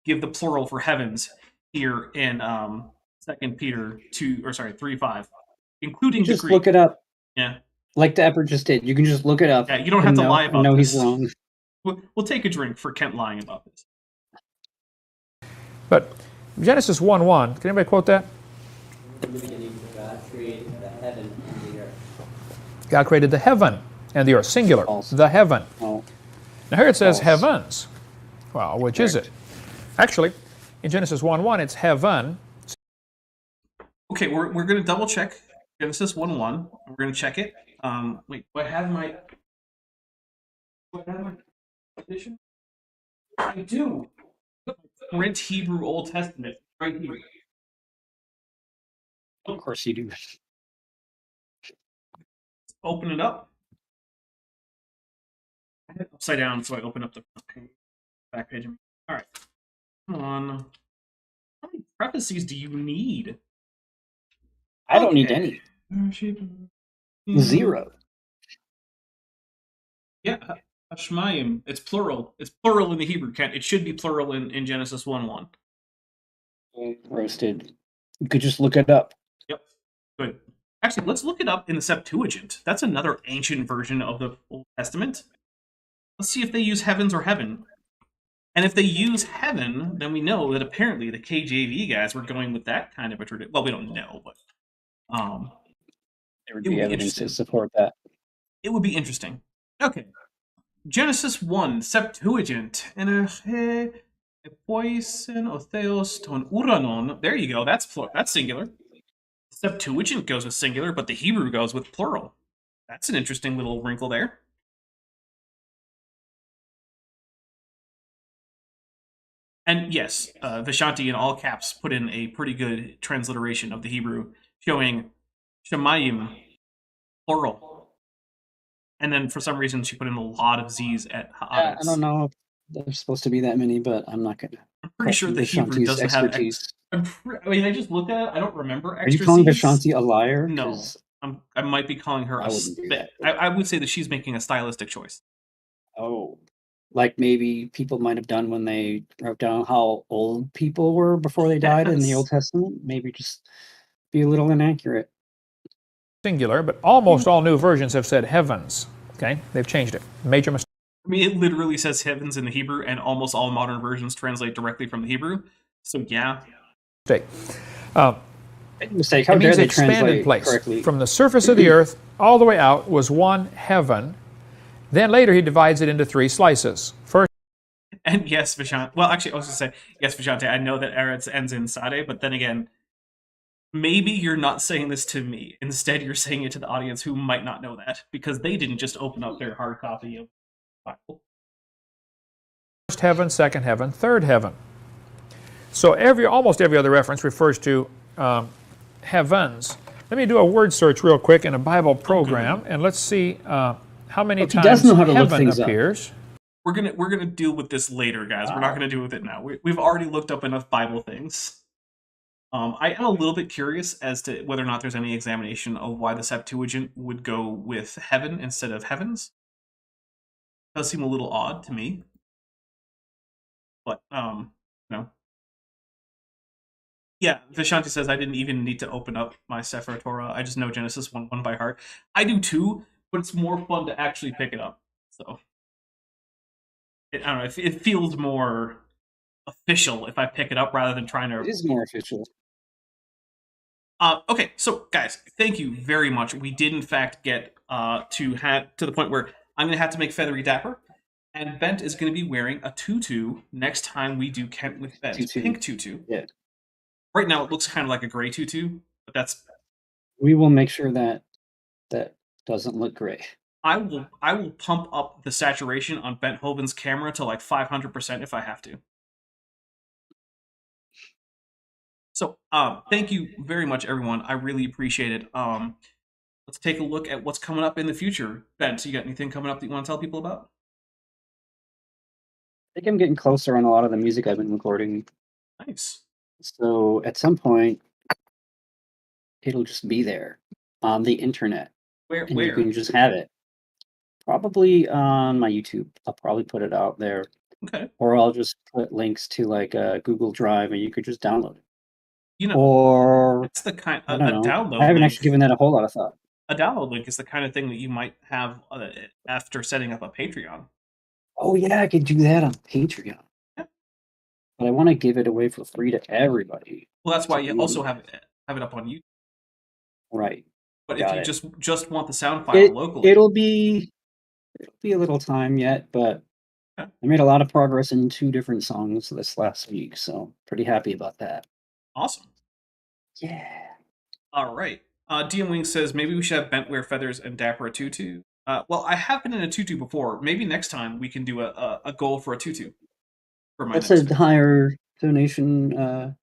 give the plural for heavens here in 2 Peter 3:5, including just the Greek. Look it up. Yeah. Like the Epper just did. You can just look it up. Yeah, you don't have to lie about this. No, he's wrong. We'll take a drink for Kent lying about this. But Genesis 1:1, can anybody quote that? In the beginning, God created the heaven and the earth. God created the heaven and the earth, singular, False. the heaven. Oh. Now here it says False. heavens. Well, which is it? Actually, in Genesis 1:1, it's heaven. Okay, we're going to double check Genesis 1:1. We're going to check it. Wait, do I have my edition? I do. Print Hebrew Old Testament right here. Of course you do. Open it up. I had it upside down, so I open up the front page, back page. All right, come on. How many prefaces do you need? I don't need any. 0. Yeah, Hashmayim. It's plural. It's plural in the Hebrew, Kent. It should be plural in Genesis 1:1. Roasted. You could just look it up. Yep. Good. Actually, let's look it up in the Septuagint. That's another ancient version of the Old Testament. Let's see if they use heavens or heaven. And if they use heaven, then we know that apparently the KJV guys were going with that kind of a tradition. Well, we don't know, but There would be evidence to support that. It would be interesting. Okay. Genesis 1, Septuagint. There you go. That's singular. Septuagint goes with singular, but the Hebrew goes with plural. That's an interesting little wrinkle there. And yes, Vishanti in all caps put in a pretty good transliteration of the Hebrew, showing Shemayim, plural. And then for some reason she put in a lot of Z's at Yeah, Haaretz. I don't know if there's supposed to be that many, but I'm not gonna. I'm pretty sure the Hebrew Vishanti's doesn't expertise. have. I mean, I just looked at it. I don't remember Are you extra calling Z's. Vishanti a liar? No, 'Cause I might be calling her I wouldn't do that. I would say that she's making a stylistic choice. Oh, like maybe people might have done when they wrote down how old people were before they died in the Yes. Old Testament. Maybe just be a little inaccurate. Singular, but almost all new versions have said heavens. Okay, they've changed it. Major mistake. I mean, it literally says heavens in the Hebrew, and almost all modern versions translate directly from the Hebrew. So yeah. Mistake. How It dare means they expanded translate place. correctly? From the surface of the earth all the way out was one heaven. Then later he divides it into 3 slices. First, And yes, Vishant. Well, actually, I was going to say, yes, Vishante, I know that Eretz ends in Sade, but then again, maybe you're not saying this to me. Instead, you're saying it to the audience who might not know that, because they didn't just open up their hard copy of the Bible. first heaven, second heaven, third heaven. So almost every other reference refers to heavens. Let me do a word search real quick in a Bible program, and let's see how many Look, he times does know how to look heaven things up. appears. We're gonna deal with this later, guys. We're not gonna deal with it now. We've already looked up enough Bible things. I am a little bit curious as to whether or not there's any examination of why the Septuagint would go with heaven instead of heavens. It does seem a little odd to me. But no. Yeah, Vishanti says I didn't even need to open up my Sefer Torah. I just know Genesis 1:1 by heart. I do too, but it's more fun to actually pick it up. So I don't know. It feels more official if I pick it up rather than trying to. It is more official. Okay, so guys, thank you very much. We did in fact get to the point where I'm gonna have to make Feathery Dapper, and Bent is gonna be wearing a tutu next time we do Kent with Bent. Tutu. Pink tutu. Yeah. Right now it looks kind of like a gray tutu, but that's. We will make sure that doesn't look gray. I will pump up the saturation on Bent Hoven's camera to like 500% if I have to. So, thank you very much, everyone. I really appreciate it. Let's take a look at what's coming up in the future. Bent, you got anything coming up that you want to tell people about? I think I'm getting closer on a lot of the music I've been recording. Nice. So at some point, it'll just be there on the internet. Where? You can just have it. Probably on my YouTube. I'll probably put it out there. Okay. Or I'll just put links to like a Google Drive and you could just download it. You know, or it's the kind I a don't know. download. I haven't link, actually given that a whole lot of thought. A download link is the kind of thing that you might have after setting up a Patreon. Oh yeah, I could do that on Patreon. Yeah. But I want to give it away for free to everybody. Well, that's why you So also have it up on YouTube. Right. But Got if you it. just want the sound file locally, It'll be a little time yet, but yeah. I made a lot of progress in 2 different songs this last week, so pretty happy about that. Awesome. Yeah. All right. DM Wing says maybe we should have Bent wear feathers and Dapper a tutu. Well, I have been in a tutu before. Maybe next time we can do a goal for a tutu. For my That's next a video. higher donation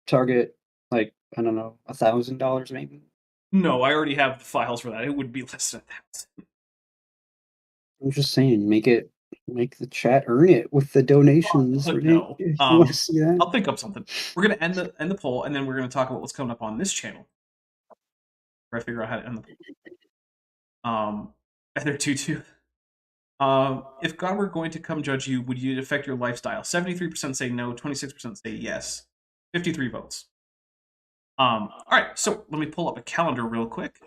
target, like I don't know, $1,000 maybe. No, I already have the files for that. It would be less than that. I'm just saying, make the chat earn it with the donations. No. You want to see that? I'll think up something. We're gonna end the poll, and then we're gonna talk about what's coming up on this channel. Where I figure out how to end the poll. Feather tutu. If God were going to come judge you, would it affect your lifestyle? 73% say no, 26% say yes. 53 votes. All right, so let me pull up a calendar real quick.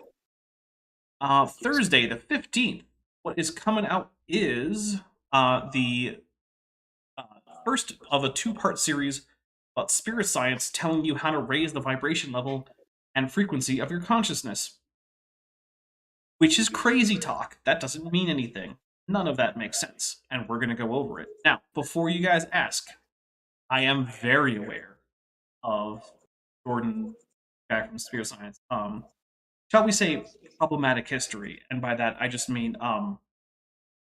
Thursday, the 15th. What is coming out is the first of a 2-part series about spirit science telling you how to raise the vibration level and frequency of your consciousness. Which is crazy talk. That doesn't mean anything. None of that makes sense. And we're going to go over it. Now, before you guys ask, I am very aware of Jordan back from Spirit Science. Shall we say problematic history? And by that, I just mean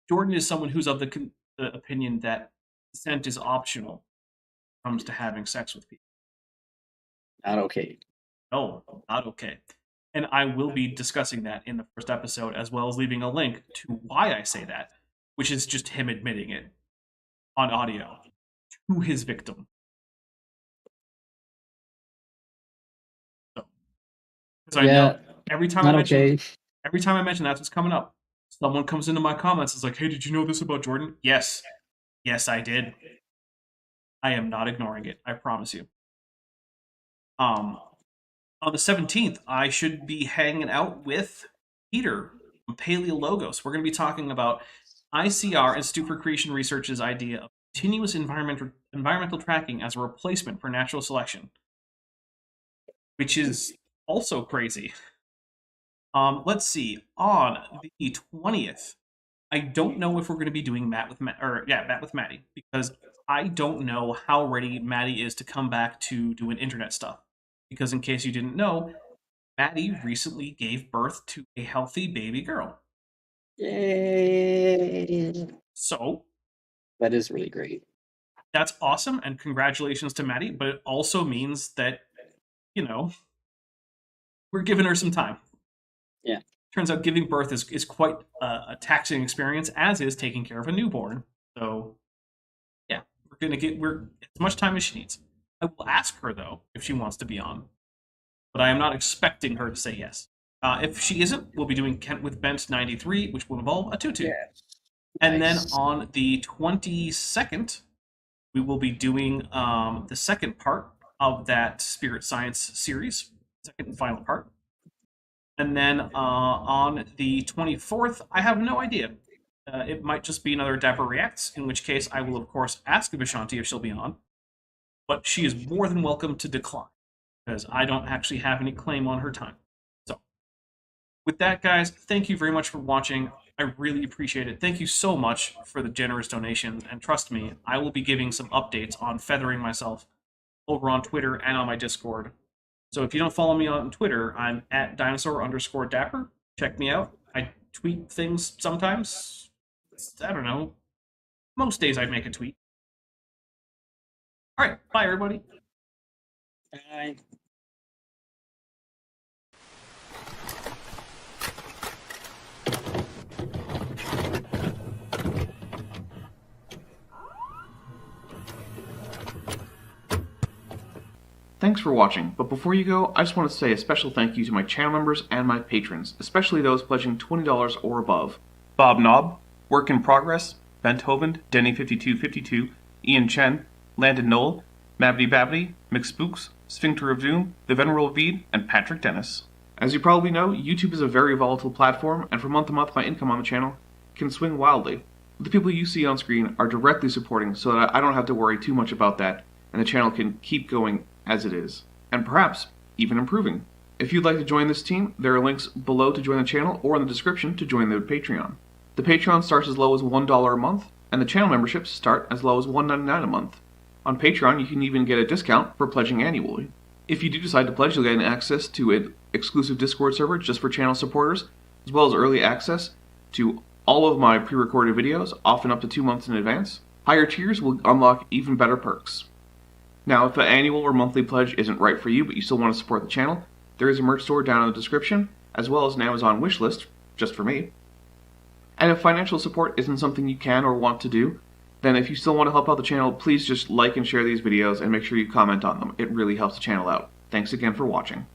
Jordan is someone who's of the opinion that consent is optional comes to having sex with people. Not okay. No, not okay. And I will be discussing that in the first episode, as well as leaving a link to why I say that, which is just him admitting it on audio to his victim. So, because I know every time I mention that's what's coming up, someone comes into my comments and is like, "Hey, did you know this about Jordan?" Yes, I did. I am not ignoring it. I promise you. On the 17th, I should be hanging out with Peter from Paleologos. We're going to be talking about ICR, Institute for Creation Research's idea of continuous environmental tracking as a replacement for natural selection, which is also crazy. Let's see. On the 20th, I don't know if we're going to be doing Matt with Maddie, because I don't know how ready Maddie is to come back to doing internet stuff. Because in case you didn't know, Maddie recently gave birth to a healthy baby girl. Yay! So That is really great. That's awesome, and congratulations to Maddie, but it also means that, we're giving her some time. Yeah. Turns out giving birth is quite a taxing experience, as is taking care of a newborn. So, yeah, we're going to get as much time as she needs. I will ask her, though, if she wants to be on. But I am not expecting her to say yes. If she isn't, we'll be doing Kent with Bent 93, which will involve a tutu. Yeah. And Nice. then on the 22nd, we will be doing the second part of that Spirit Science series, second and final part. And then on the 24th, I have no idea. It might just be another Dapper Reacts, in which case I will, of course, ask Vishanti if she'll be on. But she is more than welcome to decline, because I don't actually have any claim on her time. So, with that, guys, thank you very much for watching. I really appreciate it. Thank you so much for the generous donations, and trust me, I will be giving some updates on feathering myself over on Twitter and on my Discord. So if you don't follow me on Twitter, I'm at dinosaur_dapper. Check me out. I tweet things sometimes. I don't know. Most days I'd make a tweet. All right, bye everybody. Bye. Thanks for watching, but before you go, I just want to say a special thank you to my channel members and my patrons, especially those pledging $20 or above. Bob Knob, Work in Progress, Benthoven, Denny5252, Ian Chen, Landon Knoll, Mabdy Babdy, McSpooks, Sphincter of Doom, The Venerable Veed, and Patrick Dennis. As you probably know, YouTube is a very volatile platform, and from month to month my income on the channel can swing wildly. The people you see on screen are directly supporting so that I don't have to worry too much about that, and the channel can keep going as it is, and perhaps even improving. If you'd like to join this team, there are links below to join the channel or in the description to join the Patreon. The Patreon starts as low as $1 a month, and the channel memberships start as low as $1.99 a month. On Patreon, you can even get a discount for pledging annually. If you do decide to pledge, you'll get access to an exclusive Discord server just for channel supporters, as well as early access to all of my pre-recorded videos, often up to 2 months in advance. Higher tiers will unlock even better perks. Now, if the annual or monthly pledge isn't right for you, but you still want to support the channel, there is a merch store down in the description, as well as an Amazon wishlist, just for me. And if financial support isn't something you can or want to do, then if you still want to help out the channel, please just like and share these videos and make sure you comment on them. It really helps the channel out. Thanks again for watching.